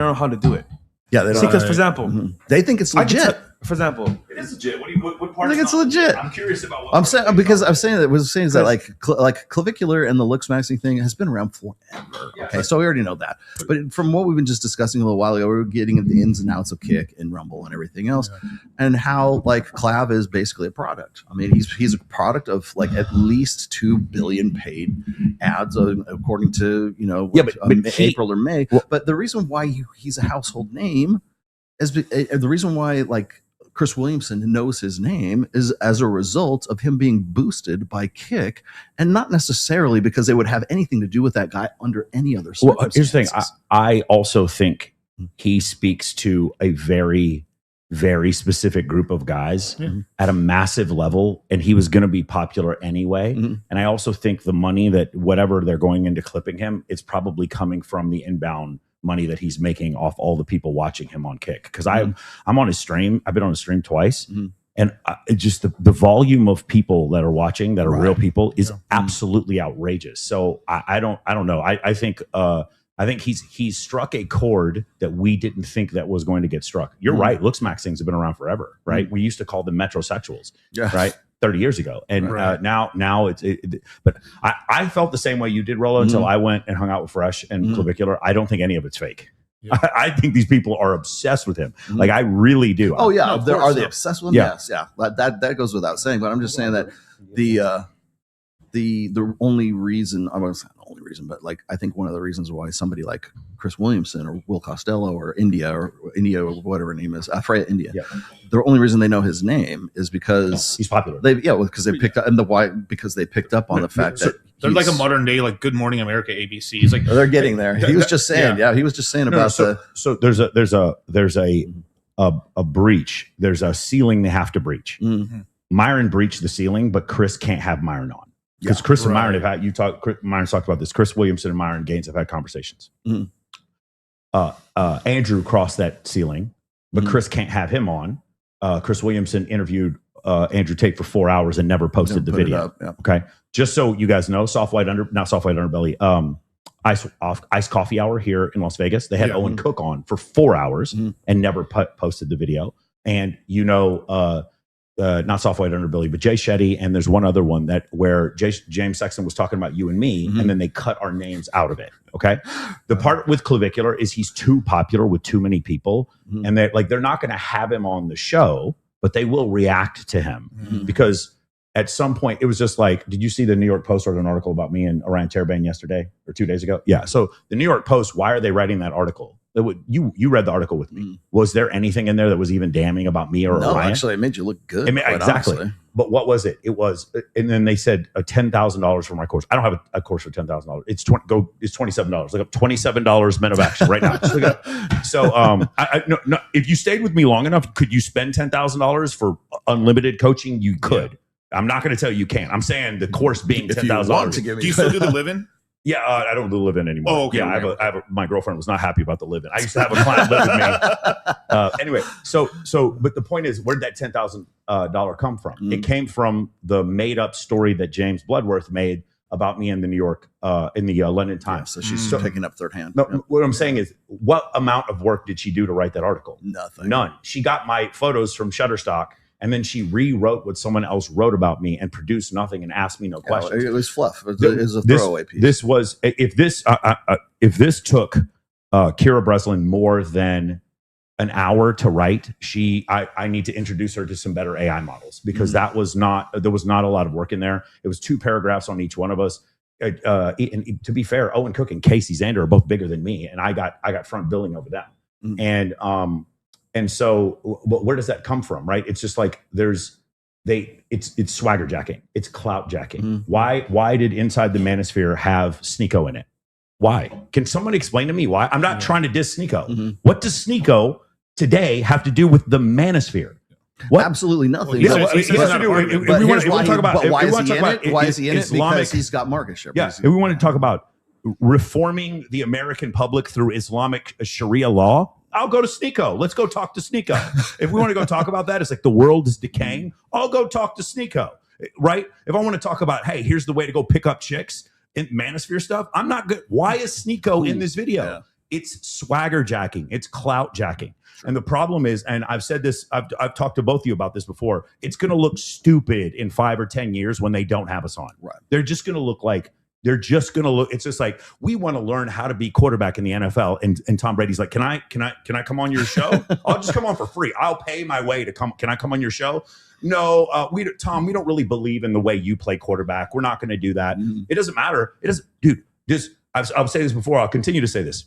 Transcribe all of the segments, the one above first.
know how to do it. Yeah, they don't. Because, for example, they think it's legit. For example, it is legit. What part? I think it's legit. I'm curious about what I'm saying because I'm saying that was saying that like clavicular and the looks maxing thing has been around forever. Yeah, okay, so we already know that. But from what we've been just discussing a little while ago, we were getting into the ins and outs of Kick and Rumble and everything else, and how like Clav is basically a product. I mean, he's a product of like at least 2 billion paid ads according to April or May. But the reason why he's a household name is the reason why like Chris Williamson knows his name is as a result of him being boosted by Kick, and not necessarily because they would have anything to do with that guy under any other circumstances. Well, here's the thing. I also think he speaks to a very, very specific group of guys at a massive level, and he was going to be popular anyway. And I also think the money that whatever they're going into clipping him, it's probably coming from the inbound money that he's making off all the people watching him on Kick. Because I'm on his stream. I've been on his stream twice, and just the volume of people that are watching that are real people is absolutely outrageous. So I don't know. I think he's struck a chord that we didn't think that was going to get struck. You're right. Looks maxings have been around forever, right? We used to call them metrosexuals, right? 30 years ago. And now it's but I felt the same way you did, Rollo, until I went and hung out with Fresh and Clavicular. I don't think any of it's fake. I think these people are obsessed with him. Like, I really do. Oh yeah. Are they obsessed with him? Yes. Yeah. That goes without saying, but I'm just saying that the only reason, I was not the only reason, but like I think one of the reasons why somebody like Chris Williamson or Will Costello or India or whatever her name is, Freya India, the only reason they know his name is because he's popular. Because they picked up, and because they picked up on the fact that they're like a modern day like Good Morning America ABC. He's like they're getting there. He was just saying, he was just saying about so there's a breach. There's a ceiling they have to breach. Myron breached the ceiling, but Chris can't have Myron on. Because Chris and Myron have had Myron's talked about this. Chris Williamson and Myron Gaines have had conversations. Andrew crossed that ceiling, but Chris can't have him on. Chris Williamson interviewed Andrew Tate for 4 hours and never posted the video. Okay, just so you guys know, not soft white underbelly. Ice coffee hour here in Las Vegas. They had Owen Cook on for 4 hours and never posted the video. And not soft white underbelly, but Jay Shetty, and there's one other one where James Sexton was talking about you and me, and then they cut our names out of it. Okay, the part with Clavicular is he's too popular with too many people, and they're not going to have him on the show, but they will react to him because at some point it was just like, did you see the New York Post wrote an article about me and Orion Terabane yesterday or 2 days ago? Yeah, so the New York Post, why are they writing that article? You read the article with me. Was there anything in there that was even damning about me or no? Orion? Actually, it made you look good. Exactly. Honestly. But what was it? It was, and then they said $10,000 for my course. I don't have a course for $10,000. It's $27. Look up $27 Men of Action right now. Just look it up. So, no, if you stayed with me long enough, could you spend $10,000 for unlimited coaching? You could. I'm not going to tell you can't. I'm saying the course being $10,000. Do you still do the live-in? Yeah, I don't do the live-in anymore. Oh, okay. Yeah, I have my girlfriend was not happy about the live-in. I used to have a client live with me. Anyway, but the point is, where did that $10,000 come from? It came from the made-up story that James Bloodworth made about me in the New York, in the London Times. So she's picking up third hand. No, what I'm saying is, what amount of work did she do to write that article? Nothing. None. She got my photos from Shutterstock, and then she rewrote what someone else wrote about me and produced nothing and asked me no questions. It was fluff. It was a throwaway piece. This was if this took Kira Breslin more than an hour to write, I need to introduce her to some better AI models because there was not a lot of work in there. It was 2 paragraphs on each one of us. And to be fair, Owen Cook and Casey Zander are both bigger than me, and I got front billing over them. And so where does that come from, right? It's just like it's swagger jacking. It's clout jacking. Why did Inside the Manosphere have Sneeko in it? Why? Can someone explain to me why? I'm not trying to diss Sneeko. What does Sneeko today have to do with the Manosphere? What? Absolutely nothing. Why is he in it? Because he's got market share. Yeah, if we want to talk about reforming the American public through Islamic Sharia law, I'll go to Sneeko. Let's go talk to Sneeko. If we want to go talk about that, it's like the world is decaying. I'll go talk to Sneeko, right? If I want to talk about, hey, here's the way to go pick up chicks in Manosphere stuff, I'm not good. Why is Sneeko in this video? It's swagger jacking. It's clout jacking. And the problem is, and I've said this, I've talked to both of you about this before, it's going to look stupid in 5 or 10 years when they don't have us on. Right. They're just going to look like, it's just like, we want to learn how to be quarterback in the NFL. And Tom Brady's like, can I come on your show? I'll just come on for free. I'll pay my way to come. Can I come on your show? No, Tom, we don't really believe in the way you play quarterback. We're not going to do that. It doesn't matter. It doesn't, dude, I'll say this before. I'll continue to say this.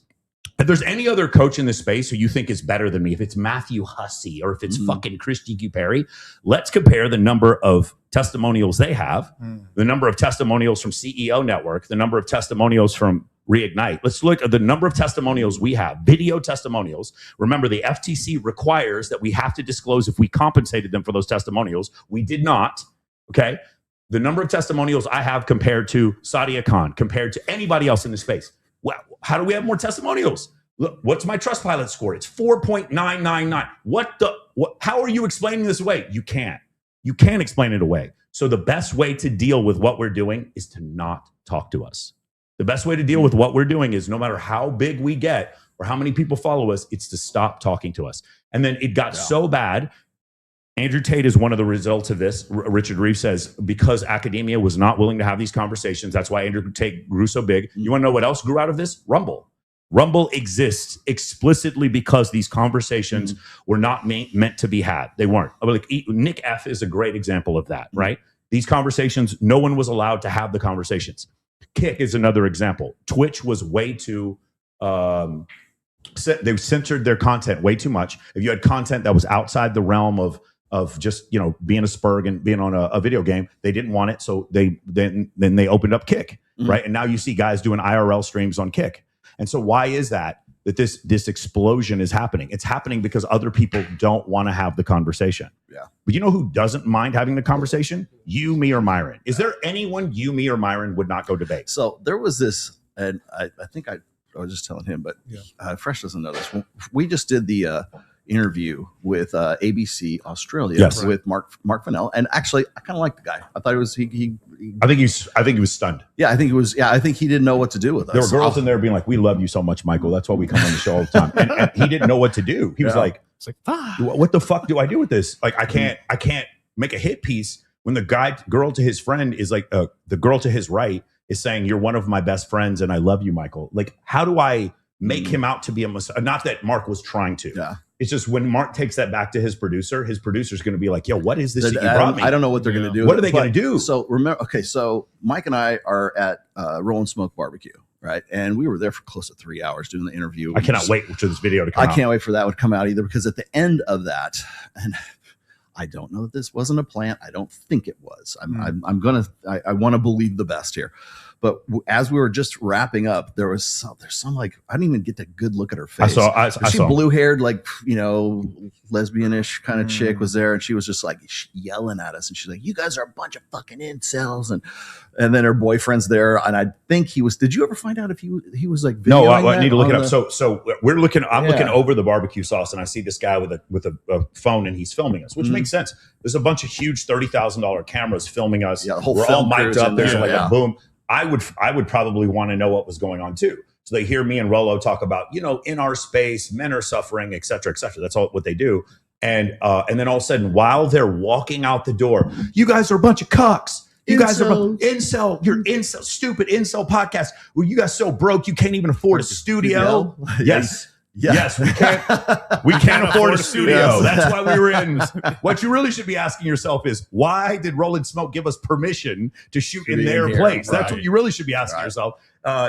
If there's any other coach in this space who you think is better than me, if it's Matthew Hussey or if it's fucking Christy Q. Perry, let's compare the number of testimonials they have, the number of testimonials from CEO Network, the number of testimonials from Reignite. Let's look at the number of testimonials we have, video testimonials. Remember, the FTC requires that we have to disclose if we compensated them for those testimonials. We did not, okay? The number of testimonials I have compared to Sadia Khan, compared to anybody else in this space. Well, how do we have more testimonials? Look, what's my Trustpilot score? It's 4.999. How are you explaining this away? You can't explain it away. So the best way to deal with what we're doing is to not talk to us. The best way to deal with what we're doing is no matter how big we get or how many people follow us, it's to stop talking to us. And then it got so bad. Andrew Tate is one of the results of this. Richard Reeve says, because academia was not willing to have these conversations, that's why Andrew Tate grew so big. You want to know what else grew out of this? Rumble. Rumble exists explicitly because these conversations were not meant to be had. They weren't. Like Nick F is a great example of that, right? These conversations, no one was allowed to have the conversations. Kick is another example. Twitch was way too... they censored their content way too much. If you had content that was outside the realm of just, being a spurg and being on a video game, they didn't want it. So then they opened up Kick, right? And now you see guys doing IRL streams on Kick. And so why is that this explosion is happening? It's happening because other people don't want to have the conversation. Yeah. But you know who doesn't mind having the conversation? You, me, or Myron. Is there anyone you, me, or Myron would not go debate? So there was this, and I think I was just telling him, but Fresh doesn't know this. We just did the interview with ABC Australia with Mark Fennell, and actually I kind of like the guy. I thought it was I think he was stunned. Yeah, I think he was. Yeah, I think he didn't know what to do with us. There were girls in there being like, "We love you so much, Michael. That's why we come on the show all the time." And he didn't know what to do. He was like, "It's like, fuck. What the fuck do I do with this? Like, I can't make a hit piece when the girl to his friend is like, the girl to his right is saying, "You're one of my best friends, and I love you, Michael." Like, how do I make him out to be a messiah? Not that Mark was trying to. Yeah. It's just when Mark takes that back to his producer's going to be like, yo, what is this that you brought me? I don't know what they're going to do. What are they going to do? So remember, so Mike and I are at Roll & Smoke Barbecue, right? And we were there for close to 3 hours doing the interview. I cannot wait for this video to come out. I can't wait for that one to come out either, because at the end of that, and I don't know that this wasn't a plant. I don't think it was. I want to believe the best here. But as we were just wrapping up, there's some like, I didn't even get a good look at her face. I saw blue haired, like, lesbianish kind of chick was there. And she was just like yelling at us. And she's like, you guys are a bunch of fucking incels. And then her boyfriend's there. And I think did you ever find out if he was like, no, I need to look it up. So I'm looking over the barbecue sauce, and I see this guy with a phone, and he's filming us, which makes sense. There's a bunch of huge $30,000 cameras filming us. Yeah, we're all mic'd up. There's a boom. I would probably want to know what was going on too. So they hear me and Rollo talk about, in our space, men are suffering, et cetera, et cetera. That's all what they do. And then all of a sudden, while they're walking out the door, you guys are a bunch of cucks. You guys are incel. You're incel, stupid incel podcast. Well, you guys so broke you can't even afford a studio. Yes. Yes, we can't afford a studio. Yes. That's why we were in. What you really should be asking yourself is, why did Roll & Smoke give us permission to shoot in their place? Right. That's what you really should be asking yourself.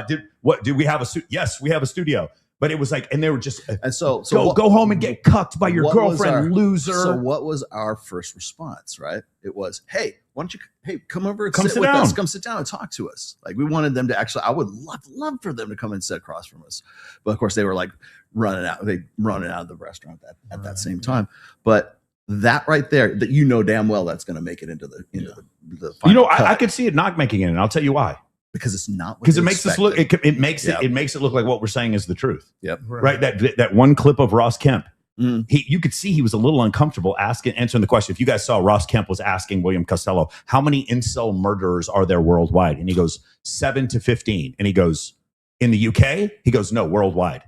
Did we have a studio? Yes, we have a studio. But it was like, and they were just, and so go home and get cucked by your girlfriend, loser. So what was our first response, right? It was, hey, why don't you, come over and sit with us. Come sit down and talk to us. Like, we wanted them to actually, I would love for them to come and sit across from us. But of course they were like running out of the restaurant at that same time. But that right there, that damn well that's going to make it into the final cut. I could see it not making it, and I'll tell you why. Because it's not, because it makes us look, it makes it look like what we're saying is the truth. Yep. Right. That one clip of Ross Kemp, you could see he was a little uncomfortable answering the question. If you guys saw, Ross Kemp was asking William Costello, how many incel murderers are there worldwide? And he goes, 7 to 15. And he goes, in the UK? He goes, no, worldwide.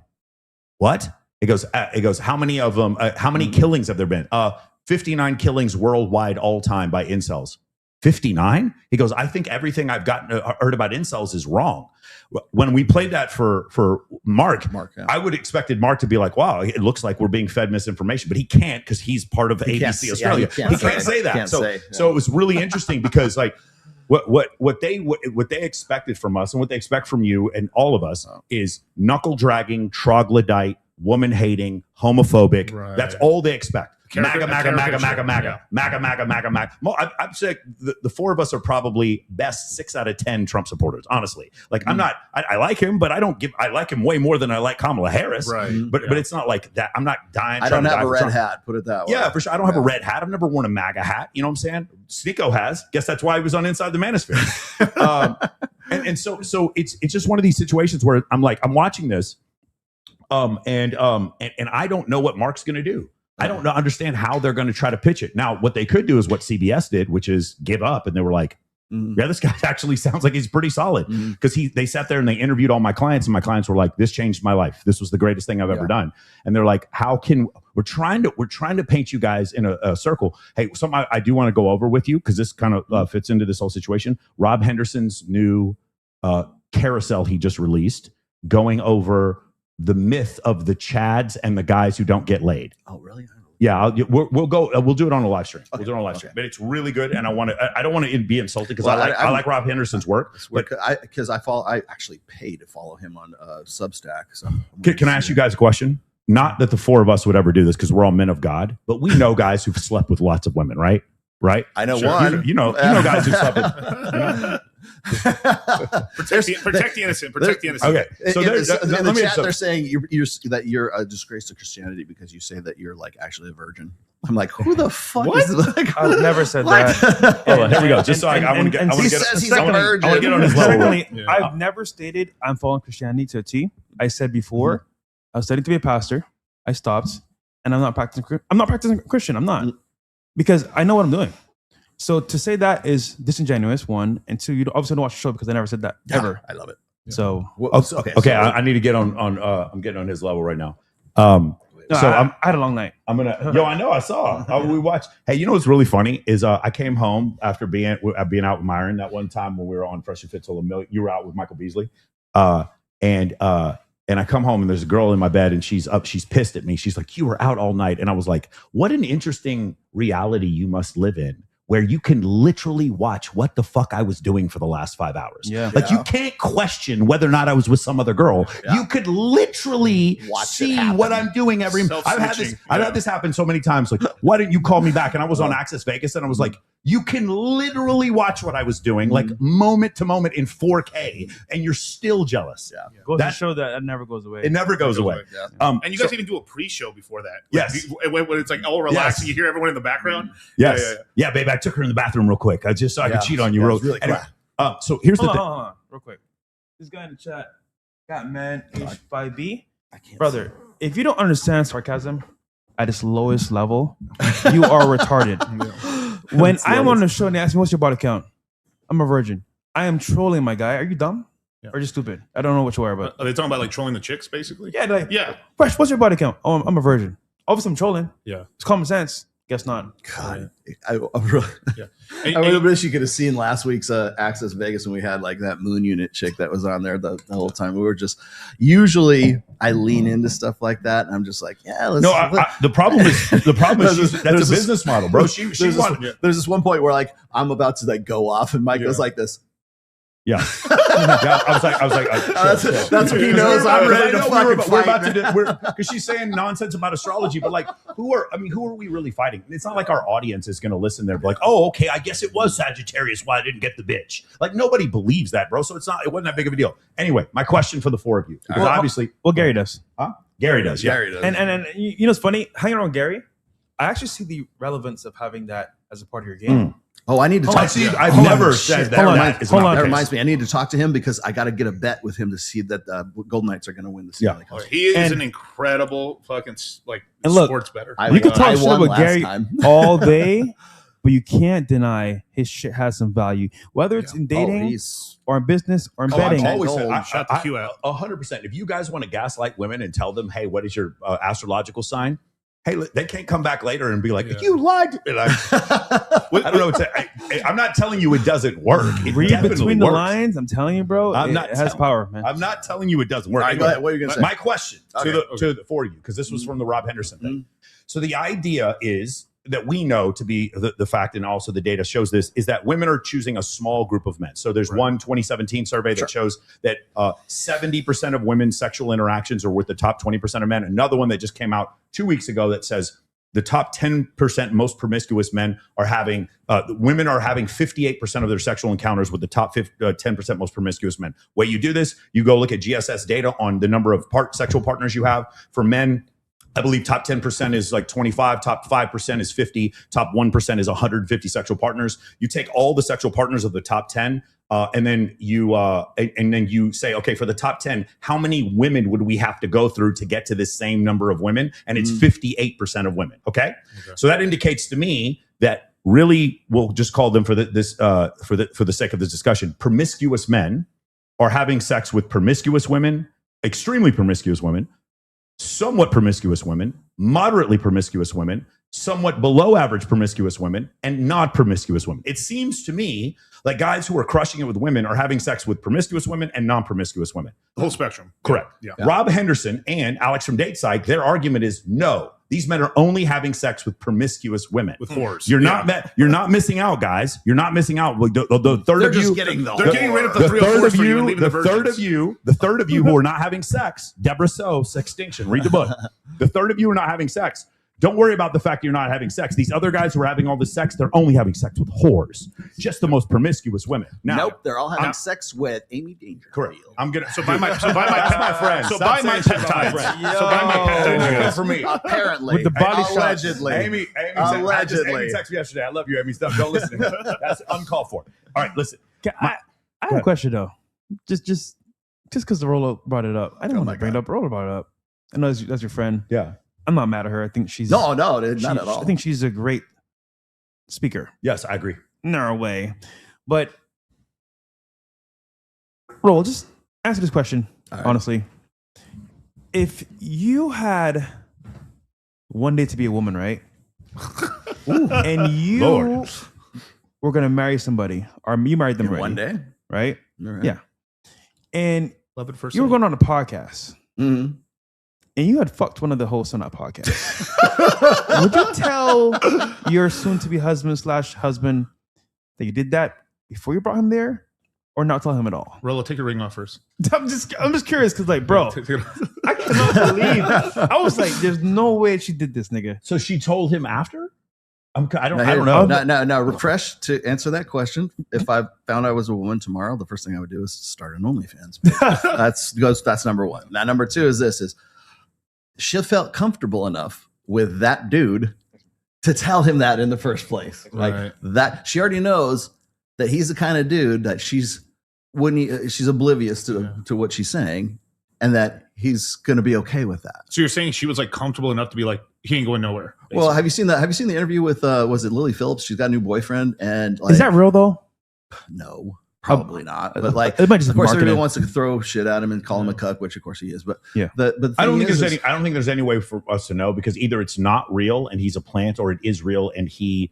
what? It goes, how many of them, how many killings have there been? 59 killings worldwide all time by incels. 59? He goes, I think everything I've heard about incels is wrong. When we played that for Mark, yeah. I would expected Mark to be like, wow, it looks like we're being fed misinformation, but he can't because he's part of ABC Australia. He can't say that. So it was really interesting because like what they expected from us and what they expect from you and all of us is knuckle dragging, troglodyte, woman hating, homophobic. Right. That's all they expect. MAGA. I'd say the four of us are probably best 6 out of 10 Trump supporters, honestly. Like I'm not, I like him, but I like him way more than I like Kamala Harris. Right. But it's not like that. I'm not dying. I don't have a red hat, put it that way. Yeah, for sure. I don't have a red hat. I've never worn a MAGA hat. You know what I'm saying? Sneeko has. Guess that's why he was on Inside the Manosphere. And so it's just one of these situations where I'm like, I'm watching this. And I don't know what Mark's going to do. I don't understand how they're going to try to pitch it. Now, what they could do is what CBS did, which is give up. And they were like, yeah, this guy actually sounds like he's pretty solid. Because they sat there and they interviewed all my clients. And my clients were like, this changed my life. This was the greatest thing I've ever done. And they're like, we're trying to paint you guys in a circle. Hey, something I do want to go over with you because this kind of fits into this whole situation. Rob Henderson's new carousel he just released going over the myth of the Chads and the guys who don't get laid. Oh, really? Yeah, we'll go. We'll do it on a live stream. We'll do it on a live stream. But it's really good, and I don't want to be insulted because I like Rob Henderson's work. But because I actually pay to follow him on Substack. So can I ask you guys a question? Not that the four of us would ever do this because we're all men of God, but we know guys who've slept with lots of women, right? Right? I know one. You know guys who slept with. Protect the innocent. Protect the innocent. Okay. So in the chat, they're saying you're a disgrace to Christianity because you say that you're like actually a virgin. I'm like, who the fuck is like? I've never said that. Oh, here we go. Just so I want to get. He says he's a virgin. I want to get on his level. Secondly, I've never stated I'm following Christianity to a T. I said before I was studying to be a pastor. I stopped, and I'm not practicing Christian. I'm not because I know what I'm doing. So to say that is disingenuous, one, and two, you obviously don't watch the show because I never said that ever. I love it. So okay, I need to get on. I'm getting on his level right now. I had a long night. I'm gonna. I know. I saw. We watched. Hey, you know what's really funny is I came home after being out with Myron that one time when we were on Fresh and Fit till a million. You were out with Michael Beasley, and I come home and there's a girl in my bed and she's up. She's pissed at me. She's like, "You were out all night," and I was like, "What an interesting reality you must live in." Where you can literally watch what the fuck I was doing for the last 5 hours. Yeah. Like you can't question whether or not I was with some other girl. Yeah. You could literally see what I'm doing every I've had this happen so many times. Like, why didn't you call me back? And I was on Access Vegas and I was like, you can literally watch what I was doing, like moment to moment in 4K, and you're still jealous. Yeah. Goes to show that never goes away. It never goes away. Yeah. And you guys even do a pre-show before that. Yes. When it's like all relaxed and you hear everyone in the background. Yes. Yeah, babe, I took her in the bathroom real quick. I could cheat on you. Really anyway, so here's the thing. Hold on, real quick. This guy in the chat got man H5B. Brother, if you don't understand sarcasm at its lowest level, you are retarded. When I'm on the show and they ask me, what's your body count? I'm a virgin. I am trolling my guy. Are you dumb? Yeah. Or just stupid? I don't know what you are, but... Are they talking about like trolling the chicks, basically? Yeah. Fresh, what's your body count? Oh, I'm a virgin. Obviously, I'm trolling. Yeah. It's common sense. Guess not. God, I really, I really wish you could have seen last week's Access Vegas when we had like that Moon Unit chick that was on there the whole time. We were just usually I lean into stuff like that, and I'm just like, yeah. Let's, the problem is that's a business model, bro. There's this one point where like I'm about to like go off, and Mike goes like this. Yeah. I was like, that's what he knows. I'm ready to fucking fight. We're about to do because she's saying nonsense about astrology, but like, who are we really fighting? It's not like our audience is going to listen there, be like, oh, okay, I guess it was Sagittarius why I didn't get the bitch. Like nobody believes that, bro. So it wasn't that big of a deal. Anyway, my question for the four of you, because obviously, Gary does. Huh? Gary does. Yeah. Gary does. And you know, it's funny hanging around Gary. I actually see the relevance of having that as a part of your game. Oh, I need to talk to him. I've never said that. That reminds me. I need to talk to him because I got to get a bet with him to see that Golden Knights are going to win the Stanley Cup. He is an incredible fucking sports bettor. You can talk shit about Gary all day, but you can't deny his shit has some value, whether it's in dating or in business or in betting. I've always said, Shout the Q out. 100%. If you guys want to gaslight women and tell them, hey, what is your astrological sign? Hey, they can't come back later and be like, you lied. And I don't know. I'm not telling you it doesn't work. It Read between the works. lines. I'm telling you, bro. It has power, man. I'm not telling you it doesn't work. All right, go ahead. What are you going to say? My question for you, because this was from the Rob Henderson thing. So the idea is that we know to be the fact, and also the data shows this, is that women are choosing a small group of men. So there's one 2017 survey that shows that 70% of women's sexual interactions are with the top 20% of men. Another one that just came out 2 weeks ago that says the top 10% most promiscuous men are having, women are having 58% of their sexual encounters with the top 10% most promiscuous men. Way you do this, you go look at GSS data on the number of sexual partners you have. For men, I believe top 10% is like 25, top 5% is 50, top 1% is 150 sexual partners. You take all the sexual partners of the top 10, and then you say, okay, for the top 10, how many women would we have to go through to get to this same number of women? And it's 58% of women. Okay, so that indicates to me that really, we'll just call them for the sake of this discussion, promiscuous men are having sex with promiscuous women, extremely promiscuous women, somewhat promiscuous women, moderately promiscuous women, somewhat below average promiscuous women, and not promiscuous women. It seems to me like guys who are crushing it with women are having sex with promiscuous women and non-promiscuous women. The whole spectrum. Correct. Yeah. Rob Henderson and Alex from Dateside, their argument is no. These men are only having sex with promiscuous women. With whores. You're not missing out, guys. You're not missing out. The third They're of you, just getting the They're getting rid of the 3 or 4s for you and leaving the third of you who are not having sex. Deborah So, Sextinction. Read the book. The third of you are not having sex. Don't worry about the fact that you're not having sex. These other guys who are having all this sex, they're only having sex with whores. Just the most promiscuous women. Now, nope, they're all having sex with Amy Dangerfield. Correct. I'm gonna. So buy my that's my friend. So buy my peptides. So buy my peptides for me. Apparently, with the body allegedly. Amy Allegedly. Amy texted me yesterday. I love you, Amy. Stuff. Don't listen to me. That's uncalled for. All right, listen. I have a question though. Just because the Rolo brought it up, I didn't want to bring it up. Rolo brought it up. I know that's your friend. Yeah. I'm not mad at her. I think she's No, not at all. I think she's a great speaker. Yes, I agree. In her way. But Rolo, just answer this question honestly. If you had one day to be a woman, right? And you were going to marry somebody, or you married them already. One day, right? Right. Yeah. And Love it first you were sight. going on a podcast. Mm-hmm. And you had fucked one of the hosts on that podcast. Would you tell your soon-to-be husband/husband that you did that before you brought him there, or not tell him at all? Rolo, take your ring off first. I'm just curious because, like, bro, I cannot believe. I was like, "There's no way she did this, nigga." So she told him after? I don't know. know. Now, refresh to answer that question. If I found I was a woman tomorrow, the first thing I would do is start an OnlyFans. That's number one. Now, number two is she felt comfortable enough with that dude to tell him that in the first place. Like that, she already knows that he's the kind of dude that she's oblivious to what she's saying, and that he's going to be okay with that. So you're saying she was like comfortable enough to be like, he ain't going nowhere. Basically. Well, have you seen the interview with was it Lily Phillips? She's got a new boyfriend, and like, is that real though? No, probably not. But like, it might just of course, marketing. everyone wants to throw shit at him and call him a cuck, which of course he is. But yeah, but I don't think there's any way for us to know, because either it's not real and he's a plant, or it is real and he.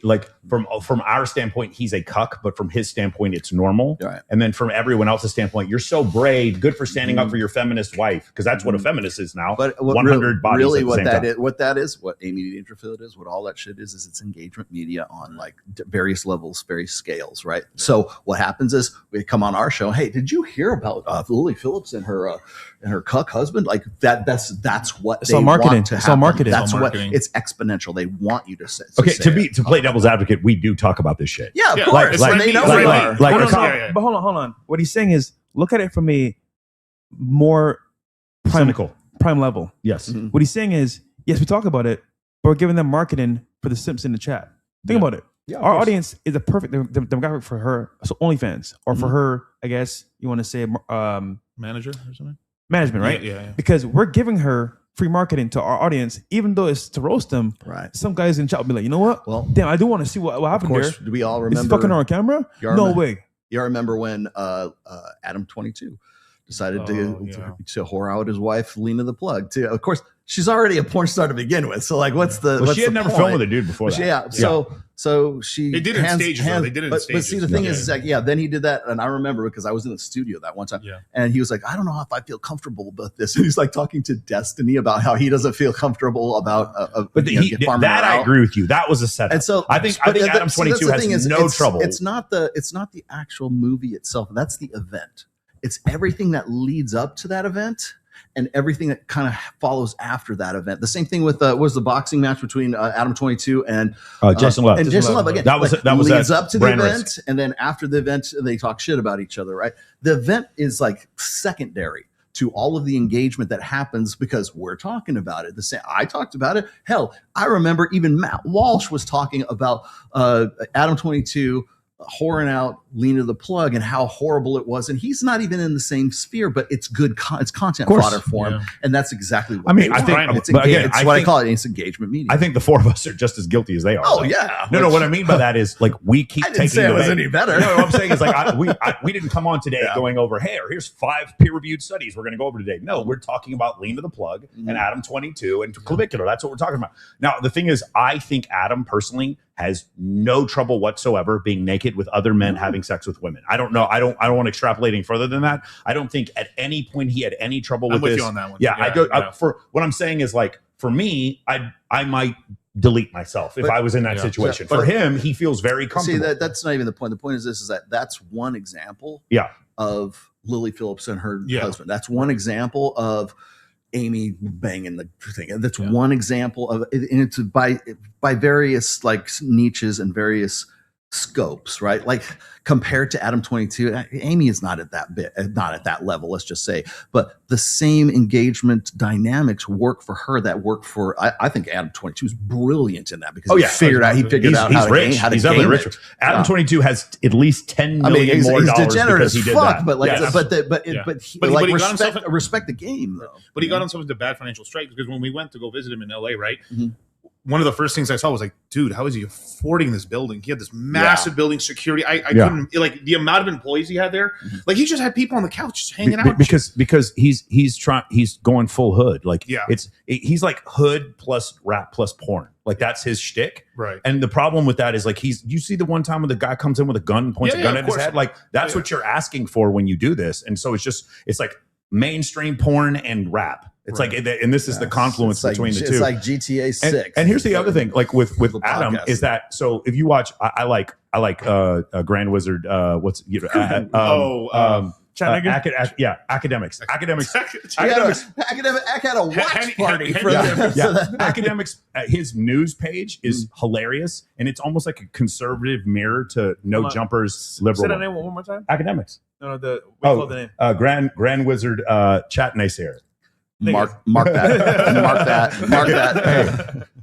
Like from our standpoint, he's a cuck, but from his standpoint, it's normal. Right. And then from everyone else's standpoint, you're so brave, good for standing up for your feminist wife, because that's what a feminist is now. But what 100 bodies really at the what same that time. is, what Amy Dangerfield is, what all that shit is it's engagement media on like various levels, various scales, right? So what happens is we come on our show. Hey, did you hear about Lily Phillips and her cuck husband? Like that's what It's they all marketing. want to It's all happen. marketing. That's It's all what marketing. it's exponential. They want you to say. Okay, to play devil's advocate, we do talk about this shit. Yeah, of Yeah, course. like- And they know like- we like- are. like- Hold on, yeah. But hold on. What he's saying is, look at it from a more Cynical. prime level. Yes. Mhm. What he's saying is, yes, we talk about it, but we're giving them marketing for the simps in the chat. Think about it. Yeah, of Our course. audience is a perfect demographic for her, so OnlyFans, or for her, I guess you want to say, Manager or something? management, right? Yeah. Because we're giving her free marketing to our audience, even though it's to roast them. Right. Some guys in chat will be like, you know what? Well, Damn, I do want to see what of happened course, there. do we all Is remember? he fucking on our camera? You No remember- way. You remember when Adam 22 decided to whore out his wife, Lena the Plug, too. Of course, she's already a porn star to begin with. So, like, what's the? Well, what's she had the never point? filmed with a dude before that. Yeah. So she. They did it in stages, though. They did it in but stages. see, the thing Yeah. is like, then he did that, and I remember because I was in the studio that one time, and he was like, I don't know if I feel comfortable about this. And he's like talking to Destiny about how he doesn't feel comfortable about. But that I agree with you. That was a setup. And so I think Adam 22 has no trouble. It's not the actual movie itself. That's the event. It's everything that leads up to that event and everything that kind of follows after that event. The same thing with was the boxing match between Adam 22 and Jason Love. And Jason Love again. That was leads up to the brand event, risk. and then after the event, they talk shit about each other. Right? The event is like secondary to all of the engagement that happens because we're talking about it. The same. I talked about it. Hell, I remember even Matt Walsh was talking about Adam 22 whoring out Lena the Plug and how horrible it was, and he's not even in the same sphere, but it's good. It's content fodder for him, and that's exactly what I think. It's but again, it's what I call it. It's engagement media. I think the four of us are just as guilty as they are. Oh like, yeah. No. What I mean by that is like we keep I didn't taking say it was away- any better. No, what I'm saying is like we didn't come on today going over. Hey, here's 5 peer-reviewed studies we're going to go over today. No, we're talking about Lena the Plug and Adam 22 and clavicular. That's what we're talking about. Now the thing is, I think Adam personally has no trouble whatsoever being naked with other men having sex with women. I don't know. I don't want to extrapolate any further than that. I don't think at any point he had any trouble with this. You on that one. Yeah, for what I'm saying is like for me, I might delete myself if I was in that situation. For him, he feels very comfortable. See, that's not even the point. The point is this: is that's one example. Of Lily Phillips and her husband. That's one example of Amy banging the thing. That's one example of, and it's by various like niches and various scopes, right? Like compared to Adam 22, Amy is not at that level, let's just say, but the same engagement dynamics work for her that work for, I think Adam 22 is brilliant in that because he figured out how to definitely game rich. it. Adam 22 has at least 10 million he's more dollars degenerate because as he did fuck, that. but he got himself respect the game though. But he got himself into bad financial strife because when we went to go visit him in LA, right? One of the first things I saw was like, dude, how is he affording this building? He had this massive building security. I couldn't, like the amount of employees he had there. Like he just had people on the couch just hanging out. Because he's going full hood. Like he's like hood plus rap plus porn. Like that's his shtick. Right. And the problem with that is like you see the one time when the guy comes in with a gun and points a gun at his head. Like that's what you're asking for when you do this. And so it's like mainstream porn and rap. It's like, and this is the confluence between the two. It's like GTA 6. And here's the other thing, like with Adam, is that so if you watch, I like Grand Wizard. Academics. I had a watch party for them. Academics. His news page is hilarious, and it's almost like a conservative mirror to No Jumper's liberal. Say that name one more time. Academics. No, we call the name. Grand Wizard. Chat Naysayer. Mark that.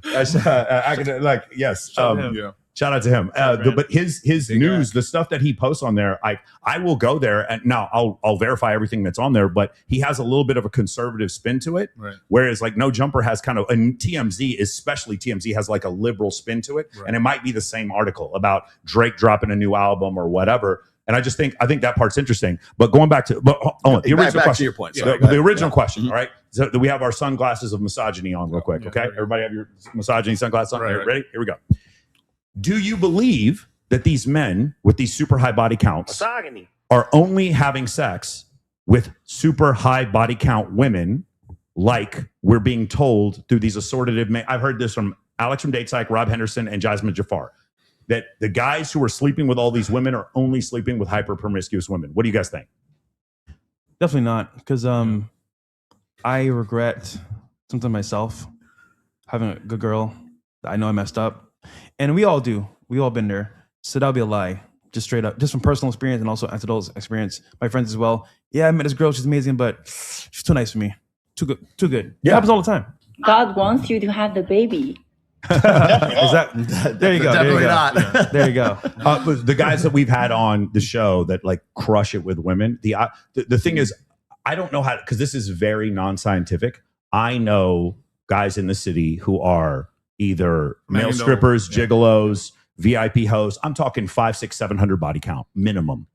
Hey, yes. Shout out to him. But his news, the stuff that he posts on there, I will go there and now I'll verify everything that's on there. But he has a little bit of a conservative spin to it, whereas like No Jumper has kind of, and TMZ, especially TMZ, has like a liberal spin to it, and it might be the same article about Drake dropping a new album or whatever. And I think that part's interesting. But going back to the original question. To your point. The original question, all right? So we have our sunglasses of misogyny on real quick, okay? Everybody have your misogyny sunglasses on? Ready? Here we go. Do you believe that these men with these super high body counts are only having sex with super high body count women like we're being told through these assortative men? I've heard this from Alex from Date Psych, Rob Henderson, and Jasmine Jafar. That the guys who are sleeping with all these women are only sleeping with hyper promiscuous women. What do you guys think? Definitely not, because I regret sometimes myself having a good girl that I know I messed up, and we all do. We all been there. So that'll be a lie, just straight up, just from personal experience and also anecdotal experience. My friends as well. Yeah, I met this girl. She's amazing, but she's too nice for me. Too good. Yeah, it happens all the time. God wants you to have the baby. Is that there you go? Definitely not. There you go. But the guys that we've had on the show that like crush it with women. The thing is, I don't know how, because this is very non-scientific. I know guys in the city who are either male $1 million, strippers, gigolos, VIP hosts. I'm talking 500, 600, 700 body count minimum.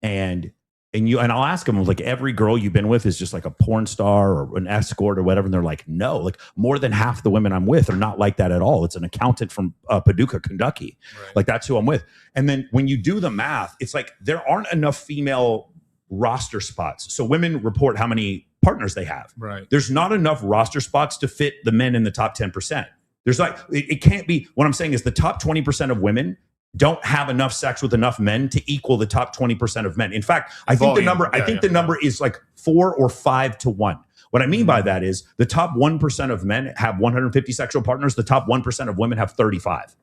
And I'll ask them, like, every girl you've been with is just like a porn star or an escort or whatever. And they're like, no, like more than half the women I'm with are not like that at all. It's an accountant from Paducah, Kentucky. Right. Like that's who I'm with. And then when you do the math, it's like there aren't enough female roster spots. So women report how many partners they have. Right. There's not enough roster spots to fit the men in the top 10%. There's like, it can't be. What I'm saying is the top 20% of women don't have enough sex with enough men to equal the top 20% of men. In fact, I think the number is like 4 or 5 to 1. What I mean by that is the top 1% of men have 150 sexual partners. The top 1% of women have 35.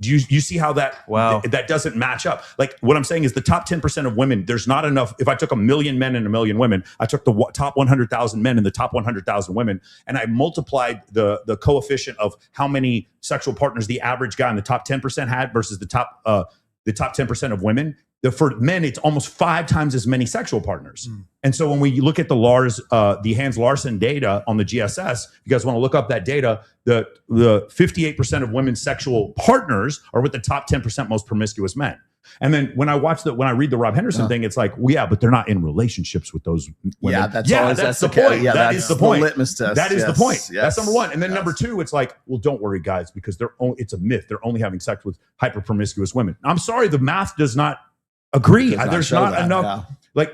Do you see how that doesn't match up? Like what I'm saying is the top 10% of women, there's not enough. If I took 1 million men and 1 million women, I took the top 100,000 men and the top 100,000 women, and I multiplied the coefficient of how many sexual partners the average guy in the top 10% had versus the top 10% of women. For men, it's almost 5 times as many sexual partners. And so when we look at the Hans Larson data on the GSS, if you guys want to look up that data, the 58% of women's sexual partners are with the top 10% most promiscuous men. And then when I read the Rob Henderson thing, it's like, well, yeah, but they're not in relationships with those women. Yeah, that's the point. Yeah, that is the point. Litmus test. That is the point. Yes. That's number one. And then number two, it's like, well, don't worry, guys, because it's a myth. They're only having sex with hyper promiscuous women. I'm sorry, the math does not agree. There's not enough. Yeah. Like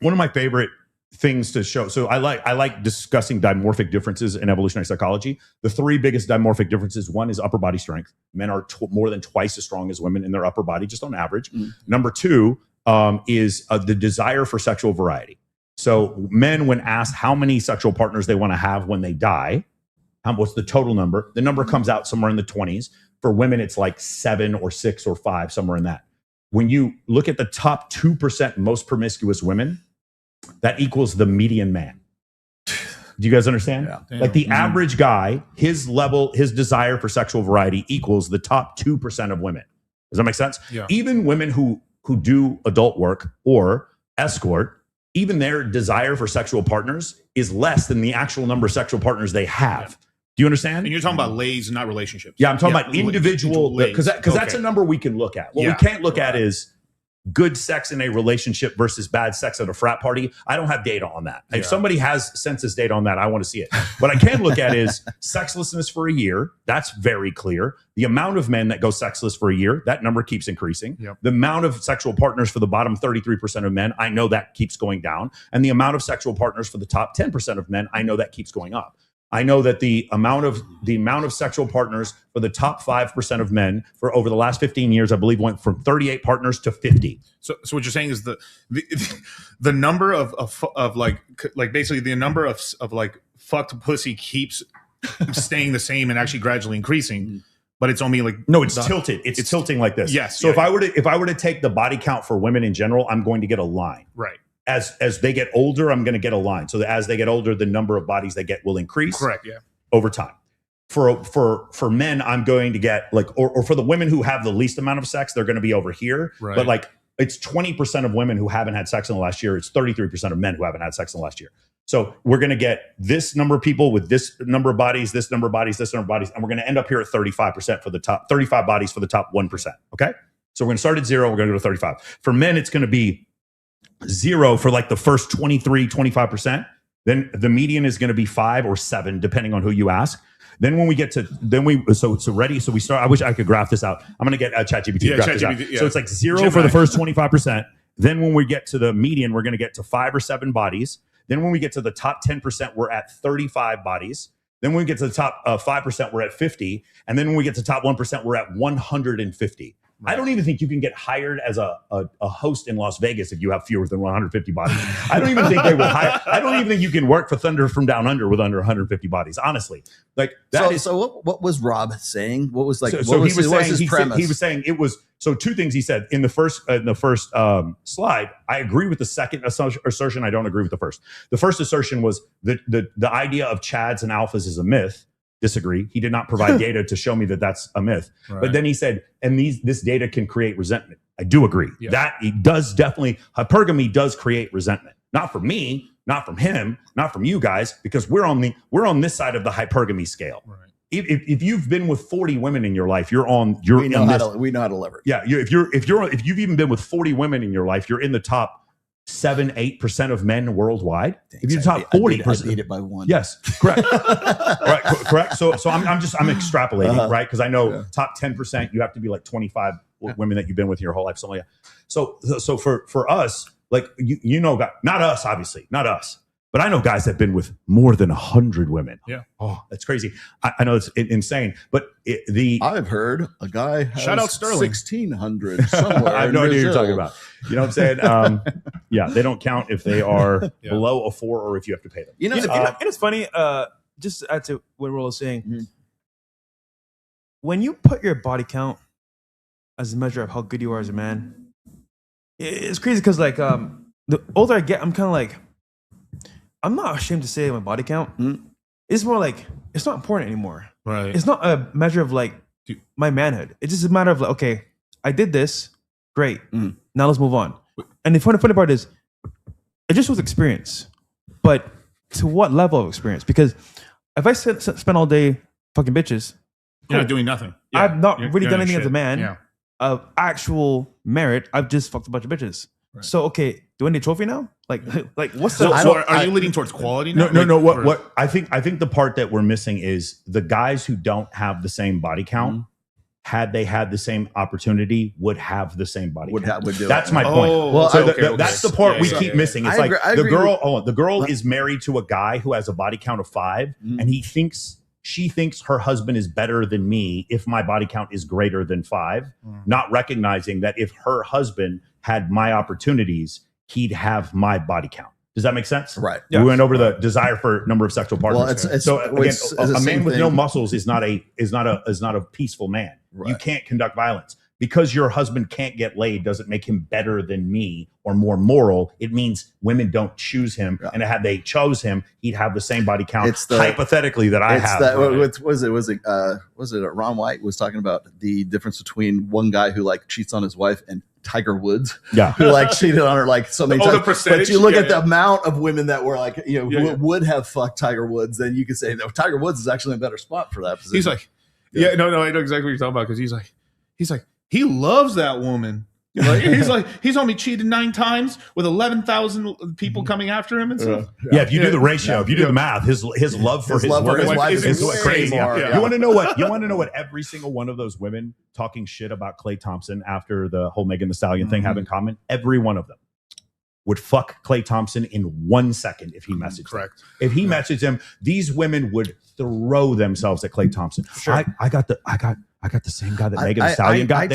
one of my favorite things to show. So I like discussing dimorphic differences in evolutionary psychology. The 3 biggest dimorphic differences: one is upper body strength. Men are more than twice as strong as women in their upper body, just on average. Number 2 is the desire for sexual variety. So men, when asked how many sexual partners they want to have when they die, what's the total number? The number comes out somewhere in the 20s. For women, it's like 7 or 6 or 5, somewhere in that. When you look at the top 2% most promiscuous women, that equals the median man. Do you guys understand? Yeah. Like the average guy, his desire for sexual variety equals the top 2% of women. Does that make sense? Yeah. Even women who do adult work or escort, even their desire for sexual partners is less than the actual number of sexual partners they have. Yeah. Do you understand? And you're talking about lays, not relationships. Yeah, I'm talking about individual, because that's a number we can look at. What we can't look at is good sex in a relationship versus bad sex at a frat party. I don't have data on that. If somebody has census data on that, I want to see it. What I can look at is sexlessness for a year. That's very clear. The amount of men that go sexless for a year, that number keeps increasing. Yep. The amount of sexual partners for the bottom 33% of men, I know that keeps going down. And the amount of sexual partners for the top 10% of men, I know that keeps going up. I know that the amount of sexual partners for the top 5% of men for over the last 15 years, I believe, went from 38 partners to 50. So what you're saying is the number of like basically the number of like fucked pussy keeps staying the same and actually gradually increasing, but it's only like it's tilted. It's tilting like this. Yes. So if I were to take the body count for women in general, I'm going to get a line. Right. As they get older, I'm going to get a line. So that as they get older, the number of bodies they get will increase. Correct. Yeah. Over time. For men, I'm going to get like, or for the women who have the least amount of sex, they're going to be over here. Right. But like it's 20% of women who haven't had sex in the last year. It's 33% of men who haven't had sex in the last year. So we're going to get this number of people with this number of bodies, this number of bodies, this number of bodies, and we're going to end up here at 35% for the top 35 bodies for the top 1%. Okay. So we're going to start at 0. We're going to go to 35. For men, it's going to be 0 for like the first 23, 25%. Then the median is going to be 5 or 7, depending on who you ask. Then when we get to, so ready. So we start, I wish I could graph this out. I'm going to get ChatGPT to graph this out. Yeah. So it's like 0 for the first 25%. Then when we get to the median, we're going to get to 5 or 7 bodies. Then when we get to the top 10%, we're at 35 bodies. Then when we get to the top 5%, we're at 50. And then when we get to top 1%, we're at 150. Right. I don't even think you can get hired as a host in Las Vegas if you have fewer than 150 bodies. I don't even think they will hire. I don't even think you can work for Thunder from Down Under with under 150 bodies. Honestly, like that. So what was Rob saying? What was like? So what he was saying his premise? He was saying it was. So 2 things he said in the first slide. I agree with the second assertion. I don't agree with the first. The first assertion was the idea of Chads and alphas is a myth. Disagree. He did not provide data to show me that that's a myth. Right. But then he said, and this data can create resentment. I do agree. Yeah. That it does definitely, hypergamy does create resentment. Not for me, not from him, not from you guys, because we're on this side of the hypergamy scale. Right. If you've been with 40 women in your life, we know how to leverage. Yeah, if you've even been with 40 women in your life, you're in the top 7-8% of men worldwide. If you're top 40%, I beat it by one. Yes, correct. Right, correct. So I'm extrapolating, right? Because I know top 10%, you have to be like 25 women that you've been with your whole life, something like that. So for us, like not us, obviously, not us. But I know guys that have been with more than 100 women. Yeah. Oh, that's crazy. I know it's insane. But I've heard a guy has shout out Sterling 1600 somewhere. I have no idea what you're talking about. You know what I'm saying? Yeah, they don't count if they are below a 4 or if you have to pay them. And it's funny. Just to add to what Rolo was saying, when you put your body count as a measure of how good you are as a man, it's crazy because like the older I get, I'm kind of like, I'm not ashamed to say my body count. It's more like, it's not important anymore. Right. It's not a measure of like my manhood. It's just a matter of like, okay, I did this. Great. Now let's move on. And the funny part is, it just was experience. But to what level of experience? Because if I spend all day fucking bitches, you're not doing nothing. I've not really done anything as a man Yeah. of actual merit. I've just fucked a bunch of bitches. Right. So, okay, do I need a trophy now? Like what's the? So are you leading towards quality now? No. What I think the part that we're missing is the guys who don't have the same body count, had they had the same opportunity, would have the same body count. That's my point. Well, so that's the part we keep missing. It's the girl is married to a guy who has a body count of 5, and she thinks her husband is better than me if my body count is greater than 5, not recognizing that if her husband had my opportunities, he'd have my body count. Does that make sense? Right. Yeah. We went over the desire for number of sexual partners. A man with no muscles is not a peaceful man. Right. You can't conduct violence. Because your husband can't get laid doesn't make him better than me or more moral. It means women don't choose him, and had they chose him, he'd have the same body count hypothetically that I have. Was it Ron White was talking about the difference between one guy who like cheats on his wife and Tiger Woods, who like cheated on her like so many times. But you look at the amount of women that were like, would have fucked Tiger Woods, then you could say that Tiger Woods is actually in a better spot for that position. He's like, I know exactly what you're talking about, because he's like, he loves that woman. Like, he's only cheated 9 times with 11,000 people coming after him and stuff. If you do the ratio, if you do the math, his love for his wife is crazy. You want to know what every single one of those women talking shit about Klay Thompson after the whole Megan Thee Stallion thing have in common? Every one of them would fuck Klay Thompson in 1 second if he messaged him. If he messaged him, these women would throw themselves at Klay Thompson. Sure. I got the same guy that Megan Thee Stallion got.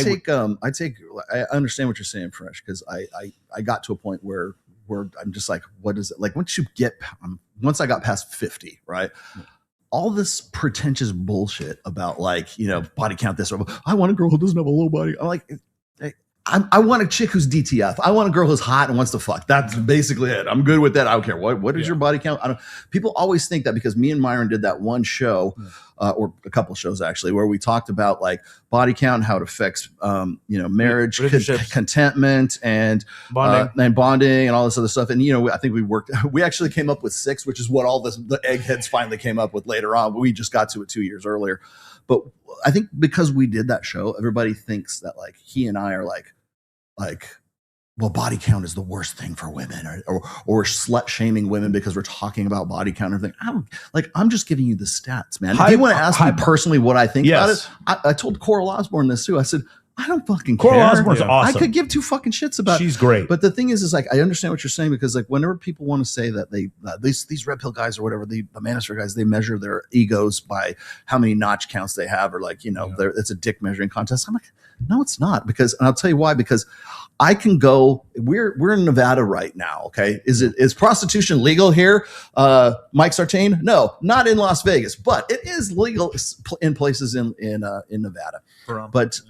I understand what you're saying, Fresh, because I got to a point where I'm just like, what is it? Like once I got past 50, right? All this pretentious bullshit about like, body count this, or I want a girl who doesn't have a low body. I'm like, I want a chick who's DTF. I want a girl who's hot and wants to fuck. That's basically it. I'm good with that. I don't care. What is your body count? People always think that because me and Myron did that one show, or a couple shows actually, where we talked about like body count and how it affects, marriage, contentment, and bonding and all this other stuff. And I think we actually came up with 6, which is what all the eggheads finally came up with later on. We just got to it 2 years earlier. But I think because we did that show, everybody thinks that like he and I are like, well, body count is the worst thing for women, or slut shaming women because we're talking about body count and everything. I'm just giving you the stats, man. If you want to ask me personally what I think about it, I told Coral Osborne this too. I said, I don't fucking care. Coral Osborne's awesome. I could give 2 fucking shits about. She's great. But the thing is like, I understand what you're saying, because like whenever people want to say that these red pill guys or whatever, the manosphere guys, they measure their egos by how many notch counts they have, or like, it's a dick measuring contest. I'm like, no, it's not. And I'll tell you why, because I can go, we're in Nevada right now. Okay. Is prostitution legal here? Mike Sartain? No, not in Las Vegas, but it is legal in places in Nevada. But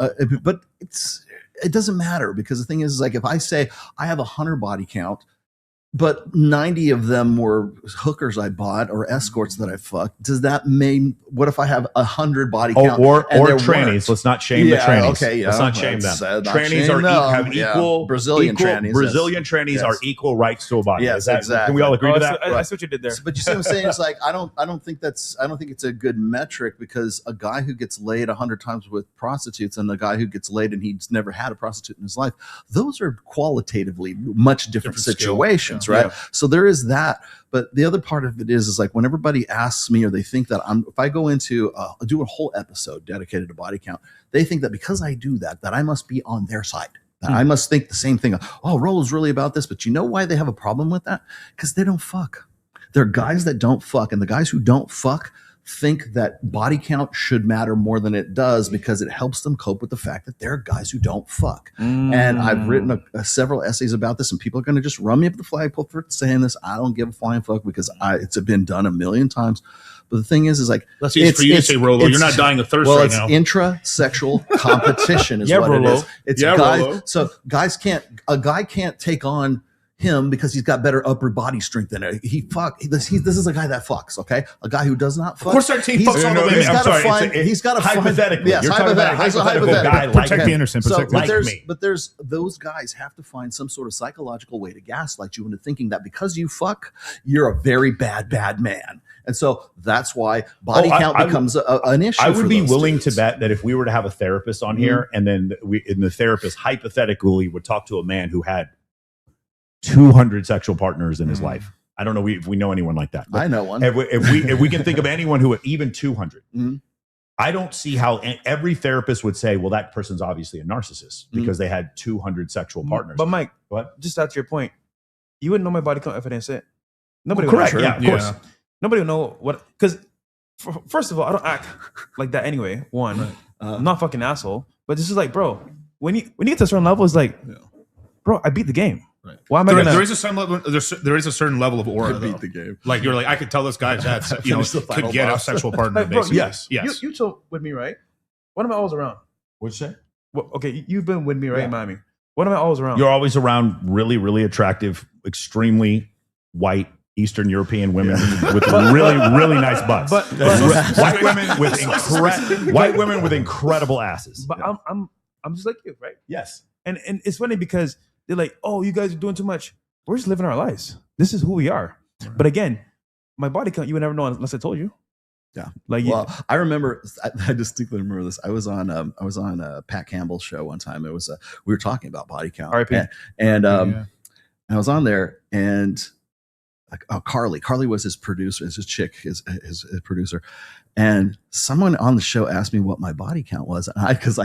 it doesn't matter, because the thing is like, if I say I have a 100 body count, but 90 of them were hookers I bought or escorts that I fucked. Does that mean, what if I have 100 body count? Or and there trannies. weren't? Let's not shame the trannies. Okay, Let's not shame them. Not Trannies shame are them. have equal Brazilian trannies. Brazilian trannies Yes. are equal rights to a body. Yes, Is that, exactly. Can we all agree to that? I see what you did there. But you see what I'm saying? It's like I don't think it's a good metric, because a guy who gets laid 100 times with prostitutes and a guy who gets laid and he's never had a prostitute in his life, those are qualitatively much different situations, skill. right? Yeah. So there is that. But the other part of it is like when everybody asks me, or they think that if I go into do a whole episode dedicated to body count, they think that because I do that I must be on their side. That I must think the same thing. Oh, Rollo's really about this. But you know why they have a problem with that? Because they don't fuck. There are guys that don't fuck, and the guys who don't fuck think that body count should matter more than it does, because it helps them cope with the fact that there are guys who don't fuck. And I've written several essays about this, and people are going to just run me up the flagpole for saying this. I don't give a flying fuck, because it's been done a million times. But the thing is like, that's easy for you to say, Rollo. You're not dying of thirst right now. Well, it's intrasexual competition is what Rollo. it is. It's guys. Rollo. So a guy can't take on him because he's got better upper body strength than it. This is a guy that fucks, okay? A guy who does not fuck. Of course, our team fucks all the women. He's got to find. Hypothetically. Yes, You're talking about a hypothetical guy like Protect the innocent. But there's those guys have to find some sort of psychological way to gaslight you into thinking that because you fuck, you're a very bad man. And so that's why body count becomes an issue. I would be willing to bet that if we were to have a therapist on here, and then the therapist hypothetically would talk to a man who had 200 sexual partners in his life. I don't know if we know anyone like that. I know one. If we can think of anyone who even 200, I don't see how every therapist would say, well, that person's obviously a narcissist because they had 200 sexual partners. But Mike, what? Just out to your point, you wouldn't know my body count if I didn't say it. Nobody would would know. Yeah, of course. Nobody would know what, because first of all, I don't act like that anyway. One, I'm not a fucking asshole. But this is like, bro, when you get to a certain level, it's like, bro, I beat the game. Right. Why am I gonna? There is a certain level. There is a certain level of aura. Beat the game. Like you're like, I could tell this guy that could get a sexual partner. Like, bro, yes. You chill with me, right? What am I always around? What'd you say? Well, okay, you've been with me, right, in Miami? What am I always around? You're always around really, really attractive, extremely white Eastern European women with really, really nice butts. But white women with incredible asses. But I'm just like you, right? Yes. And it's funny because they're like, oh, you guys are doing too much. We're just living our lives. This is who we are. Right. But again, my body count, you would never know unless I told you. Yeah. Like, I remember, I distinctly remember this. I was on a Pat Campbell's show one time. It was we were talking about body count. RIP. And I was on there, and Carly was his producer, his chick, his producer. And someone on the show asked me what my body count was. And because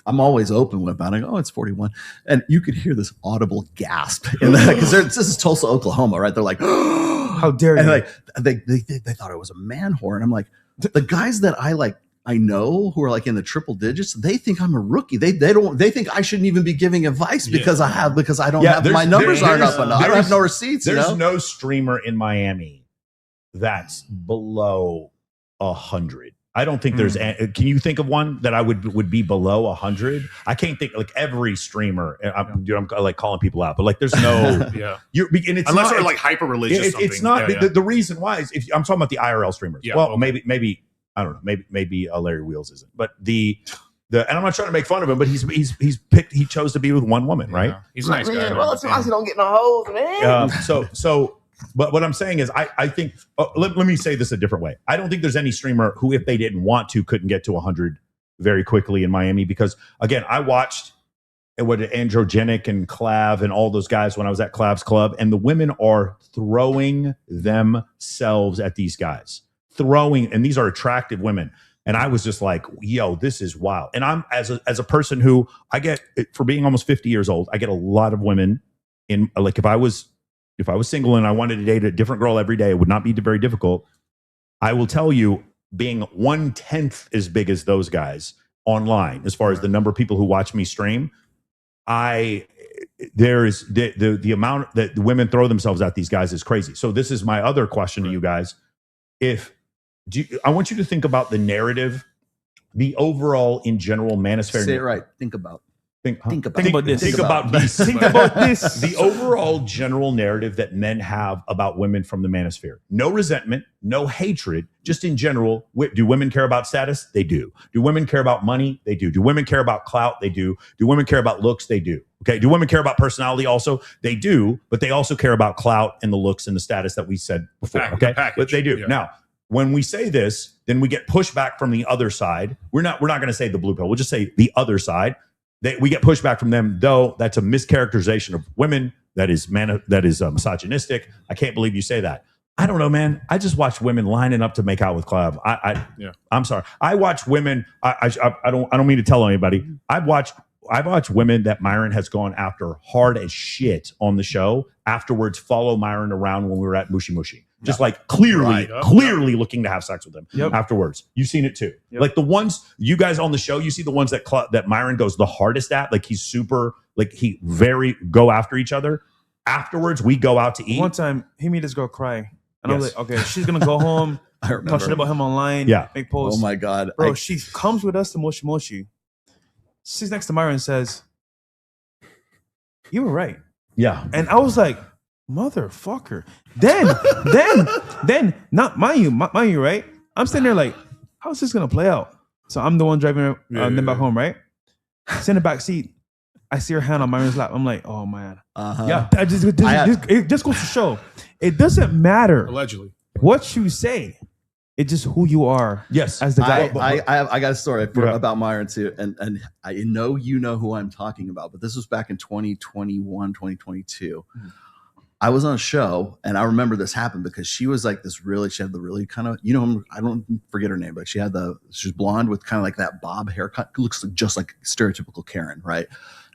I'm always open about it. I go, oh, it's 41. And you could hear this audible gasp in that, because this is Tulsa, Oklahoma, right? They're like, how dare you? And like they thought I was a man whore. And I'm like, the guys that I know who are like in the triple digits, they think I'm a rookie. They think I shouldn't even be giving advice because I don't have my numbers aren't up enough. I don't have no receipts. There's no streamer in Miami that's below 100. I don't think there's. Can you think of one that I would be below 100? I can't think like every streamer. I'm like calling people out, but like there's no. Unless they're like hyper religious. It's not the reason why is if I'm talking about the IRL streamers. Yeah, well, maybe I don't know. Maybe Larry Wheels isn't, but the and I'm not trying to make fun of him, but he's picked. He chose to be with one woman, right? He's a nice guy. Well, it's nice you don't get no hoes, man. But what I'm saying is, I think. Let me say this a different way. I don't think there's any streamer who, if they didn't want to, couldn't get to 100 very quickly in Miami. Because again, I watched what Androgenic and Clav and all those guys when I was at Clav's Club, and the women are throwing themselves at these guys, and these are attractive women. And I was just like, yo, this is wild. And I'm as a person who I get, for being almost 50 years old, I get a lot of women in, like, if I was single and I wanted to date a different girl every day, it would not be very difficult. I will tell you, being 1/10 as big as those guys online, as far as the number of people who watch me stream, there is the amount that the women throw themselves at these guys is crazy. So this is my other question to you guys. I want you to think about the narrative, the overall in general manosphere. Say it right. Think about. Think about this. Think about this. Think about this. The overall general narrative that men have about women from the manosphere. No resentment, no hatred, just in general. Do women care about status? They do. Do women care about money? They do. Do women care about clout? They do. Do women care about looks? They do. Okay. Do women care about personality also? They do, but they also care about clout and the looks and the status that we said before. Okay. But they do. Yeah. Now, when we say this, then we get pushback from the other side. We're not going to say the blue pill. We'll just say the other side. We get pushback from them, though. That's a mischaracterization of women. That is misogynistic. I can't believe you say that. I don't know, man. I just watch women lining up to make out with Clav. I'm sorry. I watch women. I don't mean to tell anybody. I've watched women that Myron has gone after hard as shit on the show. Afterwards, follow Myron around when we were at Mushi Mushi. Just like clearly looking to have sex with him afterwards. You've seen it too. Like the ones you guys on the show, you see the ones that Myron goes the hardest at. Like he's super, like he very go after each other. Afterwards, we go out to eat. One time, he made this girl cry. And I was like, okay, she's going to go home, talk shit about him online, make posts. Oh my God. Bro, she comes with us to Moshi Moshi. She's next to Myron and says, you were right. Yeah. And I was like, motherfucker. Then, not mind you, right? I'm sitting there like, how's this gonna play out? So I'm the one driving them back home, right? Sit in the back seat. I see her hand on Myron's lap. I'm like, oh man. Yeah. It just goes to show, it doesn't matter Allegedly what you say. It's just who you are. Yes. As the guy. I got a story about Myron too. And I know you know who I'm talking about, but this was back in 2021, 2022. I was on a show and I remember this happened because she was like she had the really kind of, I don't forget her name, but she was blonde with kind of like that bob haircut. Looks just like stereotypical Karen, right?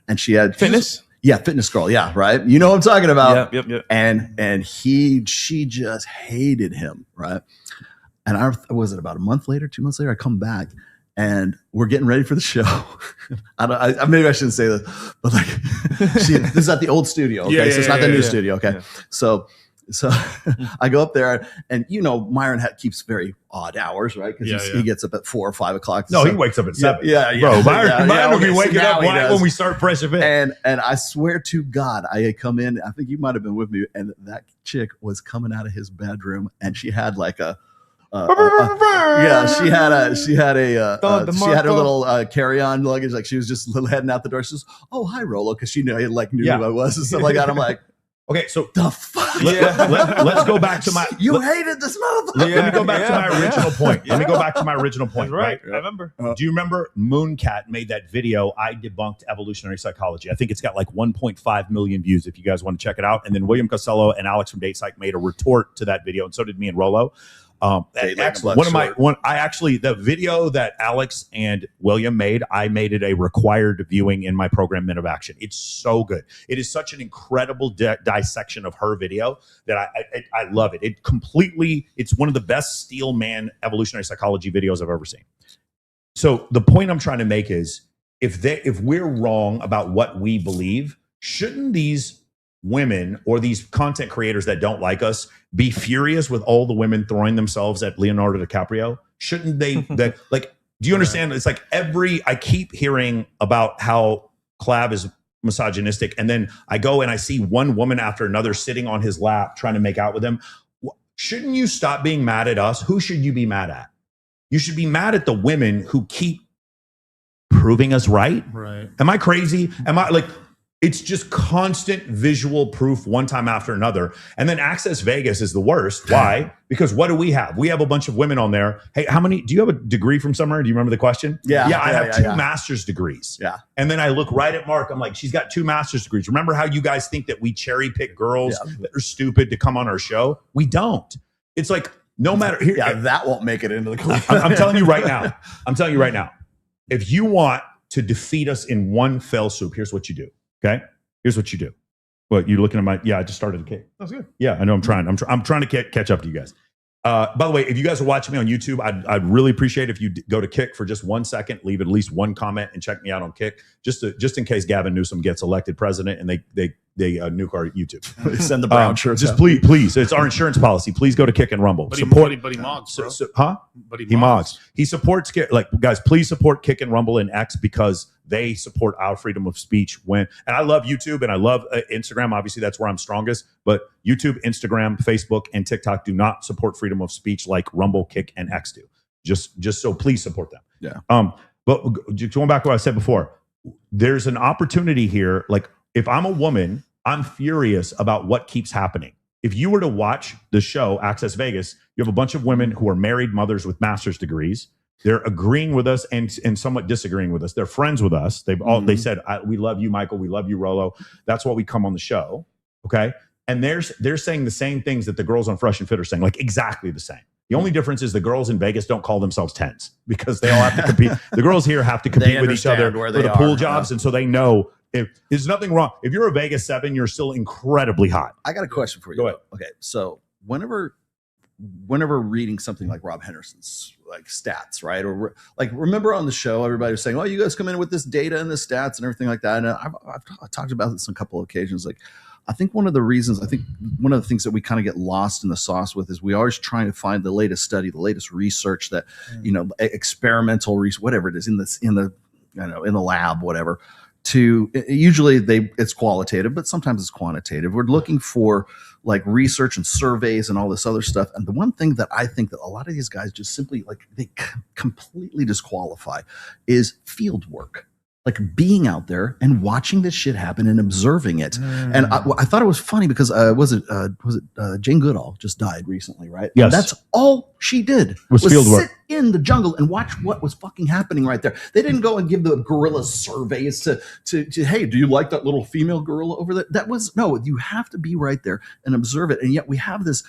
And she had fitness. Fitness girl. Yeah. Right. You know what I'm talking about. Yep. And she just hated him. Right. And was it about a month later, 2 months later, I come back and we're getting ready for the show. Maybe I shouldn't say this, but like, this is at the old studio. Okay. So it's not the new studio. Okay. Yeah. So I go up there and, Myron keeps very odd hours, right? Because he gets up at 4 or 5 o'clock. No, he wakes up at 7. Yeah. Bro, Myron will be waking up when we start Fresh Event. And I swear to God, I come in, I think you might've been with me, and that chick was coming out of his bedroom and she had like she had a little carry-on luggage, like she was just heading out the door. She says, "Oh, hi, Rolo," because she knew who I was and stuff like that. I'm like, okay, so the fuck. Let's go back to my. You hated this motherfucker. Let me go back to my original point. Let me go back to my original point. Right, I remember. Do you remember Mooncat made that video? I debunked evolutionary psychology. I think it's got like 1.5 million views. If you guys want to check it out, and then William Costello and Alex from Date Psych made a retort to that video, and so did me and Rolo. Excellent. The video that Alex and William made, I made it a required viewing in my program Men of Action. It's so good. It is such an incredible dissection of her video that I love it. It's one of the best steel man evolutionary psychology videos I've ever seen. So the point I'm trying to make is if we're wrong about what we believe, shouldn't these women or these content creators that don't like us be furious with all the women throwing themselves at Leonardo DiCaprio? Shouldn't they? Do you understand? It's like I keep hearing about how Clav is misogynistic, and then I go and I see one woman after another sitting on his lap trying to make out with him. Shouldn't you stop being mad at us? Who should you be mad at? You should be mad at the women who keep proving us right. Right. Am I crazy? Am I like? It's just constant visual proof one time after another. And then Access Vegas is the worst. Why? Because what do we have? We have a bunch of women on there. Hey, do you have a degree from somewhere? Do you remember the question? Yeah. I have two master's degrees. Yeah. And then I look right at Mark. I'm like, she's got 2 master's degrees. Remember how you guys think that we cherry pick girls that are stupid to come on our show? We don't. It's like, no matter. That won't make it into the clip. I'm telling you right now. If you want to defeat us in one fell swoop, here's what you do. Okay, here's what you do. Well, you're looking at my. Yeah, I just started a cake. That's good. Yeah, I know. I'm trying to catch up to you guys. By the way, if you guys are watching me on YouTube, I'd really appreciate if you go to Kick for just 1 second, leave at least one comment, and check me out on Kick, just in case Gavin Newsom gets elected president and they nuke our YouTube. Send the brown shirts. Just please, it's our insurance policy. Please go to Kick and Rumble. But Buddy Moggs, bro. He Moggs. He supports guys. Please support Kick and Rumble and X because they support our freedom of speech and I love YouTube and I love Instagram. Obviously, that's where I'm strongest. But YouTube, Instagram, Facebook, and TikTok do not support freedom of speech like Rumble, Kick, and X do. Just so please support them. Yeah. But going back to what I said before, there's an opportunity here. Like if I'm a woman, I'm furious about what keeps happening. If you were to watch the show Access Vegas, you have a bunch of women who are married mothers with master's degrees. They're agreeing with us and somewhat disagreeing with us. They're friends with us. They said, we love you, Michael. We love you, Rolo. That's why we come on the show. Okay. And they're saying the same things that the girls on Fresh and Fit are saying, like exactly the same. The only difference is the girls in Vegas don't call themselves tens because they all have to compete. The girls here have to compete with each other for the pool jobs. And so they know if there's nothing wrong. If you're a Vegas 7, you're still incredibly hot. I got a question for you. Go ahead. Okay. So whenever reading something like Rob Henderson's like stats, right? Or like, remember on the show, everybody was saying, oh, you guys come in with this data and the stats and everything like that. And I've talked about this on a couple of occasions. Like, I think one of the things that we kind of get lost in the sauce with is we always trying to find the latest study, the latest research that, experimental research, whatever it is in the lab, whatever. Usually it's qualitative, but sometimes it's quantitative. We're looking for like research and surveys and all this other stuff. And the one thing that I think that a lot of these guys just simply they completely disqualify is field work. Like being out there and watching this shit happen and observing it. And I thought it was funny because was it Jane Goodall just died recently, right? Yes. And that's all she did was field work. Sit in the jungle and watch what was fucking happening right there. They didn't go and give the gorilla surveys to hey, do you like that little female gorilla over there? No, you have to be right there and observe it. And yet we have this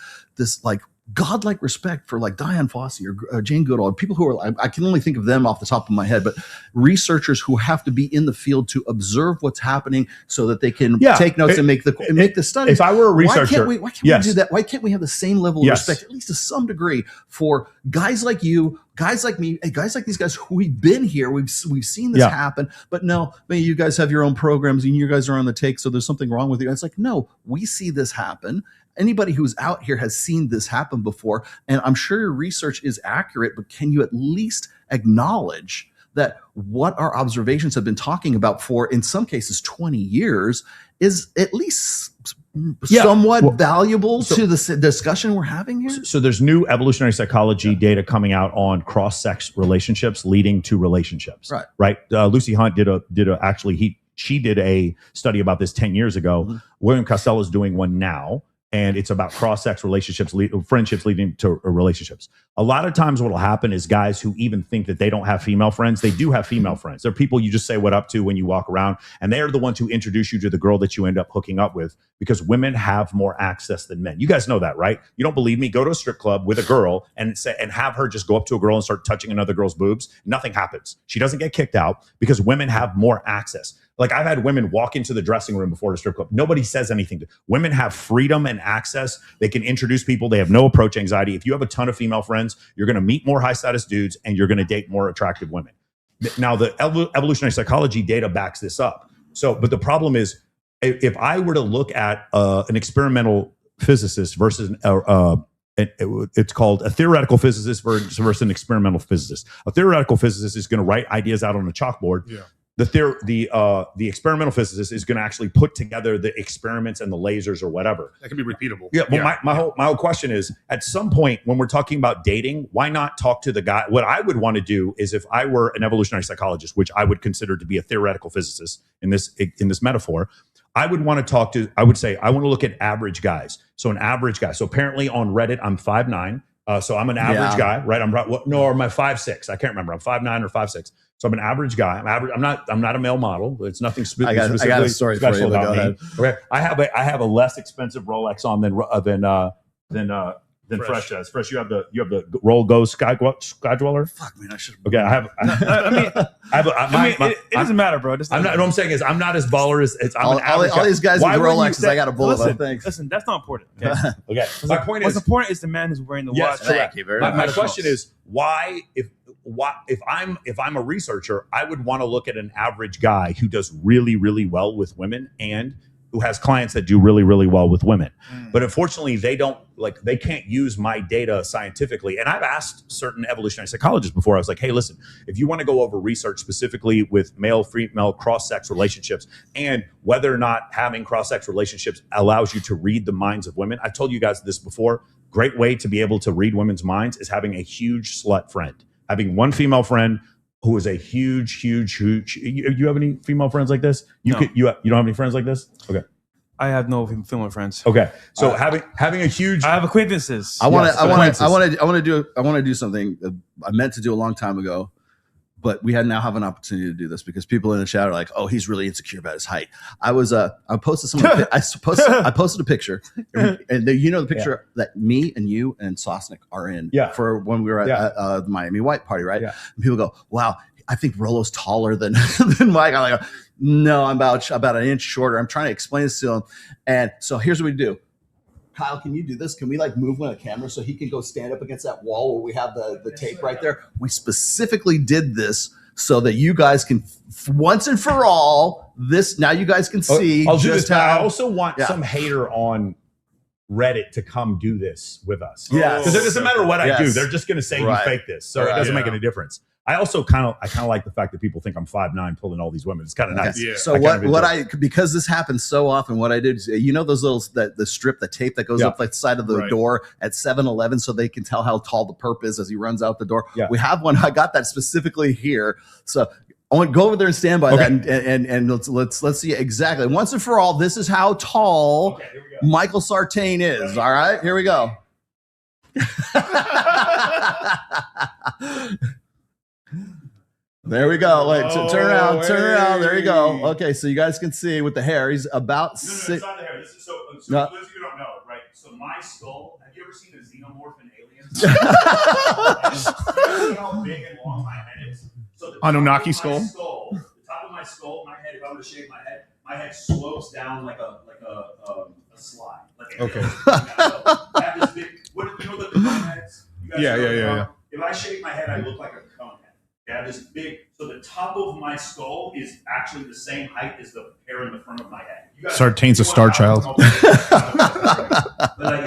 like godlike respect for like Diane Fossey or Jane Goodall, people who are, I can only think of them off the top of my head, but researchers who have to be in the field to observe what's happening so that they can take notes and make the studies. If I were a researcher, why can't we do that? Why can't we have the same level of respect, at least to some degree, for guys like you, guys like me, guys like these guys who we've been here, we've seen this happen, but no, maybe you guys have your own programs and you guys are on the take, so there's something wrong with you. It's like, no, we see this happen. Anybody who's out here has seen this happen before, and I'm sure your research is accurate, but can you at least acknowledge that what our observations have been talking about for, in some cases, 20 years is at least somewhat valuable to the discussion we're having here? So there's new evolutionary psychology data coming out on cross-sex relationships leading to relationships. Right. Lucy Hunt she did a study about this 10 years ago. Mm-hmm. William Costello is doing one now. And it's about cross-sex relationships, friendships leading to relationships. A lot of times what will happen is guys who even think that they don't have female friends, they do have female friends. They're people you just say what up to when you walk around. And they are the ones who introduce you to the girl that you end up hooking up with, because women have more access than men. You guys know that, right? You don't believe me? Go to a strip club with a girl and have her just go up to a girl and start touching another girl's boobs. Nothing happens. She doesn't get kicked out because women have more access. Like I've had women walk into the dressing room before the strip club. Nobody says anything. Women have freedom and access. They can introduce people. They have no approach anxiety. If you have a ton of female friends, you're going to meet more high status dudes and you're going to date more attractive women. Now, the evolutionary psychology data backs this up. So, but the problem is, if I were to look at an experimental physicist versus it's called a theoretical physicist versus an experimental physicist. A theoretical physicist is going to write ideas out on a chalkboard. Yeah. The experimental physicist is going to actually put together the experiments and the lasers or whatever. That can be repeatable. Yeah. Well, my whole question is, at some point when we're talking about dating, why not talk to the guy? What I would want to do is, if I were an evolutionary psychologist, which I would consider to be a theoretical physicist in this metaphor, I would want to I would say, I want to look at average guys. So an average guy. So apparently on Reddit, I'm 5'9". So I'm an average guy, right? Or am I 5'6"? I can't remember. I'm 5'9" or 5'6". So I'm an average guy. I'm not a male model. It's nothing specifically I got a story for you, about me. Okay. I have a less expensive Rolex on than Fresh does. Fresh, you have the Roll Go Sky Dweller. Fuck, man, I should. Okay, it doesn't matter, bro. What I'm saying is, I'm not as baller as I'm an average guy. All these guys with Rolexes, I got a bullet. Listen, that's not important. Okay. Okay. My point is, what's important is the man who's wearing the watch. Thank you very much. My question is, why if I'm a researcher, I would want to look at an average guy who does really, really well with women and who has clients that do really, really well with women. But unfortunately, they can't use my data scientifically. And I've asked certain evolutionary psychologists before, I was like, hey, listen, if you want to go over research specifically with male, female, cross-sex relationships and whether or not having cross-sex relationships allows you to read the minds of women. I've told you guys this before. Great way to be able to read women's minds is having a huge slut friend. Having one female friend who is a huge. You have any female friends like this? You don't have any friends like this? Okay. I have no female friends. Okay. So having a huge. I have acquaintances. I want to do something I meant to do a long time ago, but we now have an opportunity to do this because people in the chat are like, "Oh, he's really insecure about his height." I posted I posted a picture, and the picture that me and you and Sosnick are in for when we were at the Miami White party, right? Yeah. And people go, "Wow, I think Rollo's taller than Mike." I'm like, "No, I'm about an inch shorter." I'm trying to explain this to him, and so here's what we do. Kyle, can you do this? Can we move on a camera so he can go stand up against that wall where we have the tape right there? We specifically did this so that you guys can once and for all now you guys can see. I'll do this. I also want some hater on Reddit to come do this with us. Yeah, because it doesn't matter what I do; they're just going to say you fake this, so it doesn't make any difference. I also kind of like the fact that people think I'm 5'9" pulling all these women. It's kind of nice. Yeah. So because this happens so often, what I did is, those the strip, the tape that goes up the side of the door at 7-Eleven so they can tell how tall the perp is as he runs out the door. Yeah. We have one. I got that specifically here. So I want to go over there and stand by that and let's see exactly once and for all. This is how tall Michael Sartain is. All right, here we go. There we go. Wait, turn around. There you go. Okay, so you guys can see with the hair, he's about six. No, it's not the hair. This is so you don't know, right? So my skull. Have you ever seen a xenomorph in Aliens? You know how big and long my head is. So the Anunnaki skull. The top of my skull, my head. If I were to shave my head slopes down like a slide. Okay. I have this big. You know the cone heads? Yeah. If I shave my head, I look like a cone head. I have this big, so the top of my skull is actually the same height as the hair in the front of my head. Sartain's a star child. But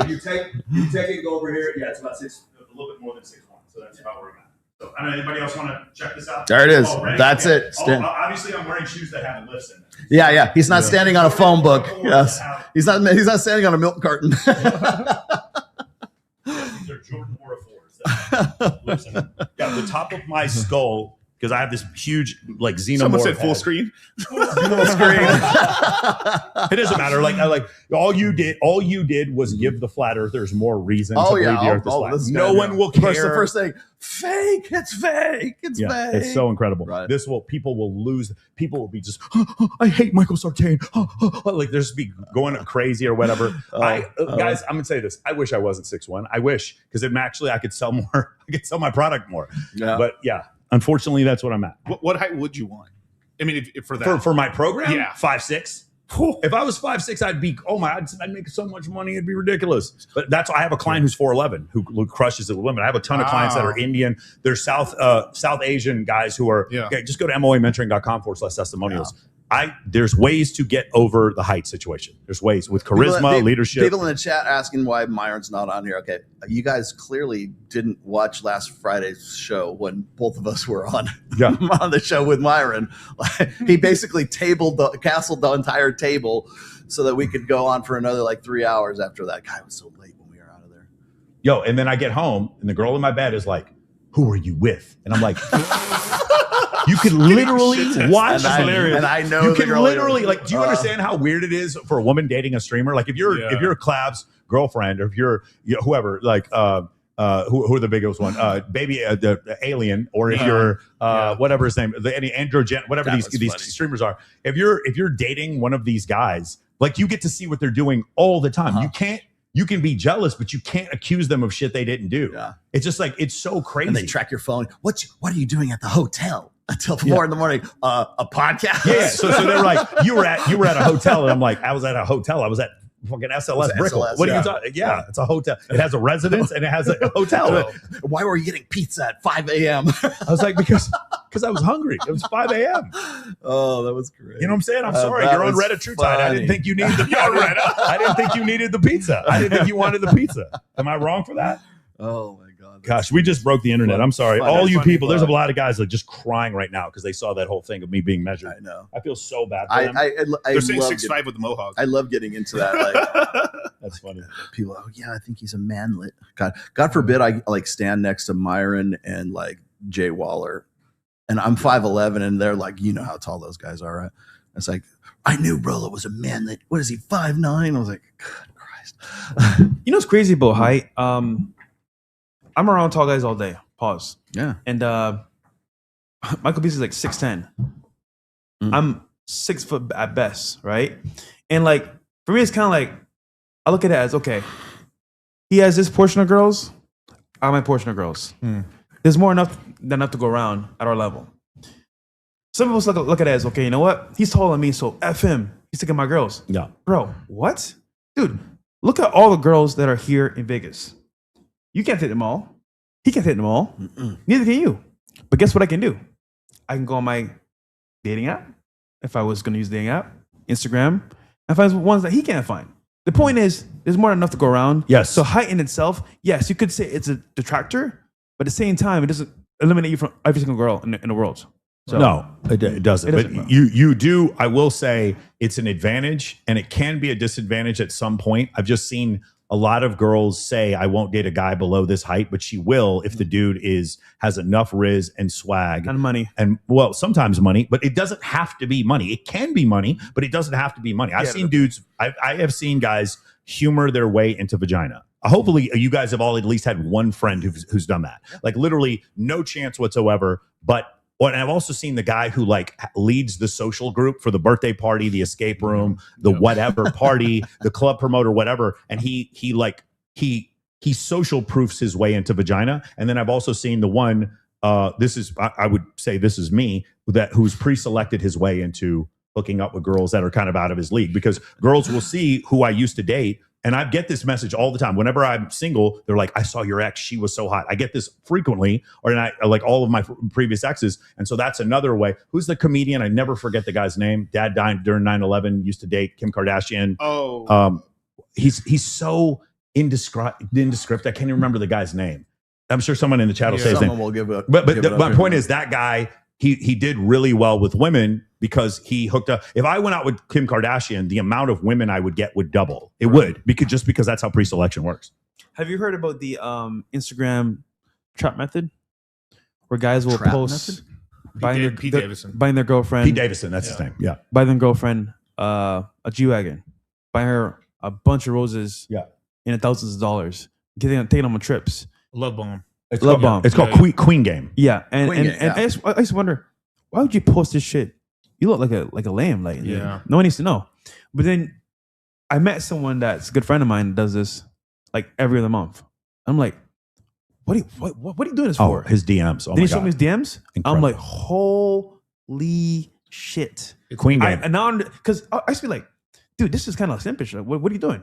if you take it, go over here, it's about a little bit more than 6'1", so that's about where I'm at. So, I don't know, anybody else want to check this out? There it is. That's it. Obviously, I'm wearing shoes that have lifts in them. Yeah. He's not standing on a phone book. Yes. He's not standing on a milk carton. These are Jordan 404s. The top of my skull, because I have this huge xenomorph. Someone said full screen. Full screen. It doesn't matter. All you did was give the flat earthers more reason to believe the earth is flat. No one will care. The first thing, fake. It's fake. It's fake. It's so incredible. Right. People will lose. People will be just, I hate Michael Sartain. They'll just be going crazy or whatever. Guys, I'm gonna say this. I wish I wasn't 6'1". I wish, because I could sell more. I could sell my product more. Yeah. But unfortunately, that's what I'm at. What height would you want? I mean, if for that for my program, 5'6". If I was 5'6", I'd make so much money, it'd be ridiculous. But that's why I have a client who's 4'11", who crushes it with women. I have a ton of clients that are Indian. There's South Asian guys who are. Just go to moamentoring.com/testimonials. There's ways to get over the height situation. There's ways with charisma, leadership. People in the chat asking why Myron's not on here. Okay, you guys clearly didn't watch last Friday's show when both of us were on the show with Myron. He basically castled the entire table so that we could go on for another 3 hours after that. God, it was so late when we were out of there. And then I get home and the girl in my bed is like, "Who are you with?" And I'm like. You can literally watch, and I know you can literally do you understand how weird it is for a woman dating a streamer? If you're Clav's girlfriend, or if you're whoever, who are the biggest one, the alien, or if you're whatever his name, any androgen, whatever these streamers are. If you're dating one of these guys, you get to see what they're doing all the time. You can be jealous, but you can't accuse them of shit they didn't do. Yeah. It's just it's so crazy. And they track your phone. What are you doing at the hotel until 4 in the morning? A podcast. Yeah. So they're like, you were at a hotel, and I'm like, I was at a hotel. I was at fucking SLS Brickell. What are you talking? Yeah, it's a hotel. It has a residence and it has a hotel. Why were you getting pizza at 5 a.m.? I was like, because because I was hungry. It was 5 a.m. Oh, that was great. You know what I'm saying? I'm sorry. that You're on was Reddit True Tide. I didn't funny. think you needed the I didn't think you needed the pizza. I didn't think you wanted the pizza. Am I wrong for that? Oh my God. Gosh, we just broke the internet. I'm sorry. Funny. All you Funny. people, there's a lot of guys that are just crying right now because they saw that whole thing of me being measured. I know. I feel so bad for them. I They're saying love 6'5" with the mohawk. I love getting into that. Like That's funny. people, oh yeah, I think he's a manlet. God forbid I like stand next to Myron and like Jay Waller, and I'm 5'11", and they're like, you know how tall those guys are, right? It's like, I knew Rolo was a manlet. What is he, 5'9"? I was like, God Christ. You know what's crazy about height? I'm around tall guys all day. Pause. Yeah. And Michael Beasley's like 6'10". I'm 6 foot at best, right? And like for me, it's kind of like I look at it as, okay, he has this portion of girls, I have my portion of girls. There's more than enough to go around at our level. Some people look at it as, okay, you know what? He's taller than me, so F him. He's taking my girls. Yeah. Bro, what? Dude, look at all the girls that are here in Vegas. You can't hit them all. He can't hit them all. Neither can you. But guess what I can do? I can go on my dating app, if I was going to use dating app, Instagram, and find ones that he can't find. The point is, there's more than enough to go around. Yes. So height in itself, yes, you could say it's a detractor, but at the same time, it doesn't eliminate you from every single girl in the world. So, no, it doesn't. It doesn't, but bro. you do. I will say it's an advantage, and it can be a disadvantage at some point. I've just seen a lot of girls say, "I won't date a guy below this height," but she will if the dude has enough riz and swag and money, and well, sometimes money, but it doesn't have to be money. It can be money, but it doesn't have to be money. I've seen dudes. I have seen guys humor their way into vagina. Hopefully, you guys have all at least had one friend who's done that. Like literally, no chance whatsoever, but. And I've also seen the guy who like leads the social group for the birthday party, the escape room, the whatever party, the club promoter, whatever. And he social proofs his way into vagina. And then I've also seen the one, I would say this is me, who's pre-selected his way into hooking up with girls that are kind of out of his league, because girls will see who I used to date. And I get this message all the time. Whenever I'm single, they're like, I saw your ex. She was so hot. I get this frequently, like all of my previous exes. And so that's another way. Who's the comedian? I never forget the guy's name. Dad died during 9/11, used to date Kim Kardashian. Oh. He's so indescript. I can't even remember the guy's name. I'm sure someone in the chat will say his name. Will give it. But my point is that guy, he did really well with women because he hooked up. If I went out with Kim Kardashian, the amount of women I would get would double. It would, because that's how pre-selection works. Have you heard about the Instagram trap method, where guys will Trap post method? Pete Davidson. buying their girlfriend, Pete Davidson, that's his name. Yeah, buying their girlfriend a G-Wagon, buying her a bunch of roses, in thousands of dollars, taking them on trips. Love bomb. it's Love called, bomb. It's called Queen Game. Yeah, and Queen and, game, and I used to wonder, why would you post this shit? You look like a lamb. Like, Yeah. no one needs to know. But then I met someone that's a good friend of mine that does this like every other month. I'm like, what are you doing this for? His DMs. Oh Then my he showed me God. his DMs. I'm Incredible. like, holy shit. Queen Game. And now, because I used to be like, dude, this is kind of simpish. Like, what are you doing?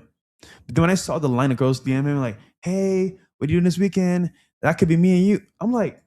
But then when I saw the line of girls DM him, like, hey, what are you doing this weekend? That could be me and you. I'm like,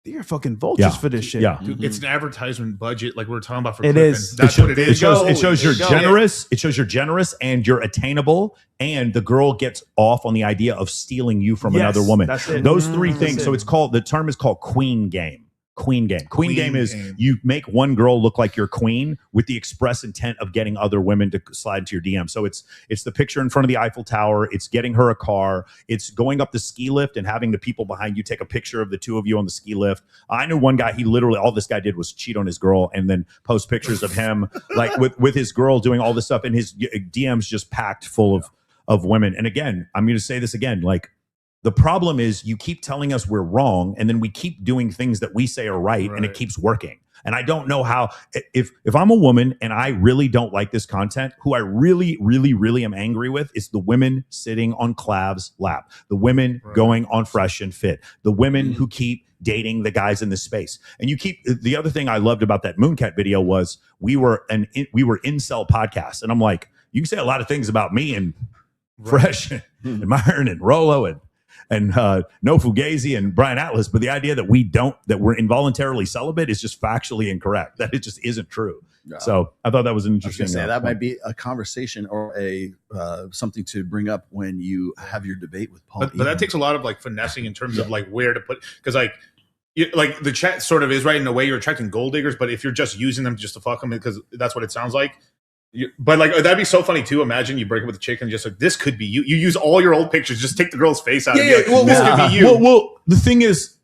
you're fucking vultures for this shit. Yeah. Dude, it's an advertisement budget, like we were talking about for It Clifton. is. That's what it is. It shows you're There you go. generous. It shows you're generous and you're attainable, and the girl gets off on the idea of stealing you from Yes, another woman. that's it. Those three That's things. it. So the term is called Queen Game. Queen Game. Queen Game is Game. you make one girl look like your queen with the express intent of getting other women to slide into your DM. So it's the picture in front of the Eiffel Tower. It's getting her a car. It's going up the ski lift and having the people behind you take a picture of the two of you on the ski lift. I knew one guy, he literally, all this guy did was cheat on his girl and then post pictures of him like with his girl doing all this stuff, and his DMs just packed full of women. And again, I'm going to say this again, like, the problem is you keep telling us we're wrong, and then we keep doing things that we say are right, and it keeps working. And I don't know how, if I'm a woman and I really don't like this content, who I really, really, really am angry with is the women sitting on Clav's lap, the women going on Fresh and Fit, the women who keep dating the guys in this space. And the other thing I loved about that Mooncat video was we were incel podcast. And I'm like, you can say a lot of things about me and Fresh and Myron and Rolo no Fugazi and Brian Atlas, but the idea that we're involuntarily celibate is just factually incorrect. That it just isn't true. No. So I thought that was an interesting. That might be a conversation or a something to bring up when you have your debate with Paul. But that takes a lot of like finessing in terms of like where to put, because like the chat sort of is right in a way you're attracting gold diggers, but if you're just using them just to fuck them, because that's what it sounds like. But like that'd be so funny too. Imagine you break up with a chick and just like, this could be you. You use all your old pictures, just take the girl's face out. This could be you. Well, the thing is,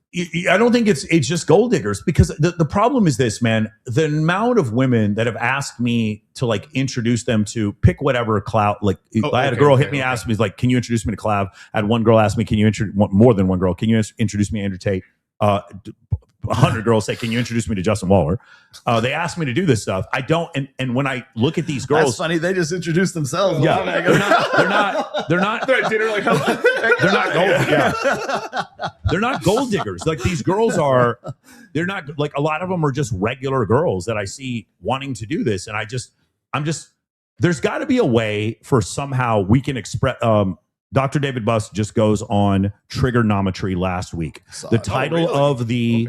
I don't think it's just gold diggers, because the problem is this, man. The amount of women that have asked me to like introduce them to pick whatever clout. Like I had a girl hit me, asked me like, "Can you introduce me to Clav?" I had one girl ask me, "Can you more than one girl? Can you introduce me to Andrew Tate?" 100 girls say, "Can you introduce me to Justin Waller?" They asked me to do this stuff. I don't, and when I look at these girls, that's funny. They just introduced themselves. Yeah, they're not. They're at dinner like, they're not gold. Yeah, they're not gold diggers. Like these girls are. They're not like, a lot of them are just regular girls that I see wanting to do this, and I'm just. There's got to be a way for somehow we can express. Dr. David Buss just goes on trigonometry last week. The title of the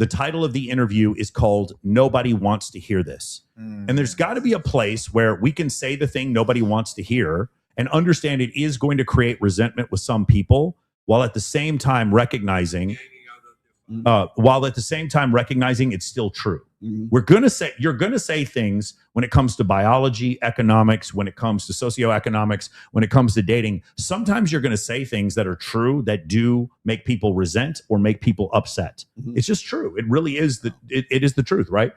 title of the interview is called "Nobody Wants to Hear This." And there's got to be a place where we can say the thing nobody wants to hear and understand it is going to create resentment with some people, while at the same time recognizing it's still true. You're going to say things when it comes to biology, economics, when it comes to socioeconomics, when it comes to dating. Sometimes you're going to say things that are true that do make people resent or make people upset. It's just true. It really is it is the truth, right?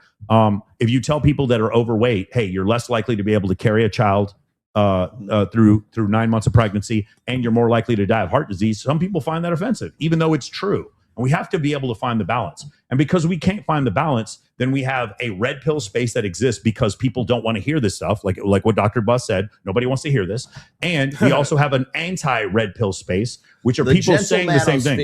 If you tell people that are overweight, hey, you're less likely to be able to carry a child through 9 months of pregnancy, and you're more likely to die of heart disease, some people find that offensive, even though it's true. And we have to be able to find the balance. And because we can't find the balance, then we have a red pill space that exists because people don't want to hear this stuff. Like what Dr. Buss said, nobody wants to hear this. And we also have an anti-red pill space, which are people saying the same thing.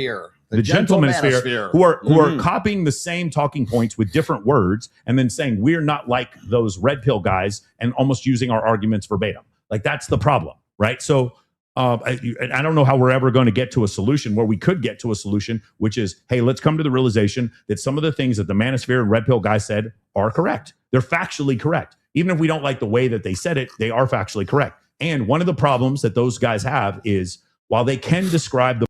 The gentle manosphere who are copying the same talking points with different words and then saying we're not like those red pill guys and almost using our arguments verbatim. Like that's the problem, right? So I don't know how we're ever going to get to a solution where we could get to a solution, which is, hey, let's come to the realization that some of the things that the manosphere and red pill guy said are correct. They're factually correct. Even if we don't like the way that they said it, they are factually correct. And one of the problems that those guys have is while they can describe the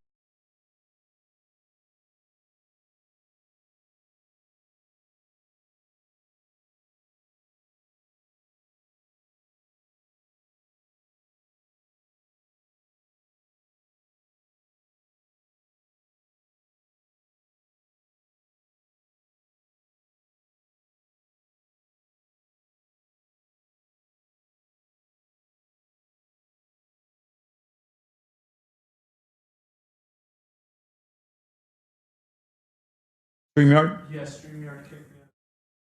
StreamYard? Yes, StreamYard kicked me out.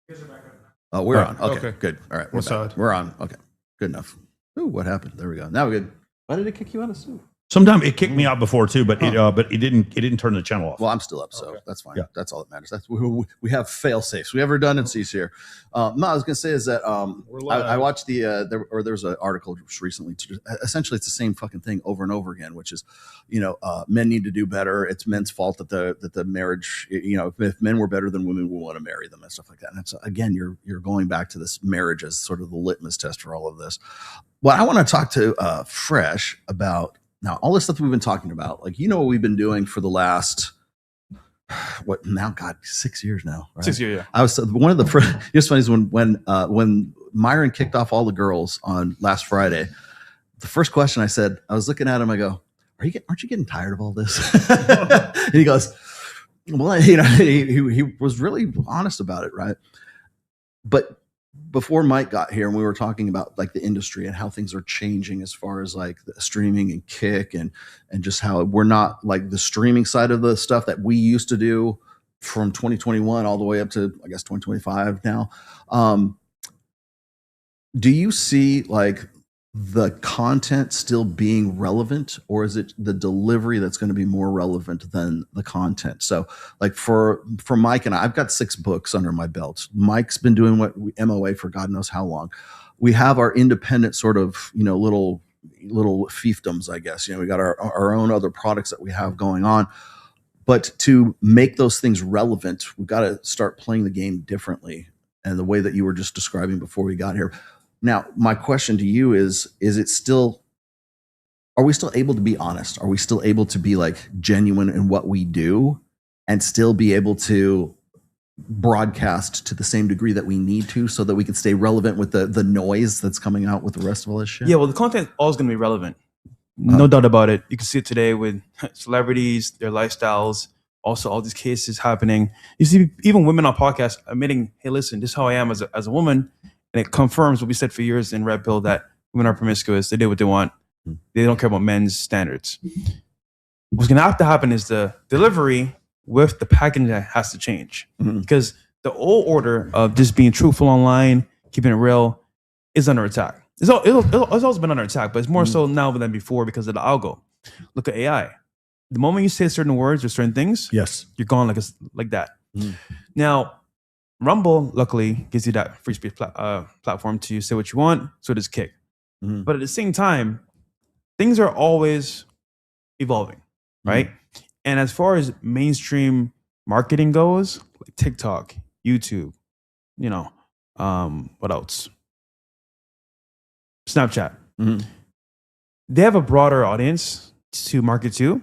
You guys are back up now. Oh, we're on. Okay, good. All right, We're we're on. Okay, good enough. Ooh, what happened? There we go. Now we're good. Why did it kick you out of Sue? Sometimes it kicked me out before too, but it didn't turn the channel off. Well, I'm still up, so that's fine. Yeah. That's all that matters. That's we have fail safes. We have redundancies here. No, I was going to say is that I watched there's an article recently. Essentially, it's the same fucking thing over and over again, which is, men need to do better. It's men's fault that the marriage, if men were better, then women would want to marry them and stuff like that. And it's, again, you're going back to this marriage as sort of the litmus test for all of this. What I want to talk to Fresh about. Now, all this stuff that we've been talking about, like, what we've been doing for the last, 6 years now, right? 6 years, yeah. I was one of the first, it's funny is when Myron kicked off all the girls on last Friday, the first question I said, I was looking at him, I go, aren't you getting tired of all this? And he goes, well, he was really honest about it, right? But before Mike got here and we were talking about like the industry and how things are changing as far as like the streaming and Kick and just how we're not like the streaming side of the stuff that we used to do from 2021 all the way up to, I guess, 2025 now. Do you see like the content still being relevant, or is it the delivery that's going to be more relevant than the content? So like for Mike and I've got 6 books under my belt. Mike's been doing MOA for God knows how long. We have our independent sort of, little, little fiefdoms, I guess. We got our own other products that we have going on. But to make those things relevant, we've got to start playing the game differently. And the way that you were just describing before we got here. Now, my question to you is it still, are we still able to be honest? Are we still able to be like genuine in what we do and still be able to broadcast to the same degree that we need to so that we can stay relevant with the noise that's coming out with the rest of all this shit? Yeah, well, the content is always going to be relevant. No doubt about it. You can see it today with celebrities, their lifestyles, also all these cases happening. You see even women on podcasts admitting, hey, listen, this is how I am as a woman. And it confirms what we said for years in Red Pill, that women are promiscuous. They do what they want. They don't care about men's standards. What's going to have to happen is the delivery with the packaging that has to change. Because the old order of just being truthful online, keeping it real, is under attack. It's always been under attack, but it's more so now than before because of the algo. Look at AI. The moment you say certain words or certain things, yes, you're gone like that. Now, Rumble, luckily, gives you that free speech platform to say what you want, so does Kick. But at the same time, things are always evolving, right? And as far as mainstream marketing goes, like TikTok, YouTube, what else? Snapchat. They have a broader audience to market to.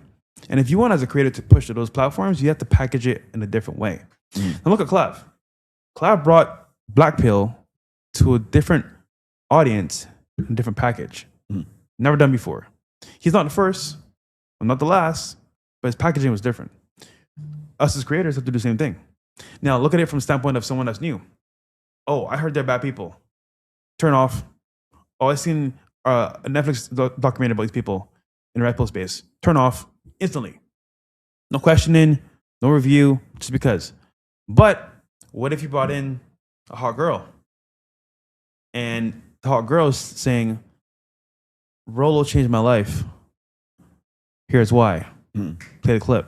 And if you want as a creator to push to those platforms, you have to package it in a different way. Now look at Clav. Clav brought Black Pill to a different audience, a different package. Never done before. He's not the first, I'm not the last, but his packaging was different. Us as creators have to do the same thing. Now look at it from the standpoint of someone that's new. Oh, I heard they're bad people. Turn off. Oh, I seen a Netflix documentary about these people in the Red Pill space. Turn off instantly. No questioning, no review, just because. But what if you brought in a hot girl? And the hot girl is saying, Rolo changed my life. Here's why. Play the clip.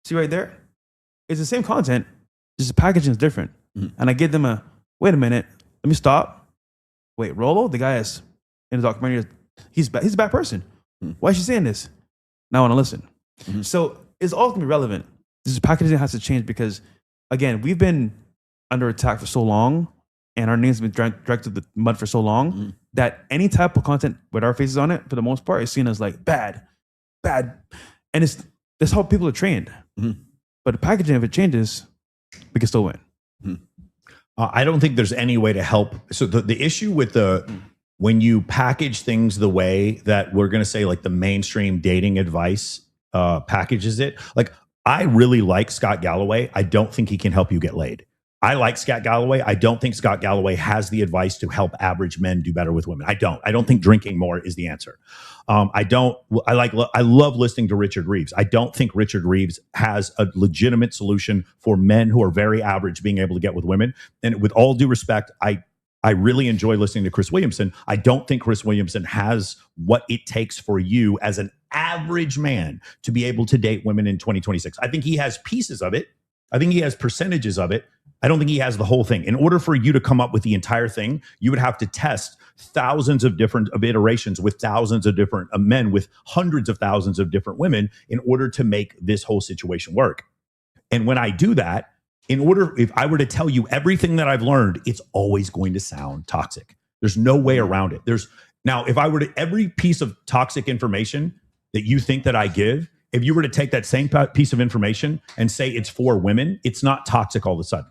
See right there? It's the same content, just the packaging is different. And I give them wait a minute, let me stop. Wait, Rolo, the guy is in the documentary, he's a bad person. Why is she saying this? Now I want to listen. So it's all going to be relevant. This packaging has to change because, again, we've been under attack for so long and our names have been dragged to the mud for so long that any type of content with our faces on it, for the most part, is seen as like bad. And that's how people are trained. But the packaging, if it changes, we can still win. I don't think there's any way to help. So the issue with when you package things the way that we're going to say, like the mainstream dating advice packages it. Like, I really like Scott Galloway. I don't think he can help you get laid. I like Scott Galloway. I don't think Scott Galloway has the advice to help average men do better with women. I don't think drinking more is the answer. I love listening to Richard Reeves. I don't think Richard Reeves has a legitimate solution for men who are very average being able to get with women. And with all due respect, I really enjoy listening to Chris Williamson. I don't think Chris Williamson has what it takes for you as an average man to be able to date women in 2026. I think he has pieces of it. I think he has percentages of it. I don't think he has the whole thing. In order for you to come up with the entire thing, you would have to test thousands of different iterations with thousands of different men with hundreds of thousands of different women in order to make this whole situation work. And when I do that, if I were to tell you everything that I've learned, it's always going to sound toxic. There's no way around it. Now, if I were to, every piece of toxic information that you think that I give, if you were to take that same piece of information and say it's for women, it's not toxic all of a sudden.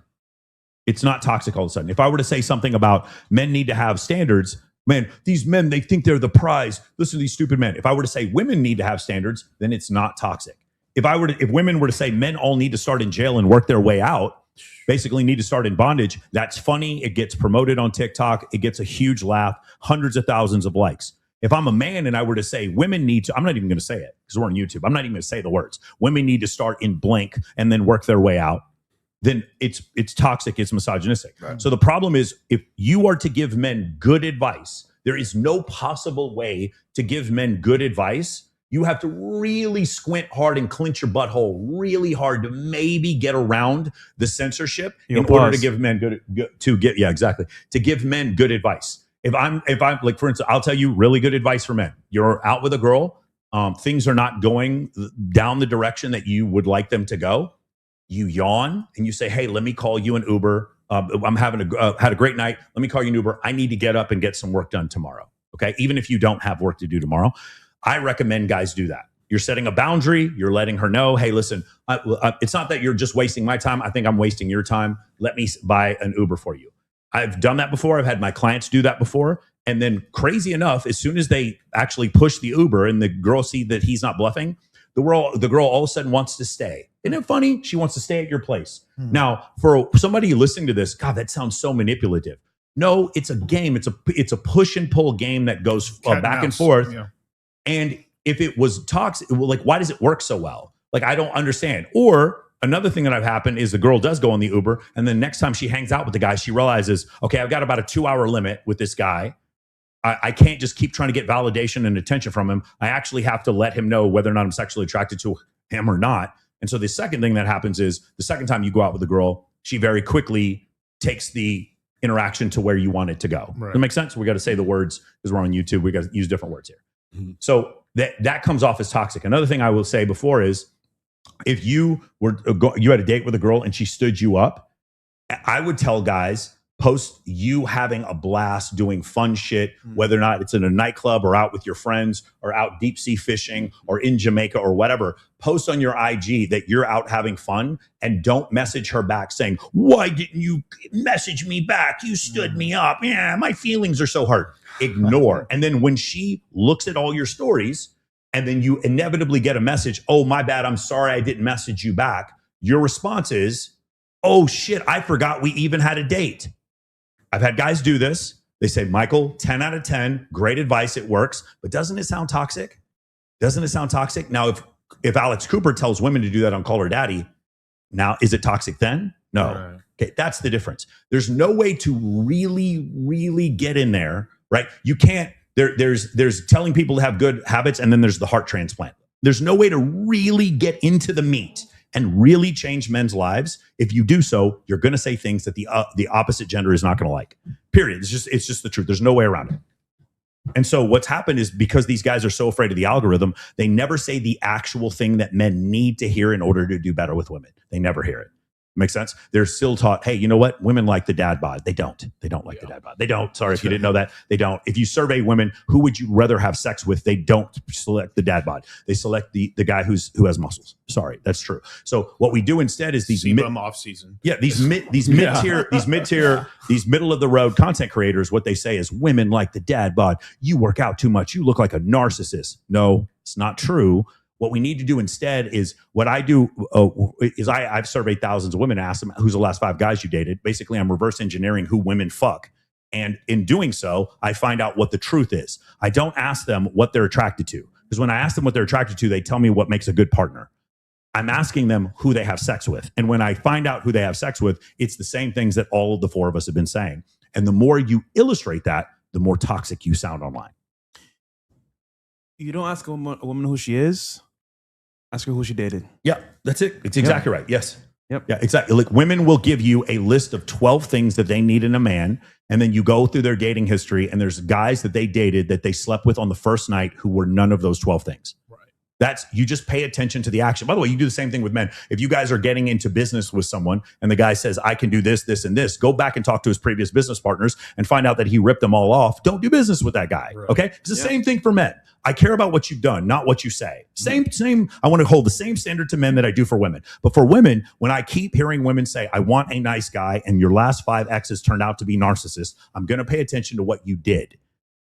It's not toxic all of a sudden. If I were to say something about men need to have standards, man, these men, they think they're the prize. Listen to these stupid men. If I were to say women need to have standards, then it's not toxic. If women were to say men all need to start in jail and work their way out, basically need to start in bondage, that's funny. It gets promoted on TikTok. It gets a huge laugh, hundreds of thousands of likes. If I'm a man and I were to say women need to, I'm not even going to say it because we're on YouTube. I'm not even going to say the words. Women need to start in blank and then work their way out. Then it's toxic, it's misogynistic. Right. So the problem is, if you are to give men good advice, there is no possible way to give men good advice. You have to really squint hard and clench your butthole really hard to maybe get around the censorship in order to give men to give men good advice. if I'm like, for instance, I'll tell you really good advice for men. You're out with a girl, things are not going down the direction that you would like them to go. You yawn and you say, hey, let me call you an Uber. I'm had a great night. Let me call you an Uber. I need to get up and get some work done tomorrow. Okay. Even if you don't have work to do tomorrow, I recommend guys do that. You're setting a boundary. You're letting her know, hey, listen, it's not that you're just wasting my time. I think I'm wasting your time. Let me buy an Uber for you. I've done that before. I've had my clients do that before. And then crazy enough, as soon as they actually push the Uber and the girl see that he's not bluffing, the girl all of a sudden wants to stay. Isn't it funny? She wants to stay at your place. Now, for somebody listening to this, God, that sounds so manipulative. No, it's a game. It's a push and pull game that goes back and forth. Yeah. And if it was toxic, like, why does it work so well? Like, I don't understand. Or another thing that I've happened is the girl does go on the Uber, and then next time she hangs out with the guy, she realizes, okay, I've got about a 2-hour limit with this guy. I can't just keep trying to get validation and attention from him. I actually have to let him know whether or not I'm sexually attracted to him or not. And so the second thing that happens is the second time you go out with a girl, she very quickly takes the interaction to where you want it to go. Right. Does that make sense? We got to say the words because we're on YouTube. We got to use different words here. Mm-hmm. So that comes off as toxic. Another thing I will say before is if you had a date with a girl and she stood you up, I would tell guys, post you having a blast doing fun shit, whether or not it's in a nightclub or out with your friends or out deep sea fishing or in Jamaica or whatever. Post on your IG that you're out having fun and don't message her back saying, why didn't you message me back? You stood me up. Yeah, my feelings are so hurt. Ignore. And then when she looks at all your stories and then you inevitably get a message, oh, my bad, I'm sorry I didn't message you back. Your response is, oh shit, I forgot we even had a date. I've had guys do this. They say, Michael, 10 out of 10, great advice, it works. But doesn't it sound toxic? Doesn't it sound toxic? Now, if Alex Cooper tells women to do that on Call Her Daddy, now, is it toxic then? No. Right. Okay, that's the difference. There's no way to really, really get in there, right? You can't, there's telling people to have good habits, and then there's the heart transplant. There's no way to really get into the meat and really change men's lives. If you do so, you're going to say things that the opposite gender is not going to like. Period. It's just the truth. There's no way around it. And so what's happened is because these guys are so afraid of the algorithm, they never say the actual thing that men need to hear in order to do better with women. They never hear it. Makes sense? They're still taught, hey, you know what? Women like the dad bod. They don't. They don't like the dad bod. They don't. Sorry if you didn't know that. They don't. If you survey women, who would you rather have sex with? They don't select the dad bod. They select the guy who has muscles. Sorry, that's true. So what we do instead is these off season. Yeah, these mid-tier, these middle of the road content creators. What they say is women like the dad bod. You work out too much. You look like a narcissist. No, it's not true. What we need to do instead is what I do is I've surveyed thousands of women, asked them, who's the last 5 guys you dated? Basically, I'm reverse engineering who women fuck. And in doing so, I find out what the truth is. I don't ask them what they're attracted to. Because when I ask them what they're attracted to, they tell me what makes a good partner. I'm asking them who they have sex with. And when I find out who they have sex with, it's the same things that all of the 4 of us have been saying. And the more you illustrate that, the more toxic you sound online. You don't ask a woman who she is. Ask her who she dated. Yeah, that's it. It's exactly right. Yes. Yep. Yeah, exactly. Like women will give you a list of 12 things that they need in a man. And then you go through their dating history and there's guys that they dated that they slept with on the first night who were none of those 12 things. You just pay attention to the action. By the way, you do the same thing with men. If you guys are getting into business with someone and the guy says, I can do this, this, and this, go back and talk to his previous business partners and find out that he ripped them all off. Don't do business with that guy. Right. Okay. It's the same thing for men. I care about what you've done, not what you say. Same. I want to hold the same standard to men that I do for women. But for women, when I keep hearing women say, I want a nice guy and your last 5 exes turned out to be narcissists, I'm going to pay attention to what you did.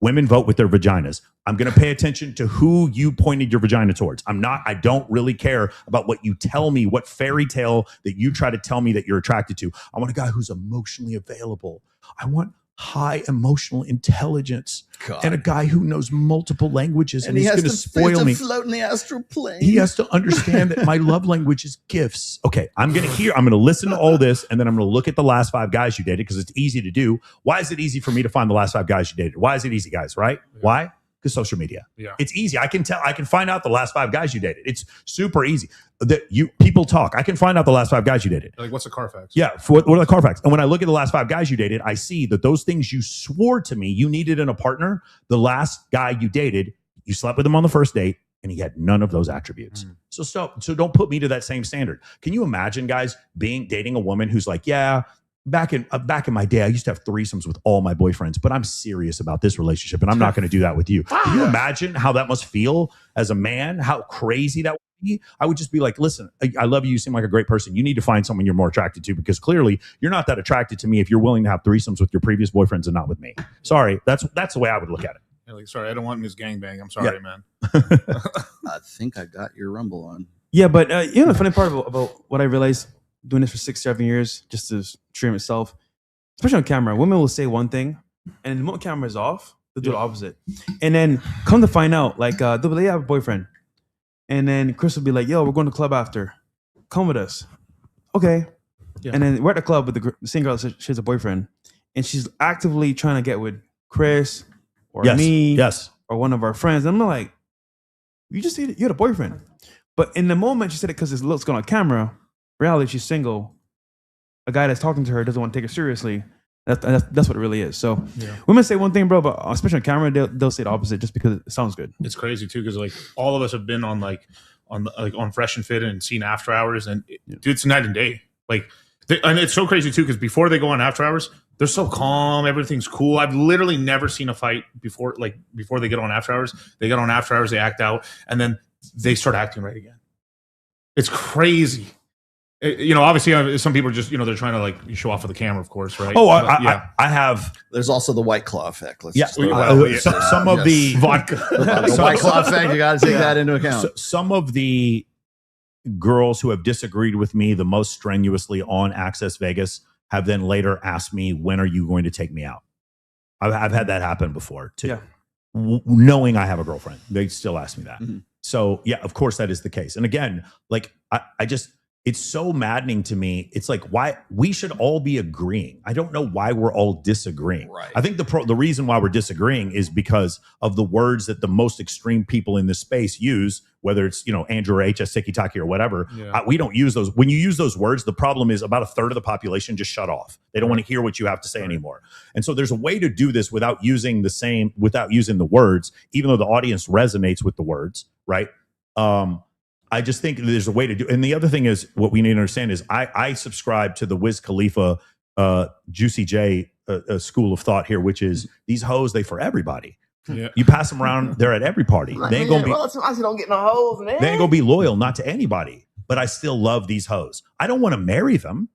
Women vote with their vaginas. I'm going to pay attention to who you pointed your vagina towards. I don't really care about what you tell me, what fairy tale that you try to tell me that you're attracted to. I want a guy who's emotionally available. I want high emotional intelligence and a guy who knows multiple languages and he's going to spoil me. Float in the astral plane. He has to understand that my love language is gifts. Okay, I'm going to listen to all this and then I'm going to look at the last 5 guys you dated because it's easy to do. Why is it easy for me to find the last 5 guys you dated? Why is it easy, guys, right? Yeah. Why? Because social media. Yeah. It's easy. I can find out the last 5 guys you dated. It's super easy. People talk. I can find out the last 5 guys you dated. Like, what's a Carfax? Yeah. What are the Carfax? And when I look at the last 5 guys you dated, I see that those things you swore to me you needed in a partner, the last guy you dated, you slept with him on the first date and he had none of those attributes. So don't put me to that same standard. Can you imagine, guys, dating a woman who's like, yeah, back in my day, I used to have threesomes with all my boyfriends, but I'm serious about this relationship and I'm not going to do that with you. Can you imagine how that must feel as a man? How crazy that would be? I would just be like, listen, I love you. You seem like a great person. You need to find someone you're more attracted to, because clearly you're not that attracted to me if you're willing to have threesomes with your previous boyfriends and not with me. Sorry. That's the way I would look at it. You're like, sorry, I don't want Ms. Gangbang. I'm sorry, man. I think I got your rumble on. Yeah, but the funny part about what I realized doing this for 6-7 years, just to stream itself, especially on camera, women will say one thing, and the moment camera is off, they'll do the opposite. And then come to find out, like, they'll be like, yeah, I have a boyfriend. And then Chris will be like, yo, we're going to the club after. Come with us. Okay. Yeah. And then we're at the club with the same girl that says she has a boyfriend, and she's actively trying to get with Chris or me or one of our friends. And I'm like, you just said you had a boyfriend. But in the moment she said it because it looks good on camera, reality, she's single. A guy that's talking to her doesn't want to take her seriously. That's what it really is. So women say one thing, bro, but especially on camera, they'll say the opposite just because it sounds good. It's crazy too, because like all of us have been on on Fresh and Fit and seen After Hours, and dude, it's night and day. Like, and it's so crazy too, because before they go on After Hours, they're so calm, everything's cool. I've literally never seen a fight before they get on After Hours. They get on After Hours, they act out, and then they start acting right again. It's crazy. Obviously, some people are just, they're trying to like show off for the camera, of course, right? Oh, I have. There's also the White Claw effect. Some of the vodka, the White Claw effect. You got to take that into account. Some of the girls who have disagreed with me the most strenuously on Access Vegas have then later asked me, when are you going to take me out? I've had that happen before too. Yeah. Knowing I have a girlfriend, they still ask me that. Mm-hmm. So yeah, of course that is the case. And again, like I just, it's so maddening to me. It's like, why we should all be agreeing. I don't know why we're all disagreeing. Right. I think the reason why we're disagreeing is because of the words that the most extreme people in this space use, whether it's, Andrew or HS Tiki Taki or whatever. Yeah. We don't use those. When you use those words, the problem is about a third of the population just shut off. They don't want to hear what you have to say anymore. And so there's a way to do this without using the words, even though the audience resonates with the words, right? I just think there's a way to do. And the other thing is, what we need to understand is I subscribe to the Wiz Khalifa, Juicy J school of thought here, which is these hoes, they for everybody. Yeah. You pass them around, they're at every party. Like, they ain't gonna be. I don't get no hoes, man. They ain't gonna be loyal, not to anybody. But I still love these hoes. I don't want to marry them.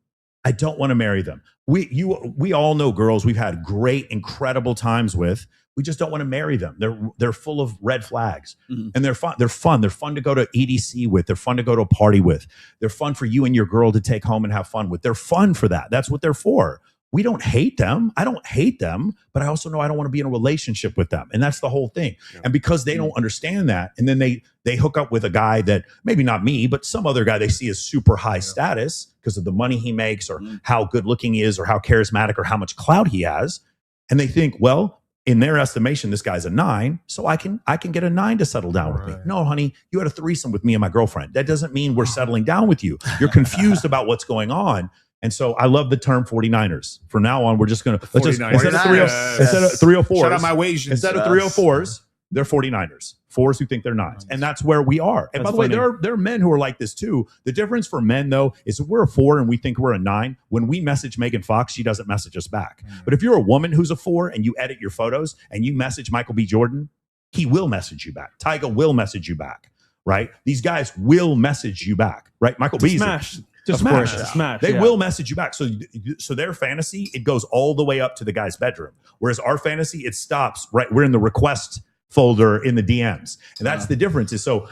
I don't want to marry them. We all know girls we've had great, incredible times with. We just don't want to marry them. They're full of red flags, and they're fun. They're fun. They're fun to go to EDC with. They're fun to go to a party with. They're fun for you and your girl to take home and have fun with. They're fun for that. That's what they're for. We don't hate them. I don't hate them, but I also know I don't want to be in a relationship with them, and that's the whole thing. Yeah. And because they don't understand that, and then they hook up with a guy that maybe not me, but some other guy they see as super high status because of the money he makes, or how good looking he is, or how charismatic, or how much clout he has, and they think, well, in their estimation, this guy's a 9, so I can get a 9 to settle down with me. No, honey, you had a threesome with me and my girlfriend. That doesn't mean we're settling down with you. You're confused about what's going on. And so I love the term 49ers. From now on, we're just going to instead of 304s, shout out my Wasians. Instead of 304s, they're 49ers. 4s who think they're 9s. And that's where we are. And by the way, there are men who are like this too. The difference for men, though, is if we're a 4 and we think we're a 9, when we message Megan Fox, she doesn't message us back. But if you're a woman who's a 4 and you edit your photos and you message Michael B. Jordan, he will message you back. Tyga will message you back, right? These guys will message you back, right? Michael B. Smash. They will message you back. So their fantasy, it goes all the way up to the guy's bedroom. Whereas our fantasy, it stops right. We're in the request folder in the DMs, and that's the difference. Is so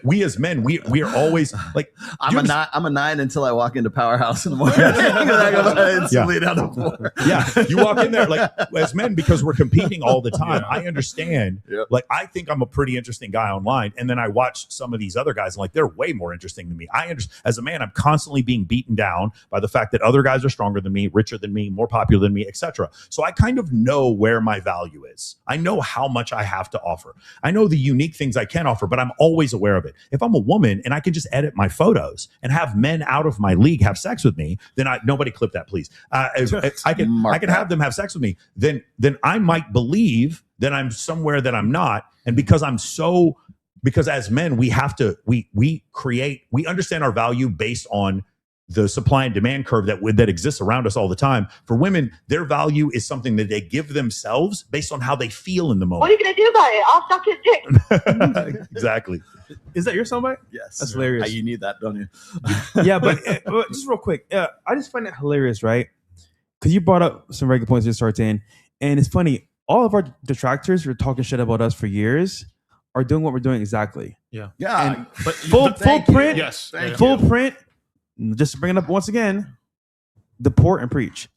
we as men, we are always like, I'm a 9 until I walk into Powerhouse in the morning. I go instantly down the floor. Yeah, you walk in there like as men, because we're competing all the time. I understand. Like, I think I'm a pretty interesting guy online, and then I watch some of these other guys, and like, they're way more interesting than me. I understand. As a man, I'm constantly being beaten down by the fact that other guys are stronger than me, richer than me, more popular than me, etc. So I kind of know where my value is. I know how much I have to to offer. I know the unique things I can offer, but I'm always aware of it. If I'm a woman and I can just edit my photos and have men out of my league have sex with me, then nobody clip that, please. If I can have them have sex with me, then I might believe that I'm somewhere that I'm not. And because as men, we have to, we understand our value based on the supply and demand curve that exists around us all the time. For women, their value is something that they give themselves based on how they feel in the moment. What are you going to do about it? I'll suck his dick. Exactly. Is that your soundbite? Yes. That's hilarious. You need that, don't you? Yeah, but just real quick, I just find it hilarious, right? Because you brought up some very good points to start in, and it's funny. All of our detractors who are talking shit about us for years are doing what we're doing exactly. Yeah. But Full print. Yes. Full print. Just bringing up once again, deport and preach,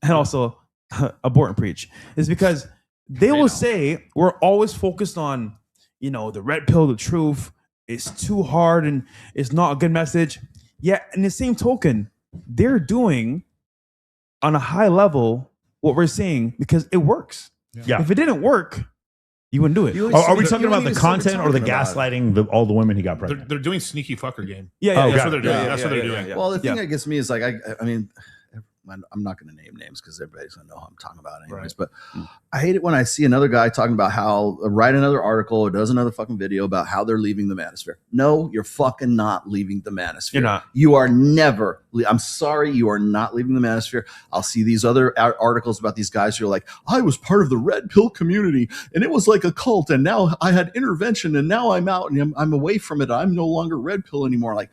and also abort and preach, is because they will say we're always focused on, the red pill, the truth. It's too hard and it's not a good message. Yet, in the same token, they're doing on a high level what we're saying because it works. Yeah. If it didn't work, you wouldn't do it. Are we talking about the content or the gaslighting all the women he got pregnant? They're doing sneaky fucker game. Yeah, That's what they're doing. That's what they're doing. Well, the thing that gets me is like, I mean, I'm not going to name names because everybody's going to know who I'm talking about anyways. Right. But I hate it when I see another guy talking about how write another article or does another fucking video about how they're leaving the manosphere. No, you're fucking not leaving the manosphere. You're not. You are never. I'm sorry, you are not leaving the manosphere. I'll see these other articles about these guys who are like, I was part of the red pill community and it was like a cult and now I had intervention and now I'm out and I'm away from it. I'm no longer red pill anymore. Like,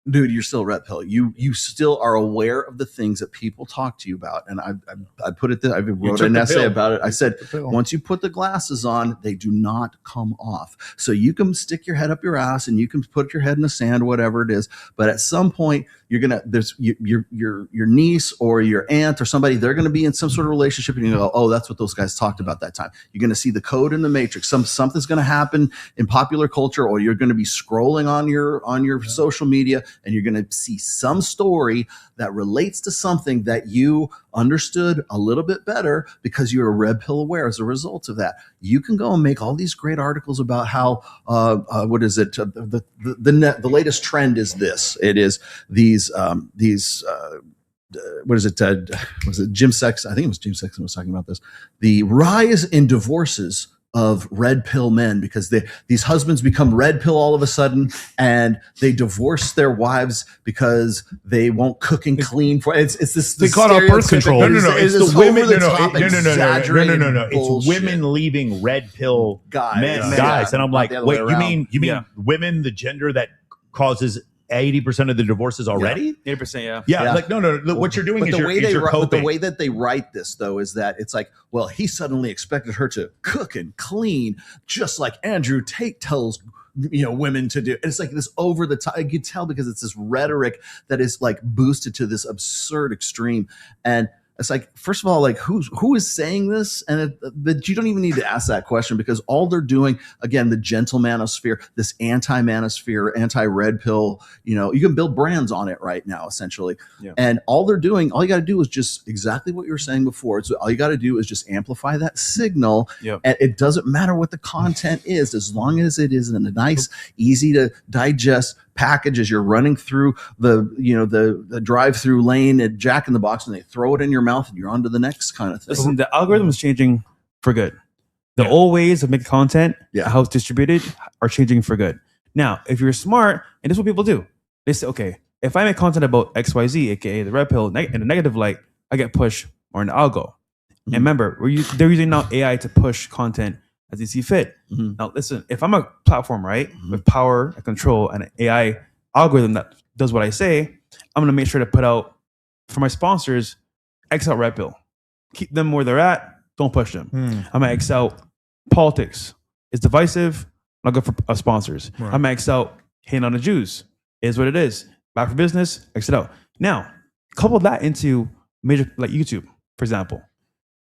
dude, you're still red pill. You still are aware of the things that people talk to you about. And I put it there. I wrote an essay about it. I said, once you put the glasses on, they do not come off. So you can stick your head up your ass and you can put your head in the sand, whatever it is. But at some point, there's your niece or your aunt or somebody, they're gonna be in some sort of relationship, and you go, oh, that's what those guys talked about that time. You're gonna see the code in the matrix. Something's gonna happen in popular culture, or you're gonna be scrolling on your social media, and you're gonna see some story that relates to something that you understood a little bit better because you're a red pill aware as a result of that. You can go and make all these great articles about how what is it? The latest trend is this. It is these what is it? Was it Jim Sexton? I think it was Jim Sexton was talking about this. The rise in divorces of red pill men, because these husbands become red pill all of a sudden and they divorce their wives because they won't cook and clean for it's this they call it birth control. No, it's the women. No. It's bullshit. women leaving red pill guys. And I'm like, wait, you mean women, the gender that causes 80% of the divorces already? 80%, yeah. Like, no. What you're doing is you're coping. But the way that they write this, though, is that it's like, well, he suddenly expected her to cook and clean, just like Andrew Tate tells women to do. And it's like this over the top. You can tell because it's this rhetoric that is like boosted to this absurd extreme. And it's like, first of all, like who is saying this? And but you don't even need to ask that question, because all they're doing, again, the gentle manosphere, this anti-manosphere, anti-red pill, you can build brands on it right now, essentially. Yeah. And all they're doing, all you got to do is just exactly what you were saying before. So all you got to do is just amplify that signal. Yep. And it doesn't matter what the content is, as long as it is in a nice, easy to digest package as you're running through the drive-through lane at Jack in the Box, and they throw it in your mouth and you're on to the next kind of thing. Listen, the algorithm is changing for good. The old ways of making content, how it's distributed, are changing for good. Now, if you're smart, and this is what people do, they say, okay, if I make content about XYZ, aka the red pill, in a negative light, I get pushed or in the algo. Mm-hmm. And remember, they're using now AI to push content as they see fit. Mm-hmm. Now, listen, if I'm a platform, right, with power and control and an AI algorithm that does what I say, I'm going to make sure to put out, for my sponsors, X out red pill. Keep them where they're at. Don't push them. I'm going to X out politics. It's divisive. Not good for sponsors. Right. I'm going to X out hating on the Jews. Is what it is. Bad for business. X it out. Now, couple that into major, like YouTube, for example.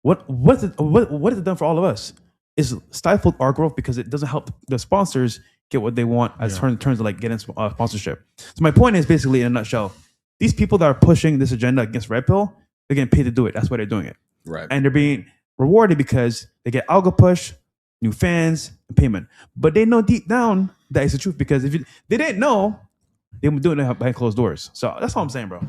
What has it done for all of us? Is stifled our growth because it doesn't help the sponsors get what they want as terms of like getting sponsorship. So my point is basically, in a nutshell, these people that are pushing this agenda against red pill, they're getting paid to do it. That's why they're doing it. Right. And they're being rewarded because they get algo push, new fans, and payment. But they know deep down that it's the truth, because if they didn't know, they were doing it behind closed doors. So that's all I'm saying, bro.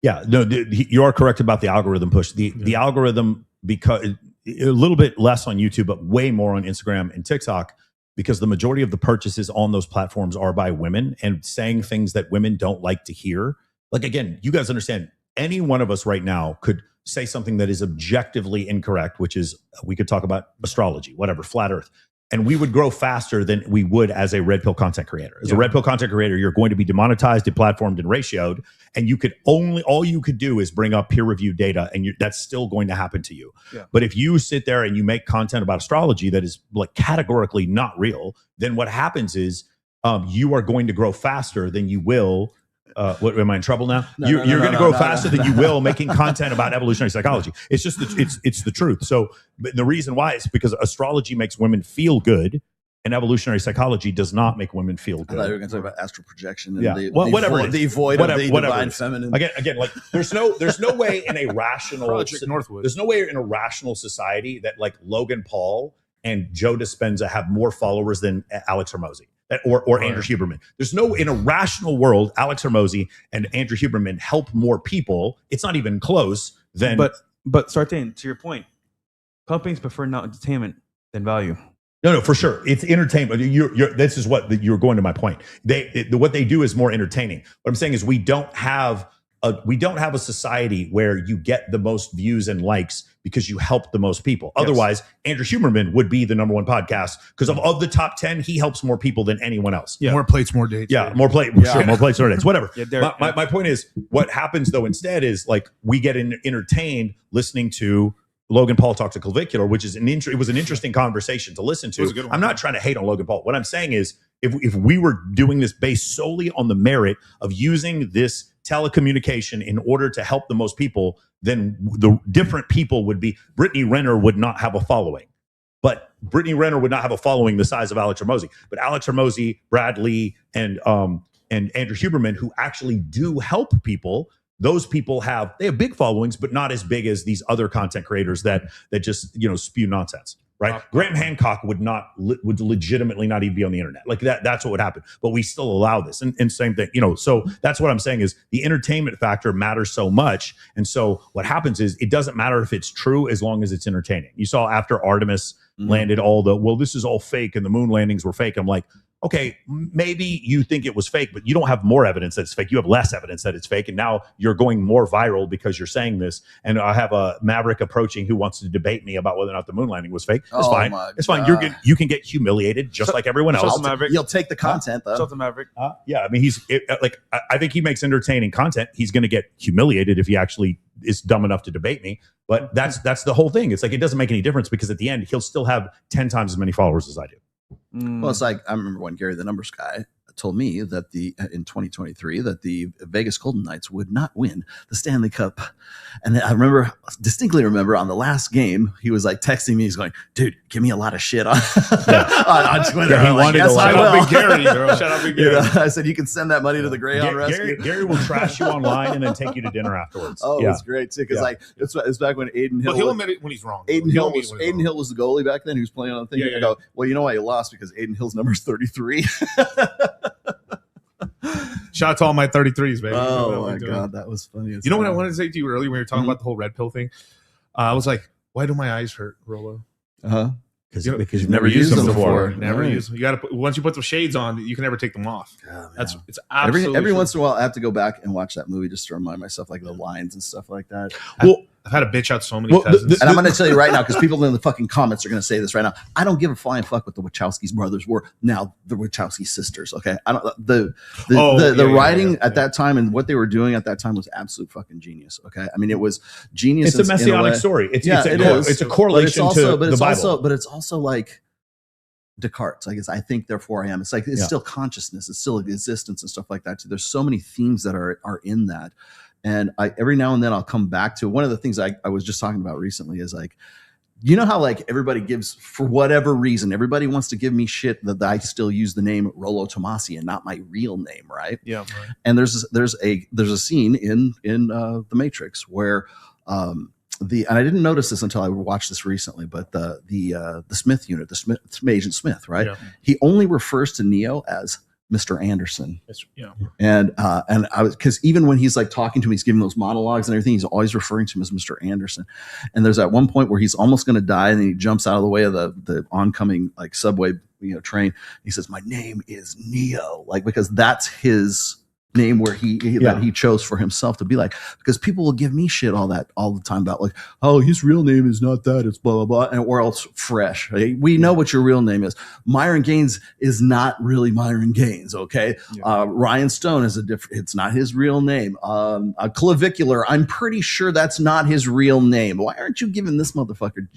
Yeah, no, you are correct about the algorithm push. The algorithm, because a little bit less on YouTube, but way more on Instagram and TikTok, because the majority of the purchases on those platforms are by women and saying things that women don't like to hear. Like, again, you guys understand, any one of us right now could say something that is objectively incorrect, which is, we could talk about astrology, whatever, flat earth. And we would grow faster than we would as a red pill content creator. As a red pill content creator, you're going to be demonetized, deplatformed, and ratioed. And you could all you could do is bring up peer-reviewed data, and that's still going to happen to you. Yeah. But if you sit there and you make content about astrology that is like categorically not real, then what happens is you are going to grow faster than you will. What, am I in trouble now? You're going to grow faster than you will making content about evolutionary psychology. It's just it's the truth. So the reason why is because astrology makes women feel good, and evolutionary psychology does not make women feel good. I thought you were going to talk about astral projection and the void of the divine feminine. Again, like there's no way in a rational Northwood. There's no way in a rational society that like Logan Paul and Joe Dispenza have more followers than Alex Hormozy. Or Andrew Huberman. There's no, in a rational world, Alex Hormozy and Andrew Huberman help more people. It's not even close. Then, but Sartain, to your point, companies prefer not entertainment than value. No, for sure, it's entertainment. This is what you're going to my point. What they do is more entertaining. What I'm saying is we don't have a society where you get the most views and likes because you help the most people. Yes. Otherwise, Andrew Huberman would be the #1 podcast because of the top 10, he helps more people than anyone else. Yeah. More plates, more dates. Yeah, more plates, more dates, whatever. My point is, what happens though instead is like we get entertained listening to Logan Paul talk to Clavicular, which is it was an interesting conversation to listen to. I'm not trying to hate on Logan Paul. What I'm saying is, if we were doing this based solely on the merit of using this telecommunication in order to help the most people, then the different people would be. Brittany Renner would not have a following, but Brittany Renner would not have a following the size of Alex Hormozy. But Alex Hormozy, Brad Lee, and Andrew Huberman, who actually do help people. Those people they have big followings, but not as big as these other content creators that just spew nonsense. Right? Graham Hancock would legitimately not even be on the internet. Like that's what would happen. But we still allow this. And same thing, so that's what I'm saying is the entertainment factor matters so much. And so what happens is it doesn't matter if it's true as long as it's entertaining. You saw after Artemis landed this is all fake and the moon landings were fake. I'm like, okay, maybe you think it was fake, but you don't have more evidence that it's fake. You have less evidence that it's fake. And now you're going more viral because you're saying this. And I have a Maverick approaching who wants to debate me about whether or not the moon landing was fake. It's fine. It's fine. You can get humiliated just like everyone else. You'll take the content though. Shut the Maverick. Yeah, I mean, I think he makes entertaining content. He's going to get humiliated if he actually is dumb enough to debate me. But that's the whole thing. It's like it doesn't make any difference because at the end, he'll still have 10 times as many followers as I do. Well, it's like I remember when Gary the Numbers guy told me that in 2023 that the Vegas Golden Knights would not win the Stanley Cup. And I distinctly remember on the last game, he was like texting me. He's going, dude, give me a lot of shit on Twitter. Yeah, he wanted to shout out Big Gary. Shout out Big Gary. I said, you can send that money to the Greyhound Rescue. Gary will trash you online and then take you to dinner afterwards. Oh, it's great too. Because it's back when Aiden Hill. But he'll admit it when he's wrong. Aiden Hill was the goalie back then. He was playing on the thing. I go, well, you know why you lost? Because Aiden Hill's number is 33. Shout out to all my 33s, baby. Oh my God, that was funny. You know what I wanted to say to you earlier when you were talking about the whole red pill thing? I was like, why do my eyes hurt, Rolo? Because you've never used them before. Never used them. You got to once you put the shades on, you can never take them off. It's absolutely every once in a while I have to go back and watch that movie just to remind myself like the lines and stuff like that. Well, I've had a bitch out so many times. And I'm going to tell you right now, because people in the fucking comments are going to say this right now. I don't give a flying fuck what the Wachowskis brothers were. Now the Wachowski sisters. Okay, I don't. The writing at that time and what they were doing at that time was absolute fucking genius. Okay, I mean it was genius. It's a messianic story. It's a correlation to the Bible. But it's also like Descartes. I guess I think therefore I am. It's like it's still consciousness. It's still existence and stuff like that too. There's so many themes that are in that. And every now and then I'll come back to one of the things I was just talking about recently is like, you know how like everybody gives for whatever reason, everybody wants to give me shit that I still use the name Rollo Tomasi and not my real name, right? Yeah. Right. And there's a scene in The Matrix where and I didn't notice this until I watched this recently, but the Smith unit, Agent Smith, right? Yeah. He only refers to Neo as Mr. Anderson. And I was, because even when he's like talking to him, he's giving those monologues and everything, he's always referring to him as Mr. Anderson. And there's at one point where he's almost going to die, and then he jumps out of the way of the oncoming like subway, train. He says, "My name is Neo," like, because that's his name where that he chose for himself to be like, because people will give me shit all the time about like, oh, his real name is not that, it's blah blah blah, and or else Fresh. Right? We know what your real name is. Myron Gaines is not really Myron Gaines, okay? Ryan Stone is it's not his real name. Clavicular, I'm pretty sure that's not his real name. Why aren't you giving this motherfucker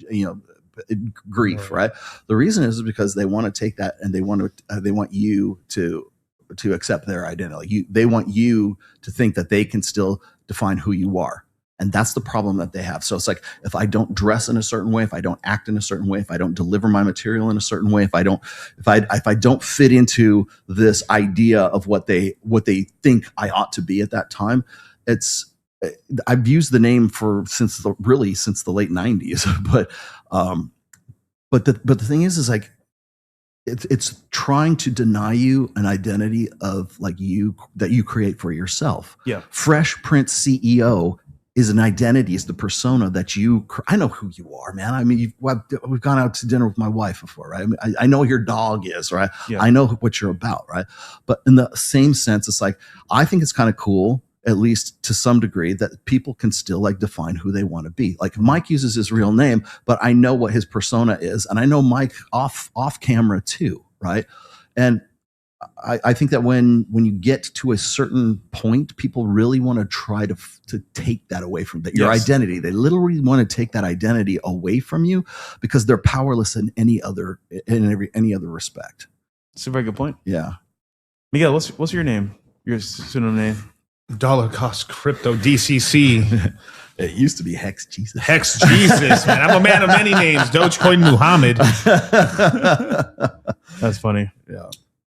grief, right? The reason is because they want to take that and they want you to accept their identity. They want you to think that they can still define who you are. And that's the problem that they have. So it's like, if I don't dress in a certain way, if I don't act in a certain way, if I don't deliver my material in a certain way, if I don't fit into this idea of what they think I ought to be at that time, I've used the name since the late 90s, but the thing is like, it's trying to deny you an identity of like that you create for yourself. Yeah. Fresh Prince CEO is an identity, is the persona that I know who you are, man. I mean, we've gone out to dinner with my wife before, right? I know who your dog is, right? Yeah. I know what you're about, right? But in the same sense, it's like, I think it's kind of cool, at least to some degree, that people can still like define who they want to be. Like Mike uses his real name, but I know what his persona is, and I know Mike off camera too, right? And I think that when you get to a certain point, people really want to try to take that away from your identity. They literally want to take that identity away from you because they're powerless in any other respect. That's a very good point. Yeah, Miguel, what's your name? Your pseudonym name? Dollar Cost Crypto, DCC. It used to be Hex Jesus. Hex Jesus, man. I'm a man of many names. Dogecoin Muhammad. That's funny. Yeah.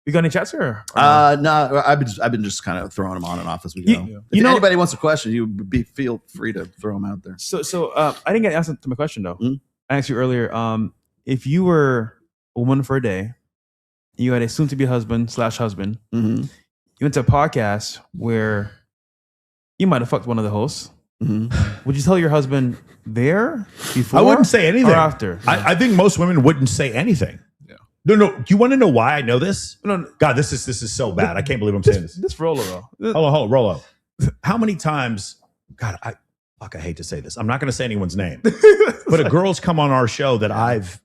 You got any chats here? No, I've been just kind of throwing them on and off as we go. If anybody wants a question, feel free to throw them out there. So I didn't get an answer to my question though. Mm-hmm. I asked you earlier, if you were a woman for a day, you had a soon-to-be husband/husband, mm-hmm. you went to a podcast where you might have fucked one of the hosts. Mm-hmm. Would you tell your husband there before? I wouldn't say anything. Or after? I think most women wouldn't say anything. Yeah. No. Do you want to know why I know this? No. God, this is so bad. I can't believe I'm saying this. This Rolo though. Hold on, Rolo. How many times? God, I hate to say this. I'm not going to say anyone's name, but a girl's come on our show that I've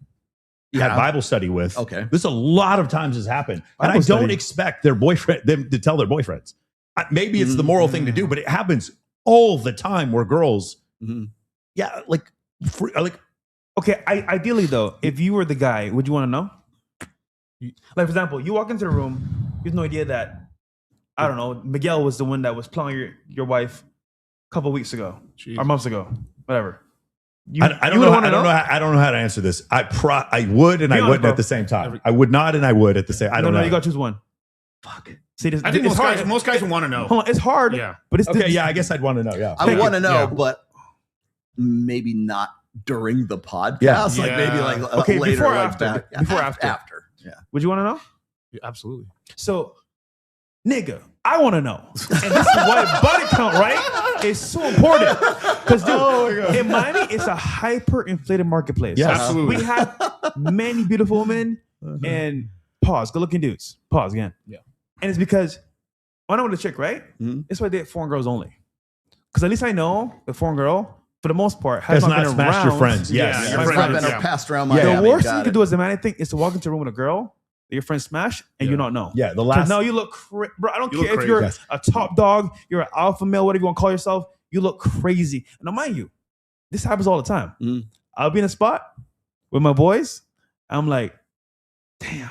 had Bible study with. Okay, this a lot of times has happened, and I don't expect them to tell their boyfriends. Maybe it's the moral thing to do, but it happens all the time where girls, okay. Ideally though, if you were the guy, would you want to know? Like, for example, you walk into the room, you have no idea that, I don't know, Miguel was the one that was plowing your wife a couple weeks ago or months ago, whatever. I don't know how to answer this. I would and I wouldn't at the same time. I would not and I would at the same. I don't know. You got to choose one. Fuck. See, I think most guys would want to know. Hold on, it's hard. Yeah, but it's okay. Yeah, I guess I'd want to know. Yeah, I want to know, but maybe not during the podcast. Yeah. Like maybe like later, before or like after. Before after. Yeah. Would you want to know? Yeah, absolutely. So, nigga, I want to know, and this is why body count, right, is so important. Because dude, in Miami, it's a hyper-inflated marketplace. Yes. Absolutely. We have many beautiful women and good-looking dudes. Pause again. Yeah. And it's because when I want a chick, right? Mm-hmm. It's why I date foreign girls only. Because at least I know the foreign girl, for the most part, has not been smashed around your friends. Yes. Yeah, your friend been passed around Miami. The worst thing you can do as a man, I think, is to walk into a room with a girl that your friend smash and you not know. Yeah, the last. Now you look bro. I don't care if you're a top dog, you're an alpha male, whatever you want to call yourself. You look crazy. And now, mind you, this happens all the time. Mm. I'll be in a spot with my boys. I'm like, damn,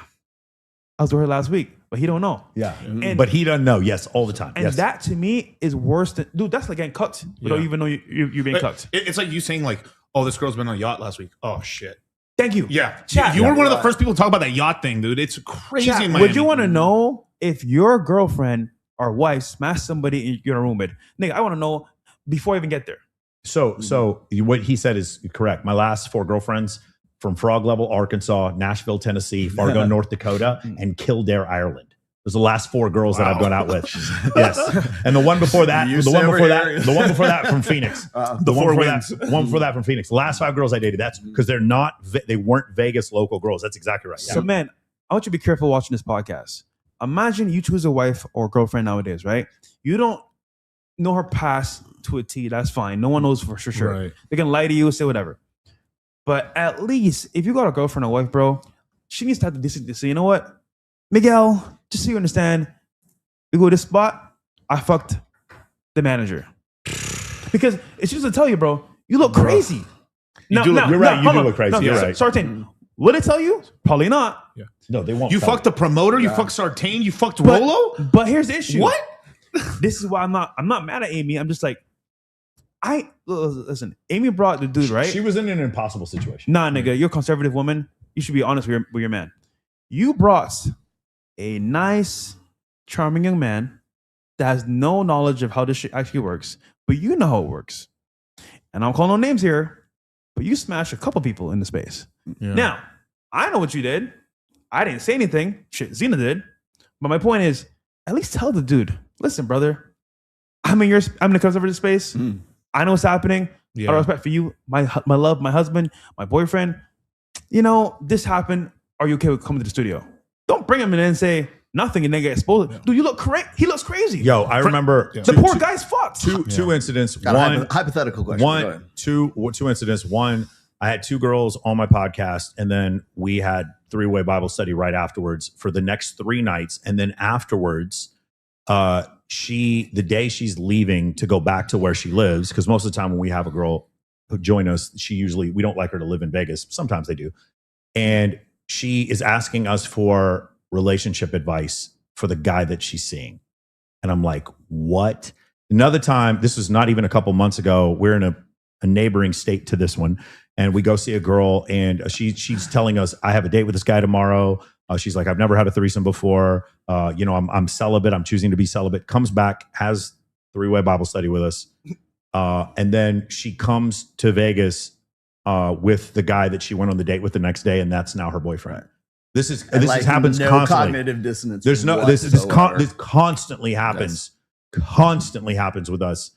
I was with her last week, but he don't know. Yeah, but he doesn't know. Yes, all the time. And that to me is worse than, dude. That's like getting cucked. You don't even know you're being cucked. It's like you saying like, oh, this girl's been on a yacht last week. Oh shit. Than're you. Yeah. You were one of the first people to talk about that yacht thing, dude. It's crazy in Miami. Would you want to know if your girlfriend or wife smashed somebody you're in a room with? Nigga, I want to know before I even get there. So what he said is correct. My last 4 girlfriends from Frog Level, Arkansas, Nashville, Tennessee, Fargo, North Dakota, and Kildare, Ireland. Those are the last 4 girls that I've gone out with. Yes, and the one before that, the one before that from Phoenix. The one before that from Phoenix. The last 5 girls I dated. That's because they weren't Vegas local girls. That's exactly right. So, man, I want you to be careful watching this podcast. Imagine you choose a wife or girlfriend nowadays, right? You don't know her past to a T. That's fine. No one knows for sure. Right. They can lie to you, say whatever. But at least if you got a girlfriend or wife, bro, she needs to have the decency to say, you know what, Miguel, just so you understand, we go to this spot, I fucked the manager. Because it's just to tell you, bro, you look crazy. You're right. You do look crazy. You're right. Sartain, will they tell you? Probably not. Yeah. No, they won't. You fucked the promoter. You fucked Sartain. You fucked Rolo. But here's the issue. What? This is why I'm not mad at Amy. I'm just like, listen. Amy brought the dude, right? She was in an impossible situation. Nah, nigga, you're a conservative woman. You should be honest with your man. You brought a nice, charming young man that has no knowledge of how this shit actually works, but you know how it works. And I'm calling no names here, but you smashed a couple people in the space. Yeah. Now, I know what you did. I didn't say anything. Shit, Zena did. But my point is, at least tell the dude, listen, brother, I'm in the conservative space. I know what's happening. Yeah. Out of respect for you, my love, my husband, my boyfriend. You know, this happened. Are you okay with coming to the studio? Don't bring him in and say nothing and then get exposed. Yeah. Dude, you look crazy. He looks crazy. Yo, I remember the poor guy's fucked. Two incidents. Got one hypothetical question. Two incidents. One, I had 2 girls on my podcast, and then we had 3-way Bible study right afterwards for the next 3 nights. And then afterwards, the day she's leaving to go back to where she lives, because most of the time when we have a girl join us, we don't like her to live in Vegas. Sometimes they do. And she is asking us for relationship advice for the guy that she's seeing. And I'm like, what? Another time, this was not even a couple months ago, we're in a neighboring state to this one, and we go see a girl, and she's telling us, I have a date with this guy tomorrow. She's like, I've never had a threesome before. I'm celibate. I'm choosing to be celibate. Comes back, has 3-way Bible study with us. And then she comes to Vegas with the guy that she went on the date with the next day, and that's now her boyfriend. This happens no constantly. Cognitive dissonance. There's no this constantly happens. Yes. Constantly happens with us,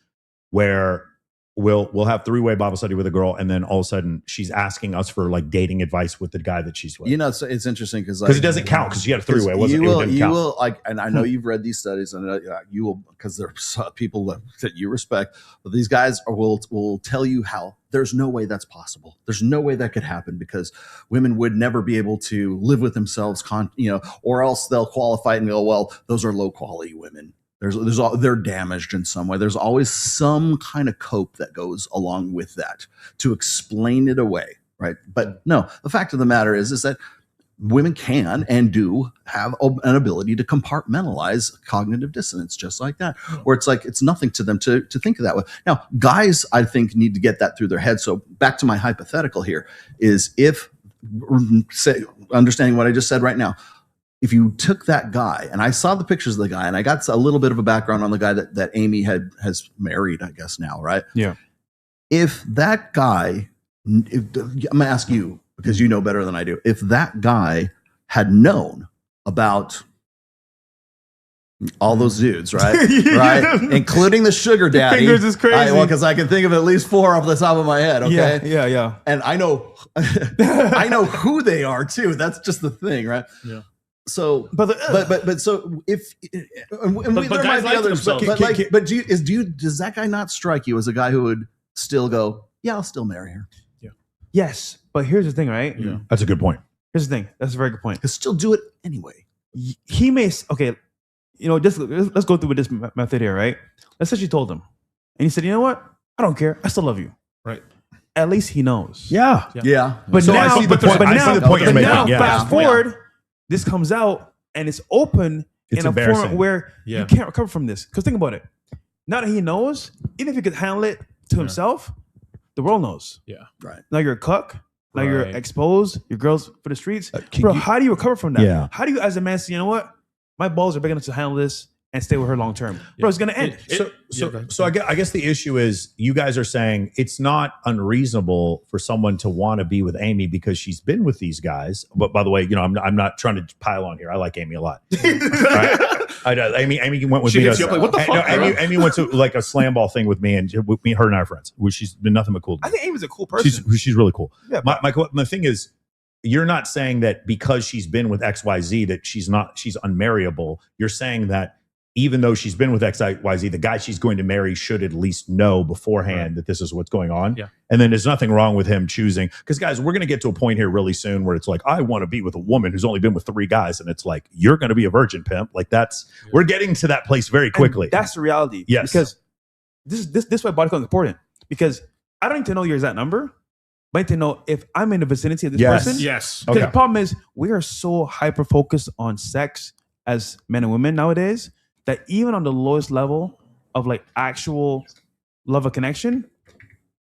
where we'll have 3-way Bible study with a girl, and then all of a sudden she's asking us for like dating advice with the guy that she's with. You know, it's interesting because it doesn't count because she had a 3-way. You will like, and I know you've read these studies, and you will, because there are people that you respect. But these guys will tell you how there's no way that's possible. There's no way that could happen because women would never be able to live with themselves, or else they'll qualify it and go, well, those are low quality women. They're damaged in some way. There's always some kind of cope that goes along with that to explain it away, right? But no, the fact of the matter is that women can and do have an ability to compartmentalize cognitive dissonance just like that, where it's like it's nothing to them to think of that way. Now, guys, I think, need to get that through their head. So back to my hypothetical here is understanding what I just said right now, if you took that guy, and I saw the pictures of the guy, and I got a little bit of a background on the guy that Amy has married, I guess now, right? Yeah. If that guy, I'm going to ask you, because you know better than I do, if that guy had known about all those dudes, right? Right? Including the sugar daddy. Fingers is crazy. Because I can think of at least 4 off the top of my head, okay? Yeah. And I know I know who they are too. That's just the thing, right? Yeah. So, but so if there might be others, does that guy not strike you as a guy who would still go, yeah, I'll still marry her? Yeah. Yes, but here's the thing, right? Yeah. That's a good point. Here's the thing. That's a very good point. He'll still do it anyway. He may, okay, just let's go through with this method here, right? Let's say she told him, and he said, you know what? I don't care. I still love you. Right. At least he knows. Yeah. But so now, I see the point you're making. Now, fast forward. This comes out and it's open in a form where you can't recover from this. Because think about it. Now that he knows, even if he could handle it to himself, the world knows. Yeah. Right. Now you're a cuck. Now you're exposed. Your girl's for the streets. Bro, how do you recover from that? Yeah. How do you, as a man, say, you know what? My balls are big enough to handle this. and stay with her long term. Bro, it's gonna end. So I guess the issue is you guys are saying it's not unreasonable for someone to want to be with Amy because she's been with these guys. But by the way, I'm not trying to pile on here. I like Amy a lot. Right? I do. Amy went with me. What the fuck? Amy went to like a slam ball thing with me, and with me, her and I are friends. She's been nothing but cool. I think Amy's a cool person. She's really cool. Yeah, my thing is, you're not saying that because she's been with XYZ that she's unmarriable. You're saying that even though she's been with XYZ, the guy she's going to marry should at least know beforehand that this is what's going on. Yeah. And then there's nothing wrong with him choosing. Because, guys, we're going to get to a point here really soon where it's like, I want to be with a woman who's only been with 3 guys. And it's like, you're going to be a virgin, pimp. Like, we're getting to that place very quickly. And that's the reality. Yes. Because this way body count is important. Because I don't need to know your exact number. But I need to know if I'm in the vicinity of this person. Yes. Because the problem is we are so hyper focused on sex as men and women nowadays that even on the lowest level of like actual love of connection,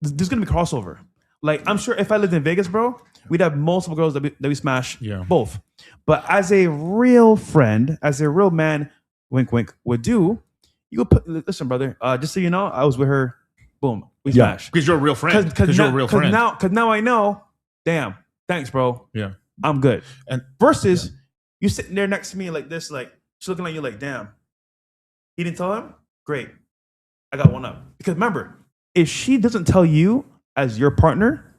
there's gonna be crossover. Like I'm sure if I lived in Vegas, bro, we'd have multiple girls that we smash both. But as a real friend, as a real man, wink wink, would do, you go listen, brother. Just so you know, I was with her. Boom, we smash. Because you're a real friend. Because you're a real friend. Because now I know. Damn, thanks, bro. Yeah, I'm good. And versus you sitting there next to me like this, like she's looking at you like, damn. He didn't tell him? Great. I got one up. Because remember, if she doesn't tell you as your partner,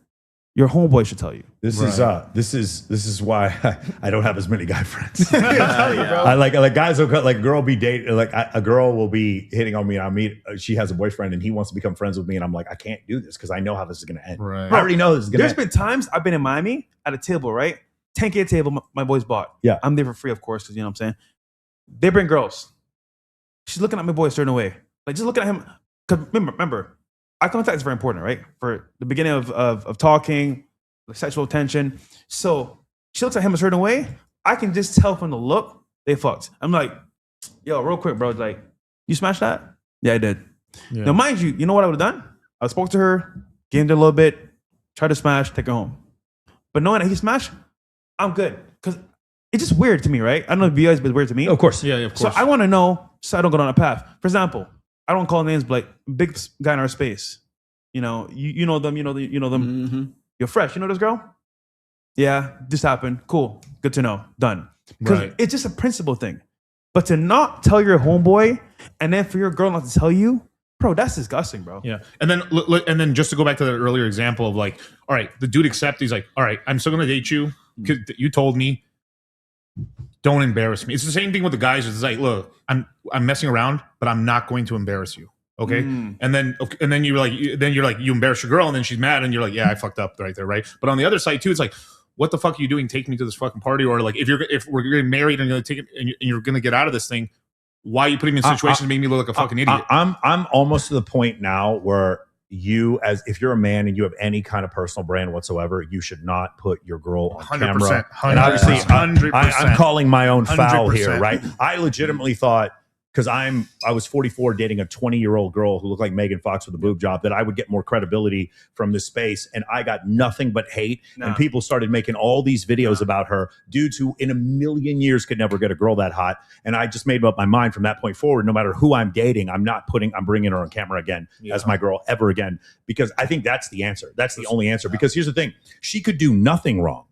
your homeboy should tell you. This is why I don't have as many guy friends. Yeah. I like guys will like a girl be dating, like a girl will be hitting on me and she has a boyfriend and he wants to become friends with me and I'm like, I can't do this because I know how this is going to end. Right. I already know this is going to end. There's been times I've been in Miami at a table, right? 10K table my boys bought. Yeah. I'm there for free, of course, because you know what I'm saying? They bring girls. She's looking at my boy a certain way. Like just looking at him. Because remember, eye contact is very important, right? For the beginning of talking, the sexual tension. So she looks at him a certain way. I can just tell from the look, they fucked. I'm like, yo, real quick, bro. Like, you smashed that? Yeah, I did. Yeah. Now, mind you, you know what I would have done? I spoke to her, gamed her a little bit, tried to smash, take her home. But knowing that he smashed, I'm good. Because it's just weird to me, right? I don't know if you guys, but it's weird to me. Of course. Yeah, of course. So I want to know so I don't go down a path. For example, I don't call names, but like big guy in our space. You know, you know them, you know them. Mm-hmm. You're fresh. You know this girl? Yeah, this happened. Cool. Good to know. Done. Because it's just a principle thing. But to not tell your homeboy and then for your girl not to tell you, bro, that's disgusting, bro. Yeah. And then just to go back to that earlier example of like, all right, the dude accepts. He's like, all right, I'm still going to date you because you told me. Don't embarrass me. It's the same thing with the guys. It's like, look, I'm messing around, but I'm not going to embarrass you. Okay. And then you're like, you embarrass your girl and then she's mad and you're like, yeah, I fucked up right there. Right. But on the other side too, it's like, what the fuck are you doing? Take me to this fucking party. Or like, if we're getting married and you're going to take it and you're going to get out of this thing, why are you putting me in situations to make me look like a fucking idiot? I'm almost to the point now where if you're a man and you have any kind of personal brand whatsoever, you should not put your girl on 100%, camera. 100%, And obviously, 100%. I'm calling my own foul 100%. here, right? I legitimately thought, because I was 44 dating a 20-year-old girl who looked like Megan Fox with a boob job, that I would get more credibility from this space. And I got nothing but hate. And people started making all these videos about her. Dudes who in a million years could never get a girl that hot. And I just made up my mind from that point forward, no matter who I'm dating, I'm bringing her on camera again as my girl ever again. Because I think that's the answer. That's the only answer. Because here's the thing. She could do nothing wrong.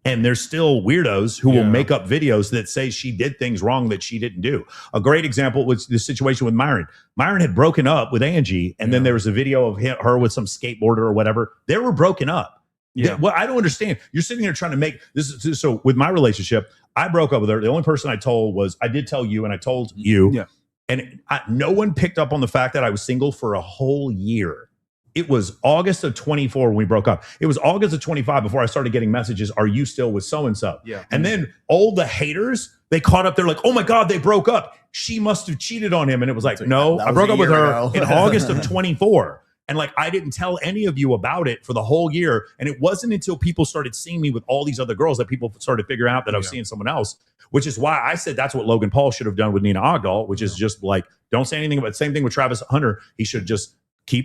And there's still weirdos who will make up videos that say she did things wrong that she didn't do. A great example was the situation with Myron. Myron had broken up with Angie, and then there was a video of her with some skateboarder or whatever. They were broken up. Yeah. Well, I don't understand. You're sitting here trying to make this. So with my relationship, I broke up with her. The only person I told was, I did tell you, and I told you. Yeah. And no one picked up on the fact that I was single for a whole year. It was August of 24 when we broke up. It was August of 25 before I started getting messages, are you still with so-and-so? Yeah. And then all the haters, they caught up. They're like, oh my God, they broke up. She must have cheated on him. And it was like, no, I broke up with her in August of 24. And like, I didn't tell any of you about it for the whole year. And it wasn't until people started seeing me with all these other girls that people started figuring out that I was seeing someone else, which is why I said that's what Logan Paul should have done with Nina Ogdahl, which is just like, don't say anything about it. Same thing with Travis Hunter. He should just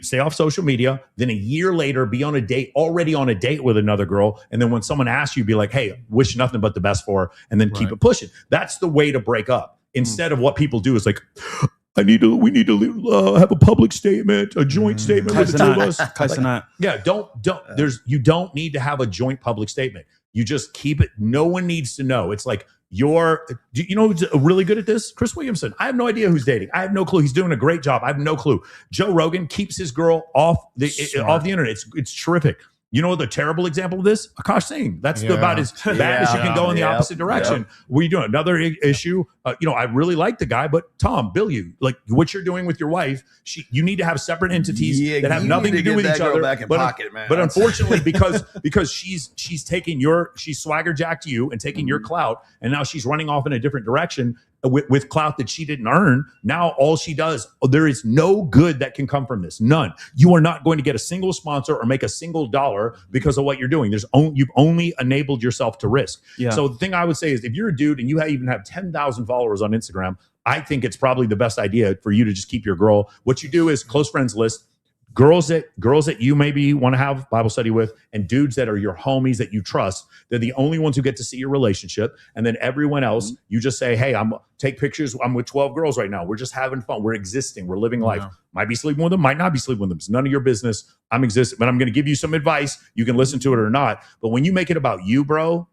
stay off social media. Then a year later, be already on a date with another girl. And then when someone asks you, be like, hey, wish nothing but the best for her. And then keep it pushing. That's the way to break up. instead of what people do is like, we need to have a public statement, a joint statement with the two of us. Yeah, you don't need to have a joint public statement. You just keep it. No one needs to know. It's like you know who's really good at this? Chris Williamson. I have no idea who's dating. I have no clue. He's doing a great job. I have no clue. Joe Rogan keeps his girl off the internet. It's terrific. You know the terrible example of this? Akash Singh. That's about as bad as you can go in the opposite direction. What are you doing? Another issue. I really like the guy, but Tom, Bill, like what you're doing with your wife, you need to have separate entities that have nothing to do with each other. But unfortunately, because she's taking she's swagger jacked you and taking your clout, and now she's running off in a different direction with clout that she didn't earn. Now all she does, there is no good that can come from this. None. You are not going to get a single sponsor or make a single dollar because of what you're doing. You've only enabled yourself to risk. Yeah. So the thing I would say is if you're a dude and you even have 10,000 followers on Instagram, I think it's probably the best idea for you to just keep your girl. What you do is close friends list. Girls that you maybe want to have Bible study with, and dudes that are your homies that you trust. They're the only ones who get to see your relationship. And then everyone else, you just say, hey, take pictures. I'm with 12 girls right now. We're just having fun. We're existing. We're living life. Might be sleeping with them, might not be sleeping with them. It's none of your business. I'm existing, but I'm going to give you some advice. You can listen to it or not. But when you make it about you, bro,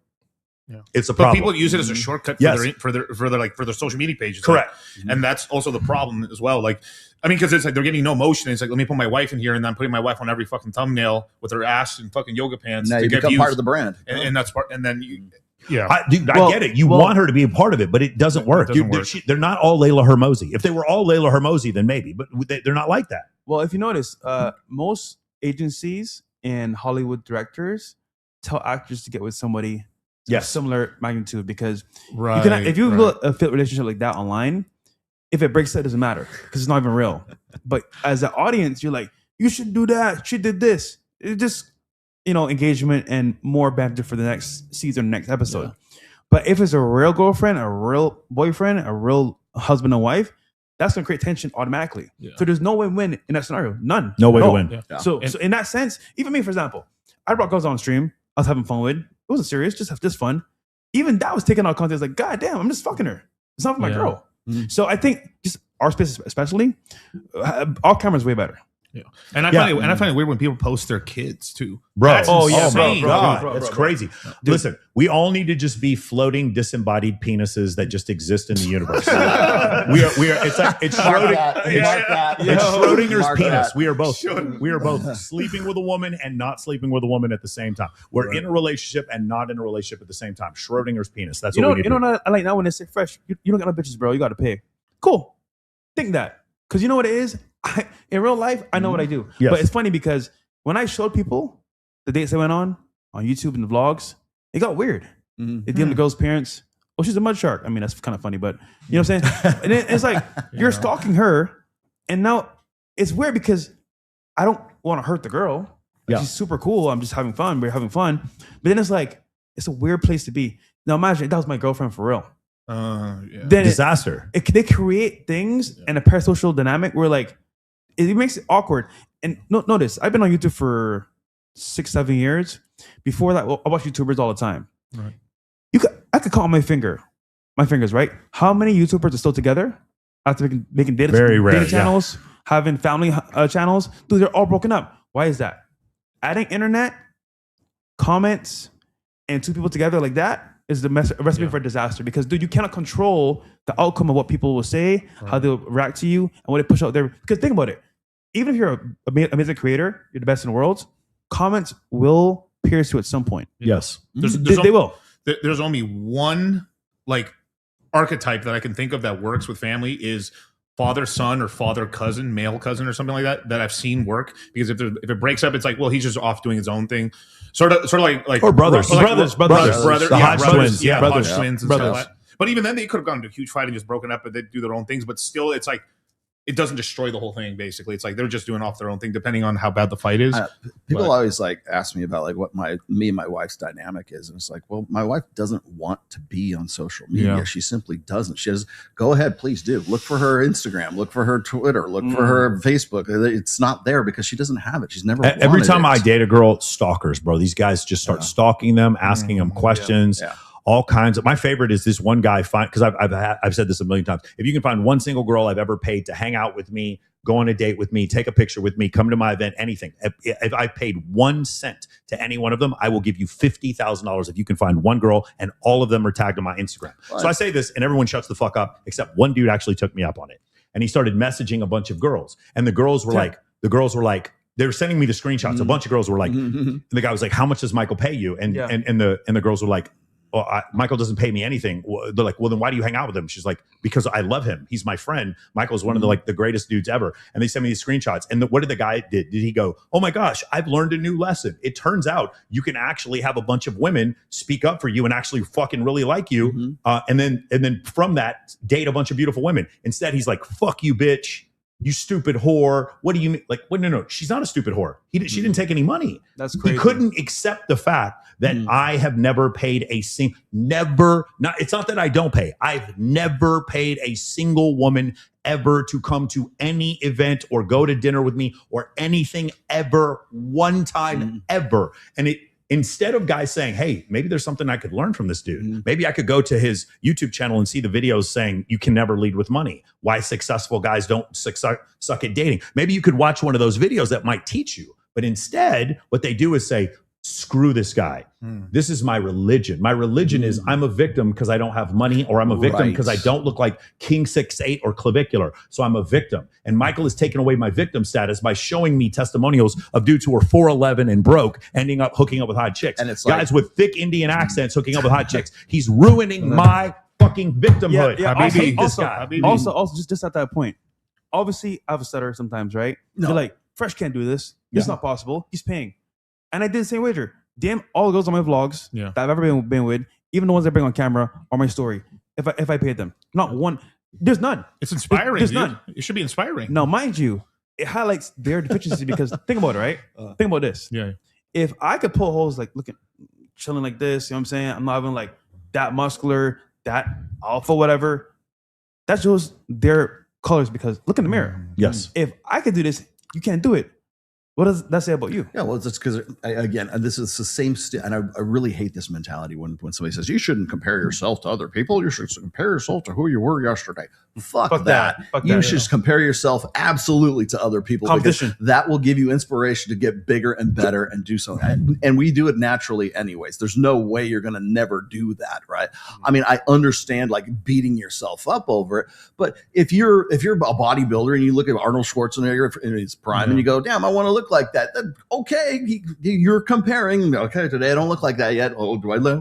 it's a problem. But people use it as a shortcut for their social media pages. Correct. And that's also the problem as well. Like, I mean, because it's like they're getting no emotion. It's like, let me put my wife in here, and then I'm putting my wife on every fucking thumbnail with her ass and fucking yoga pants. Now to you get become views. part of the brand. And that's part. And then you. Yeah, I get it. You want her to be a part of it, but it doesn't work. They're not all Layla Hermosi. If they were all Layla Hermosi, then maybe, but they're not like that. Well, if you notice, most agencies and Hollywood directors tell actors to get with somebody similar magnitude, because if you build a fit relationship like that online, if it breaks, it doesn't matter because it's not even real. But as an audience, you're like, you should do that. She did this. It just, engagement and more banter for the next season, next episode. Yeah. But if it's a real girlfriend, a real boyfriend, a real husband and wife, that's going to create tension automatically. Yeah. So there's no win-win in that scenario. None. No way to win. Yeah. So in that sense, even me, for example, I brought girls on stream. I was having fun with. It wasn't serious, just fun. Even that was taken out of context. Like, God damn, I'm just fucking her. It's not for my girl. Mm-hmm. So I think just our space, especially, our camera's way better. Yeah, and I find it weird when people post their kids too, bro. That's insane. Bro, that's crazy. Dude, listen, we all need to just be floating disembodied penises that just exist in the universe. we are. It's Schrodinger's penis. We are both sleeping with a woman and not sleeping with a woman at the same time. We're in a relationship and not in a relationship at the same time. Schrodinger's penis. That's what we need. I like now when it's fresh. You don't got no bitches, bro. You got to pay. Cool. Think that. Because you know what it is? In real life, I know what I do. Yes. But it's funny because when I showed people the dates I went on YouTube and the vlogs, it got weird. Mm-hmm. They DM the girl's parents. Oh, she's a mud shark. I mean, that's kind of funny, but you know what I'm saying? And it's like, you're stalking her. And now it's weird because I don't want to hurt the girl. Like, she's super cool. I'm just having fun. We're having fun. But then it's like, it's a weird place to be. Now imagine if that was my girlfriend for real. Then disaster. They create things and a parasocial dynamic where like it makes it awkward. And notice, I've been on YouTube for 6-7 years. Before that, I watch YouTubers all the time. Right. I could count on my fingers, right? How many YouTubers are still together after making data channels, having family channels? Dude, they're all broken up. Why is that? Adding internet, comments, and two people together like that is the recipe for disaster, because dude, you cannot control the outcome of what people will say, how they'll react to you, and what they push out there. Because think about it, even if you're an amazing creator, you're the best in the world, comments will pierce you at some point. Yes, they will. There's only one like archetype that I can think of that works with family is father son or father cousin, male cousin or something like that I've seen work, because if it breaks up, it's like, well, he's just off doing his own thing. Sort of like or brothers, brothers, the Hodge twins, twins and stuff like that. But even then, they could have gone to a huge fight and just broken up, but they do their own things. But still, it's like it doesn't destroy the whole thing. Basically, it's like they're just doing off their own thing, depending on how bad the fight is. People always like ask me about like what me and my wife's dynamic is, and it's like, well, my wife doesn't want to be on social media. Yeah. She simply doesn't. She says, go ahead, please do. Look for her Instagram, look for her Twitter, look for her Facebook. It's not there because she doesn't have it. She's never. Every time I date a girl, stalkers, bro. These guys just start stalking them, asking them questions. Yeah. all kinds of. My favorite is this one guy. Because I've said this a million times. If you can find one single girl I've ever paid to hang out with me, go on a date with me, take a picture with me, come to my event, anything. If I paid 1 cent to any one of them, I will give you $50,000 if you can find one girl, and all of them are tagged on my Instagram. What? So I say this, and everyone shuts the fuck up, except one dude actually took me up on it, and he started messaging a bunch of girls, and the girls were like, they were sending me the screenshots. A bunch of girls were like, and the guy was like, "How much does Michael pay you?" And the girls were like, "Well, Michael doesn't pay me anything." They're like, "Well, then why do you hang out with him?" She's like, "Because I love him. He's my friend. Michael's one of the greatest dudes ever." And they sent me these screenshots. And what did the guy did? Did he go, "Oh my gosh, I've learned a new lesson. It turns out you can actually have a bunch of women speak up for you and actually fucking really like you, and then from that date a bunch of beautiful women." Instead, he's like, "Fuck you, bitch. You stupid whore. What do you mean?" Like, well, no, she's not a stupid whore. She didn't take any money. That's crazy. He couldn't accept the fact that I have never paid it's not that I don't pay. I've never paid a single woman ever to come to any event or go to dinner with me or anything ever, one time ever. And instead of guys saying, "Hey, maybe there's something I could learn from this dude. Maybe I could go to his YouTube channel and see the videos saying you can never lead with money. Why successful guys don't suck at dating. Maybe you could watch one of those videos that might teach you." But instead, what they do is say, "Screw this guy. This is my religion. My religion is I'm a victim because I don't have money, or I'm a victim because I don't look like King 6'8" or clavicular. So I'm a victim." And Michael has taken away my victim status by showing me testimonials of dudes who are 4'11" and broke, ending up hooking up with hot chicks. And it's guys with thick Indian accents hooking up with hot chicks. He's ruining my fucking victimhood. Yeah. I hate this guy. Also, just at that point, obviously I have a stutter sometimes, right? No. They're like, "Fresh can't do this. It's not possible. He's paying." And I did the same wager. Damn, all it goes on my vlogs that I've ever been with, even the ones I bring on camera, are my story. If I paid them, not one, there's none. It's inspiring. There's none. It should be inspiring. Now, mind you, it highlights their deficiency because think about it, right? Think about this. Yeah. If I could pull holes like looking, chilling like this, you know what I'm saying? I'm not even like that muscular, that alpha, whatever. That shows their colors because look in the mirror. Yes. If I could do this, you can't do it. What does that say about you? Yeah, well, it's because, again, this is the same, and I really hate this mentality when somebody says, "You shouldn't compare yourself to other people. You should compare yourself to who you were yesterday." Fuck that. You should compare yourself absolutely to other people. Competition. Because that will give you inspiration to get bigger and better and do something. And we do it naturally anyways. There's no way you're going to never do that, right? I mean, I understand like beating yourself up over it, but if you're a bodybuilder and you look at Arnold Schwarzenegger in his prime and you go, "Damn, I want to look like that," then okay, you're comparing. Okay, today I don't look like that yet. Oh, do I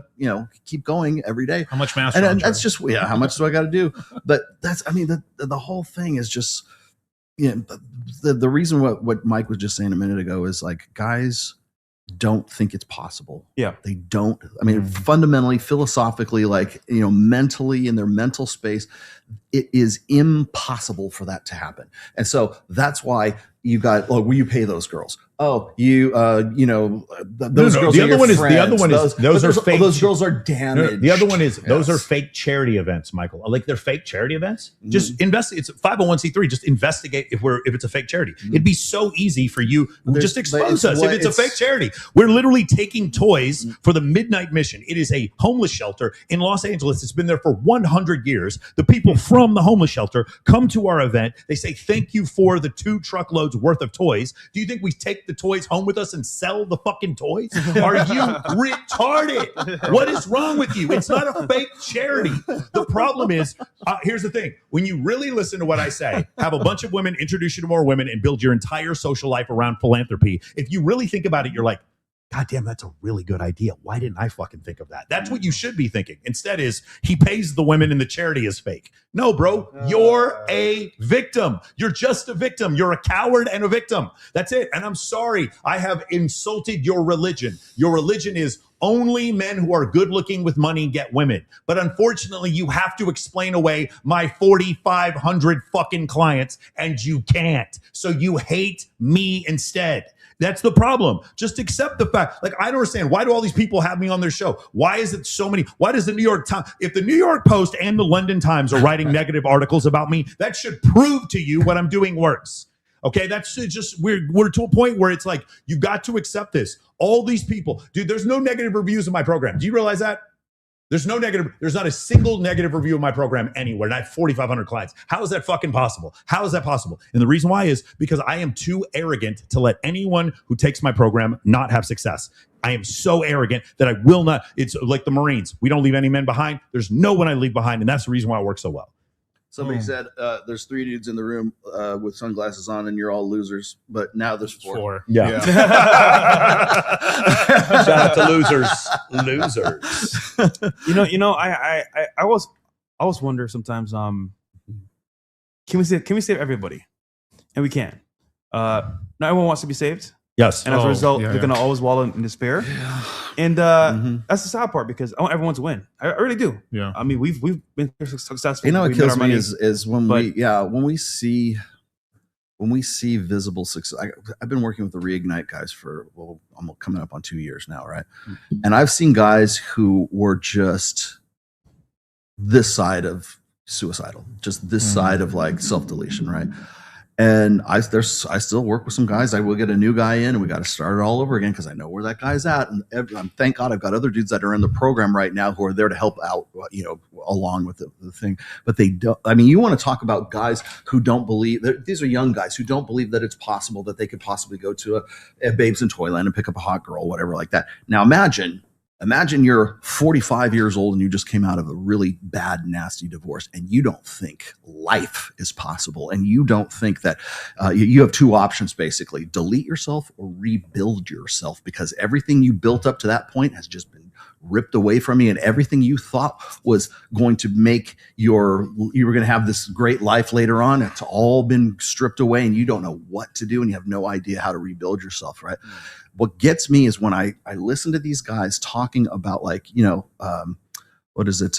keep going every day? How much mass? And that's just how much do I got to do? But that's, I mean, the whole thing is just, the reason what Mike was just saying a minute ago is like, guys don't think it's possible. Yeah. They don't. I mean, fundamentally, philosophically, like, mentally in their mental space, it is impossible for that to happen. And so that's why you got, will you pay those girls? Oh, those girls. The other one is those are fake. Those girls are damaged. The other one is those are fake charity events, Michael. Like they're fake charity events. Just investigate. It's 501c3. Just investigate if it's a fake charity. It'd be so easy for you. Just expose us if it's a fake charity. We're literally taking toys for the Midnight Mission. It is a homeless shelter in Los Angeles. It's been there for 100 years. The people from the homeless shelter come to our event. They say thank you for the 2 truckloads worth of toys. Do you think we take the toys home with us and sell the fucking toys? Are you retarded? What is wrong with you? It's not a fake charity. The problem is, here's the thing. When you really listen to what I say, have a bunch of women introduce you to more women and build your entire social life around philanthropy. If you really think about it, you're like, God damn, that's a really good idea. Why didn't I fucking think of that? That's what you should be thinking. Instead is he pays the women and the charity is fake. No, bro, you're a victim. You're just a victim. You're a coward and a victim. That's it. And I'm sorry. I have insulted your religion. Your religion is only men who are good looking with money get women. But unfortunately, you have to explain away my 4,500 fucking clients and you can't. So you hate me instead. That's the problem. Just accept the fact. Like, I don't understand. Why do all these people have me on their show? Why is it so many? Why does the New York Times, if the New York Post and the London Times are writing negative articles about me, that should prove to you what I'm doing works. Okay, that's just, we're to a point where it's like, you've got to accept this. All these people, dude, there's no negative reviews in my program. Do you realize that? There's no negative. There's not a single negative review of my program anywhere. And I have 4,500 clients. How is that fucking possible? How is that possible? And the reason why is because I am too arrogant to let anyone who takes my program not have success. I am so arrogant that I will not. It's like the Marines. We don't leave any men behind. There's no one I leave behind. And that's the reason why it works so well. Somebody said there's 3 dudes in the room with sunglasses on, and you're all losers. But now there's 4. Yeah. Shout out to losers. I always wonder sometimes. Can we save everybody? And we can. Not everyone wants to be saved. Yes. And as a result, they're gonna always wallow in despair. Yeah. And that's the sad part because I want everyone to win. I really do. Yeah. I mean, we've been successful. You know what kills me is when we see visible success. I've been working with the Reignite guys for I'm coming up on 2 years now, right? Mm-hmm. And I've seen guys who were just this side of suicidal, just this side of like self-deletion, right? And I still work with some guys. I will get a new guy in, and we got to start it all over again because I know where that guy's at. And thank God I've got other dudes that are in the program right now who are there to help out, along with the thing. But they don't. I mean, you want to talk about guys who don't believe. These are young guys who don't believe that it's possible that they could possibly go to a Babes in Toyland and pick up a hot girl, whatever like that. Now Imagine you're 45 years old and you just came out of a really bad, nasty divorce, and you don't think life is possible. And you don't think that you have 2 options, basically: delete yourself or rebuild yourself, because everything you built up to that point has just been ripped away from you. And everything you thought was going to make you were going to have this great life later on, it's all been stripped away, and you don't know what to do, and you have no idea how to rebuild yourself, right? What gets me is when I listen to these guys talking about, like, what is it?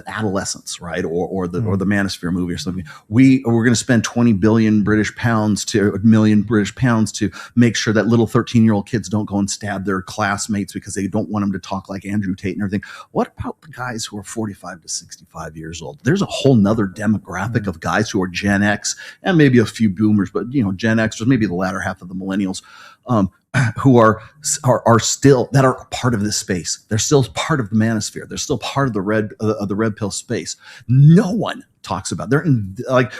Adolescence, right? Or the Manosphere movie or something. We're going to spend 20 billion British pounds to $1 million British pounds to make sure that little 13-year-old kids don't go and stab their classmates because they don't want them to talk like Andrew Tate and everything. What about the guys who are 45 to 65 years old? There's a whole nother demographic of guys who are Gen X and maybe a few boomers, but Gen X or maybe the latter half of the millennials. Who are still that are part of this space. They're still part of the manosphere. They're still part of the red pill space. No one talks about.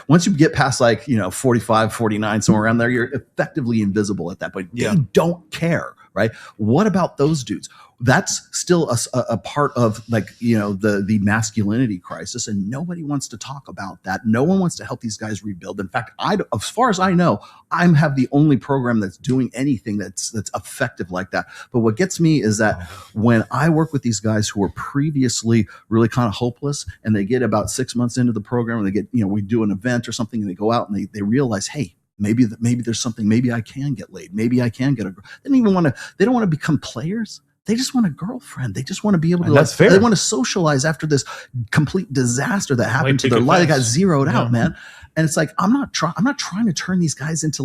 Once you get past 45, 49, somewhere around there, you're effectively invisible at that point. Yeah. They don't care, right? What about those dudes? That's still a part of the masculinity crisis, and nobody wants to talk about that. No one wants to help these guys rebuild. In fact, as far as I know, I have the only program that's doing anything that's effective like that. But what gets me is that when I work with these guys who were previously really kind of hopeless, and they get about 6 months into the program, and they get we do an event or something, and they go out and they realize, hey, maybe there's something. Maybe I can get laid. Maybe I can get a girl. They don't want to become players. They just want a girlfrind. They just want to be able to. That's fair. They want to socialize after this complete disaster that happened to their life. They got zeroed out, man. And it's like I'm not trying to turn these guys into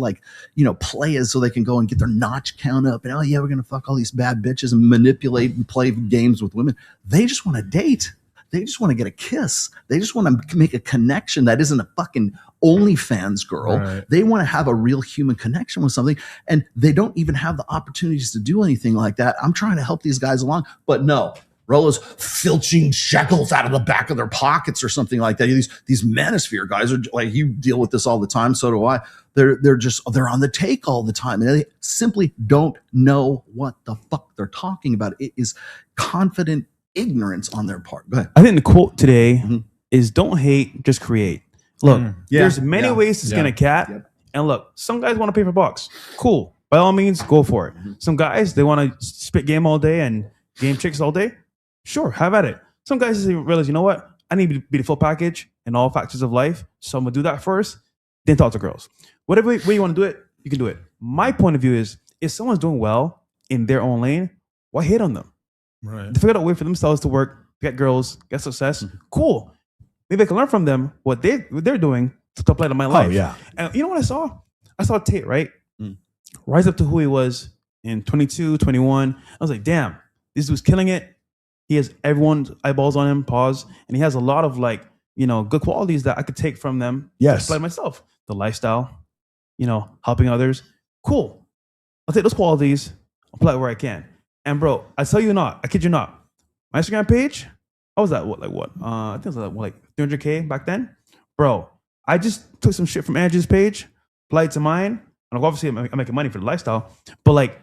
players so they can go and get their notch count up and we're gonna fuck all these bad bitches and manipulate and play games with women. They just want to date. They just want to get a kiss. They just want to make a connection that isn't a fucking OnlyFans girl. Right. They want to have a real human connection with something, and they don't even have the opportunities to do anything like that. I'm trying to help these guys along, but no. Rollo's filching shekels out of the back of their pockets or something like that. These manosphere guys are like, you deal with this all the time. So do I. They're on the take all the time. And they simply don't know what the fuck they're talking about. It is confident ignorance on their part. Go ahead. I think the quote today is don't hate, just create. Look, there's many ways to skin a cat. Yep. And look, some guys want to pay for bucks. Cool. By all means, go for it. Some guys, they want to spit game all day and game chicks all day. Sure, have at it. Some guys just realize, you know what? I need to be the full package in all factors of life. So I'm going to do that first, then talk to girls. Whatever way you want to do it, you can do it. My point of view is, if someone's doing well in their own lane, why hate on them? Right. They figure out a way for themselves to work, get girls, get success. Cool. Maybe I can learn from them what they're doing to apply to my life. Oh, yeah. And you know what I saw? I saw Tate, right? Rise up to who he was in 22, 21. I was like, damn, this dude's killing it. He has everyone's eyeballs on him, and he has a lot of good qualities that I could take from them. Yes. Apply myself. The lifestyle, helping others. Cool. I'll take those qualities, apply it where I can. And bro, I kid you not, my Instagram page, I was at what? I think it was like 300K back then, bro. I just took some shit from Andrew's page, applied to mine, and obviously I'm making money for the lifestyle, but like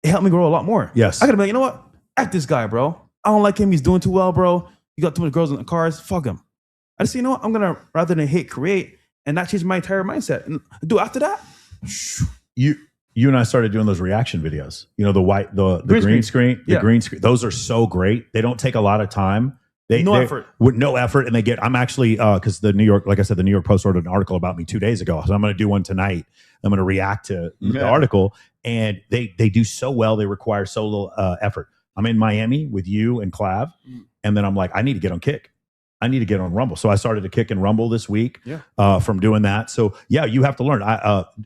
it helped me grow a lot more. Yes. I gotta be like, you know what? F this guy, bro. I don't like him. He's doing too well, bro. You got too many girls in the cars. Fuck him. I just say, you know what? I'm gonna rather than hate, create, and that changed my entire mindset. And after that, you and I started doing those reaction videos. You know, the green screen, green screen. Those are so great. They don't take a lot of time. No effort. With no effort, and I'm actually because the New York Post wrote an article about me 2 days ago, so I'm going to do one tonight. I'm going to react to the article, and they do so well. They require so little effort. I'm in Miami with you and Clav, and then I'm like, I need to get on Kick. I need to get on Rumble. So I started to Kick and Rumble this week from doing that. So yeah, you have to learn.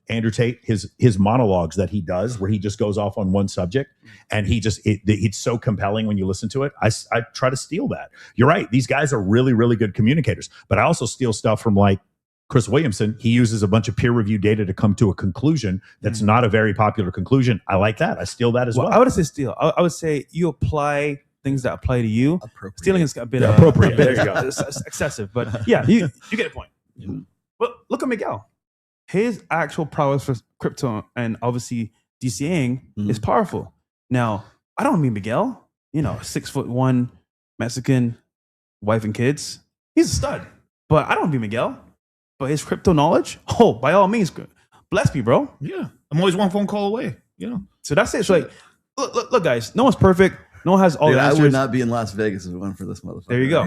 Andrew Tate, his monologues that he does where he just goes off on one subject and it's so compelling when you listen to it. I try to steal that. You're right. These guys are really, really good communicators, but I also steal stuff from like Chris Williamson. He uses a bunch of peer review data to come to a conclusion that's not a very popular conclusion. I like that. I steal that as well. I would say steal. I would say you apply things that apply to you. Stealing is a bit appropriate. There you go. It's excessive, but yeah, you get a point. But look at Miguel. His actual prowess for crypto and obviously DCAing is powerful. Now, I don't mean Miguel. 6'1" Mexican, wife and kids. He's a stud. But I don't mean Miguel. But his crypto knowledge, by all means, bless me, bro. Yeah, I'm always one phone call away. So that's it. So like, look, guys. No one's perfect. No one has all the answers. I would not be in Las Vegas if it wasn't for this motherfucker. There you go.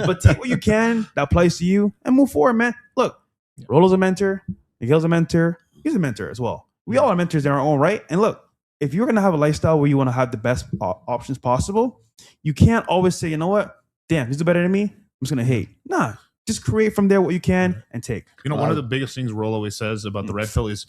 But take what you can that applies to you and move forward, man. Look, Rolo's a mentor. Miguel's a mentor. He's a mentor as well. We all are mentors in our own right. And look, if you're going to have a lifestyle where you want to have the best options possible, you can't always say, you know what? Damn, he's better than me. I'm just going to hate. Nah, just create from there what you can and take. One of the biggest things Rolo always says about the red pill is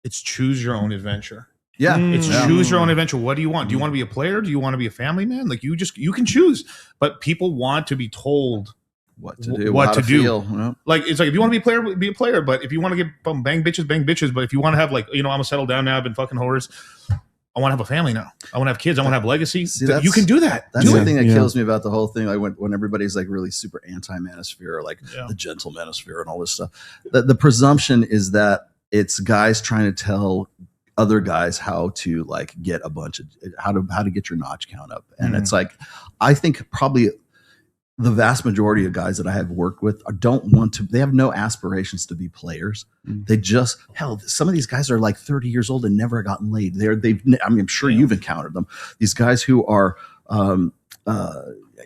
it's choose your own adventure. Yeah. It's choose your own adventure. What do you want? Do you want to be a player? Do you want to be a family man? Like you can choose, but people want to be told what to do, what to do. Feel. Like, it's like, if you want to be a player, be a player. But if you want to get bang bitches. But if you want to have like, I'm gonna settle down now. I've been fucking whores. I want to have a family now. I want to have kids. I want to have legacy. You can do that. That's the thing that kills me about the whole thing. Like when everybody's like really super anti-manosphere, like the gentle manosphere and all this stuff. The presumption is that it's guys trying to tell other guys how to like get a bunch of how to get your notch count up. And it's like, I think probably the vast majority of guys that I have worked with they have no aspirations to be players. They just, some of these guys are like 30 years old and never gotten laid. I'm sure you've encountered them. These guys who are,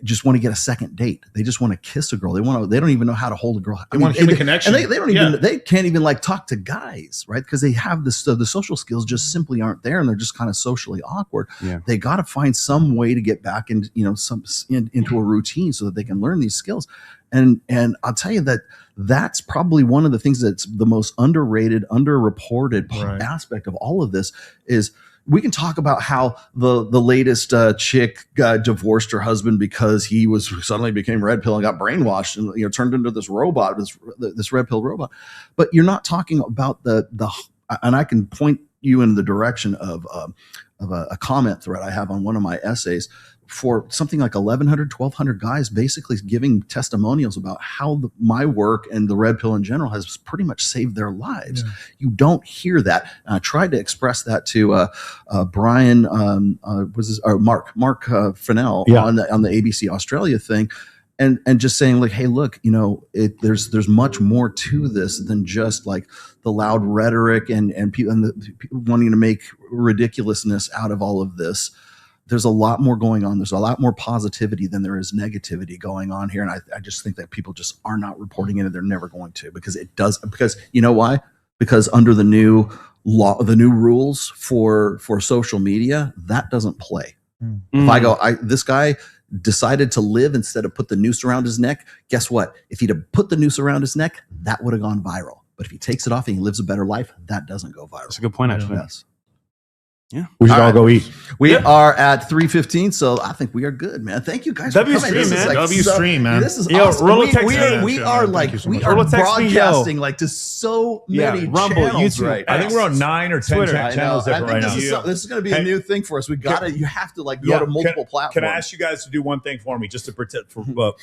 just want to get a second date. They just want to kiss a girl. They don't even know how to hold a girl. They want human connection. And they don't even, they can't even like talk to guys, right? Because they have this, the social skills just simply aren't there, and they're just kind of socially awkward. Yeah. They got to find some way to get back into, into a routine so that they can learn these skills. And I'll tell you that's probably one of the things that's the most underrated, underreported aspect of all of this is, we can talk about how the latest chick divorced her husband because he suddenly became red pill and got brainwashed and turned into this robot, this red pill robot. But you're not talking about the and I can point you in the direction of a comment thread I have on one of my essays for something like 1,100 guys basically giving testimonials about how my work and the red pill in general has pretty much saved their lives. Yeah. You don't hear that. And I tried to express that to Brian, Mark Fennell on the ABC Australia thing. And just saying like, hey, look, there's much more to this than just like the loud rhetoric and people wanting to make ridiculousness out of all of this. There's a lot more going on. There's a lot more positivity than there is negativity going on here. And I just think that people just are not reporting it, and they're never going to, because you know why? Because under the new law, the new rules for social media, that doesn't play. If I go, this guy decided to live instead of put the noose around his neck, guess what? If he'd have put the noose around his neck, that would have gone viral. But if he takes it off and he lives a better life, that doesn't go viral. That's a good point, actually. Yes. Yeah. We should all go eat. We are at 3:15, so I think we are good, man. Thank you guys. W for coming. stream, This is man. W stream, man. This is Yo, awesome. Rolo text me. We are Thank you so much. broadcasting like to so many Rumble, channels YouTube. right I think we're on 9 or 10 Twitter. channels I different think right now. this is going to be a new thing for us. You have to go to multiple platforms. Can I ask you guys to do one thing for me, just to protect,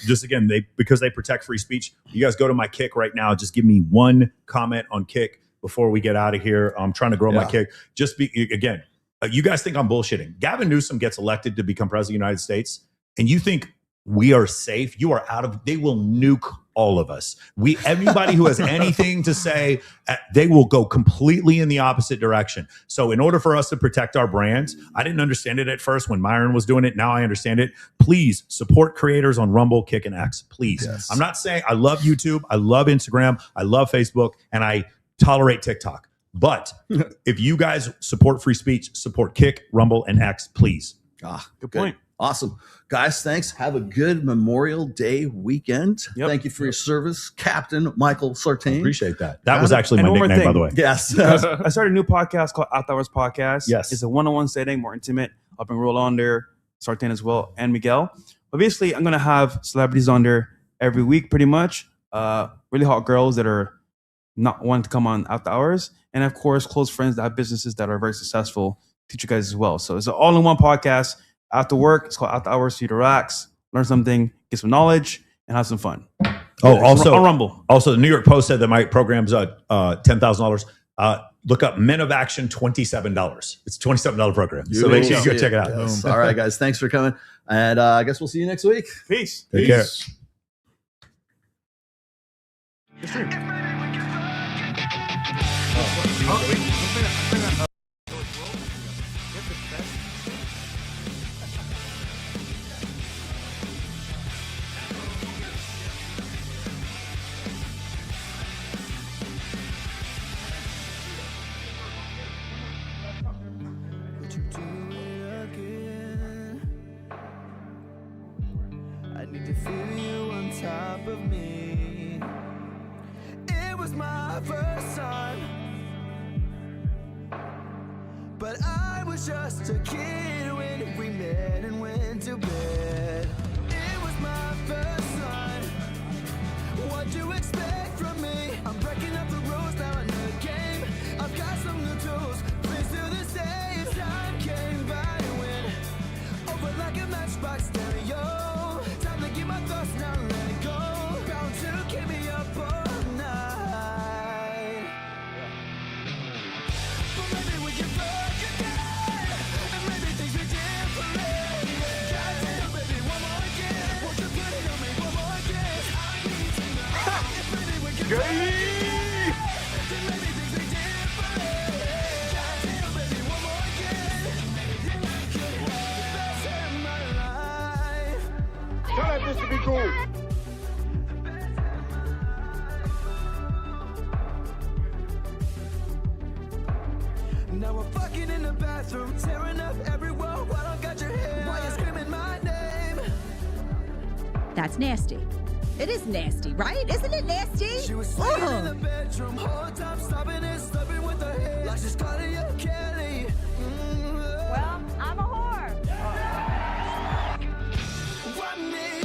just again, because they protect free speech? You guys go to my Kick right now. Just give me one comment on Kick before we get out of here. I'm trying to grow my Kick. Again, you guys think I'm bullshitting. Gavin Newsom gets elected to become president of the United States, and you think we are safe? You are out of. They will nuke all of us. Anybody who has anything to say, they will go completely in the opposite direction. So in order for us to protect our brands, I didn't understand it at first when Myron was doing it. Now I understand it. Please support creators on Rumble, Kick, and X. Please. Yes. I'm not saying I love YouTube. I love Instagram. I love Facebook. And I tolerate TikTok. But if you guys support free speech, support Kick, Rumble, and X, please. Good point. Awesome. Guys, thanks. Have a good Memorial Day weekend. Yep. Thank you for your service, Captain Michael Sartain. Appreciate that. That was actually And my one more nickname, by thing. the way. Yes. I started a new podcast called After Hours Podcast. Yes. It's a one-on-one setting, more intimate. I'll bring Roll on there, Sartain as well, and Miguel. But basically, I'm going to have celebrities on there every week, pretty much. Really hot girls that are not wanting to come on After Hours. And of course, close friends that have businesses that are very successful. Teach you guys as well. So it's an all-in-one podcast. After work, it's called After Hours for you to relax, learn something, get some knowledge, and have some fun. Oh, also on Rumble. Also, the New York Post said that my program's $10,000. Look up Men of Action, $27. It's a $27 program. So make sure you go check it out. Yes. All right, guys. Thanks for coming. And I guess we'll see you next week. Peace. Take care. I need to feel you on top of me. It was my first time, but I was just a kid when we met and went to bed. It was my first time. What do you expect from me? I'm breaking up the rules now in the game. I've got some new tools. Please do the same. Time came by and went over like a matchbox stereo. Time to get my thoughts now, let it go. Bound to keep me up all night. But maybe we can fuck again, and maybe things are different. Goddamn, baby, one more again. Won't you put it on me one more again? I need to know if maybe we can fuck again, then maybe things are different. Goddamn, baby, one more again. Could have the best in my life. Tell that bitch to be cool. Now we're fucking in the bathroom, tearing up every wall while I got your hair. Why you screaming my name? That's nasty. It is nasty, right? Isn't it nasty? She was sleeping in the bedroom, whole time stopping and sleeping with her head like she's Claudia Kelly. Well, I'm a whore. Run me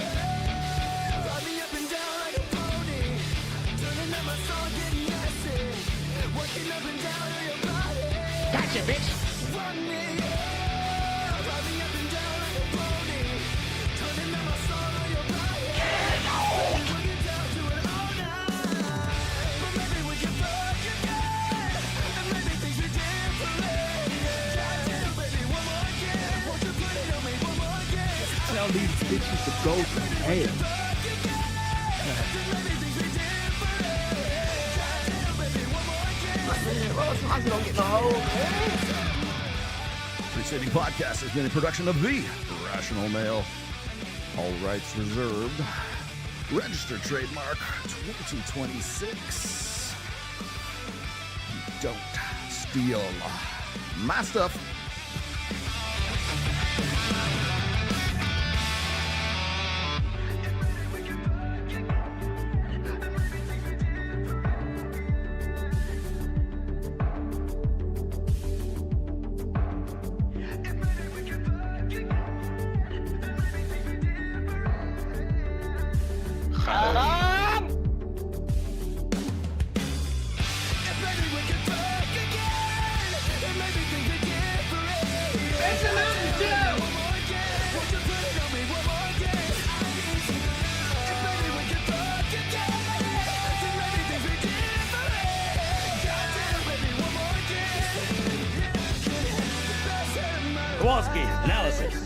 up and down like a pony, turning up my song, getting nasty, working up and down on your body. Gotcha, bitch. Run me up and down like a pony, turning up my song on your body. We get down to it all night, but maybe we can fuck again, and maybe things are different. Goddamn, baby, one more again. Won't you put it on me one more again? Tell these bitches to go to hell. Refuting Podcast has been a production of The Rational Male. All rights reserved. Registered trademark 2226. Don't steal my stuff. If maybe we can Kowalski analysis.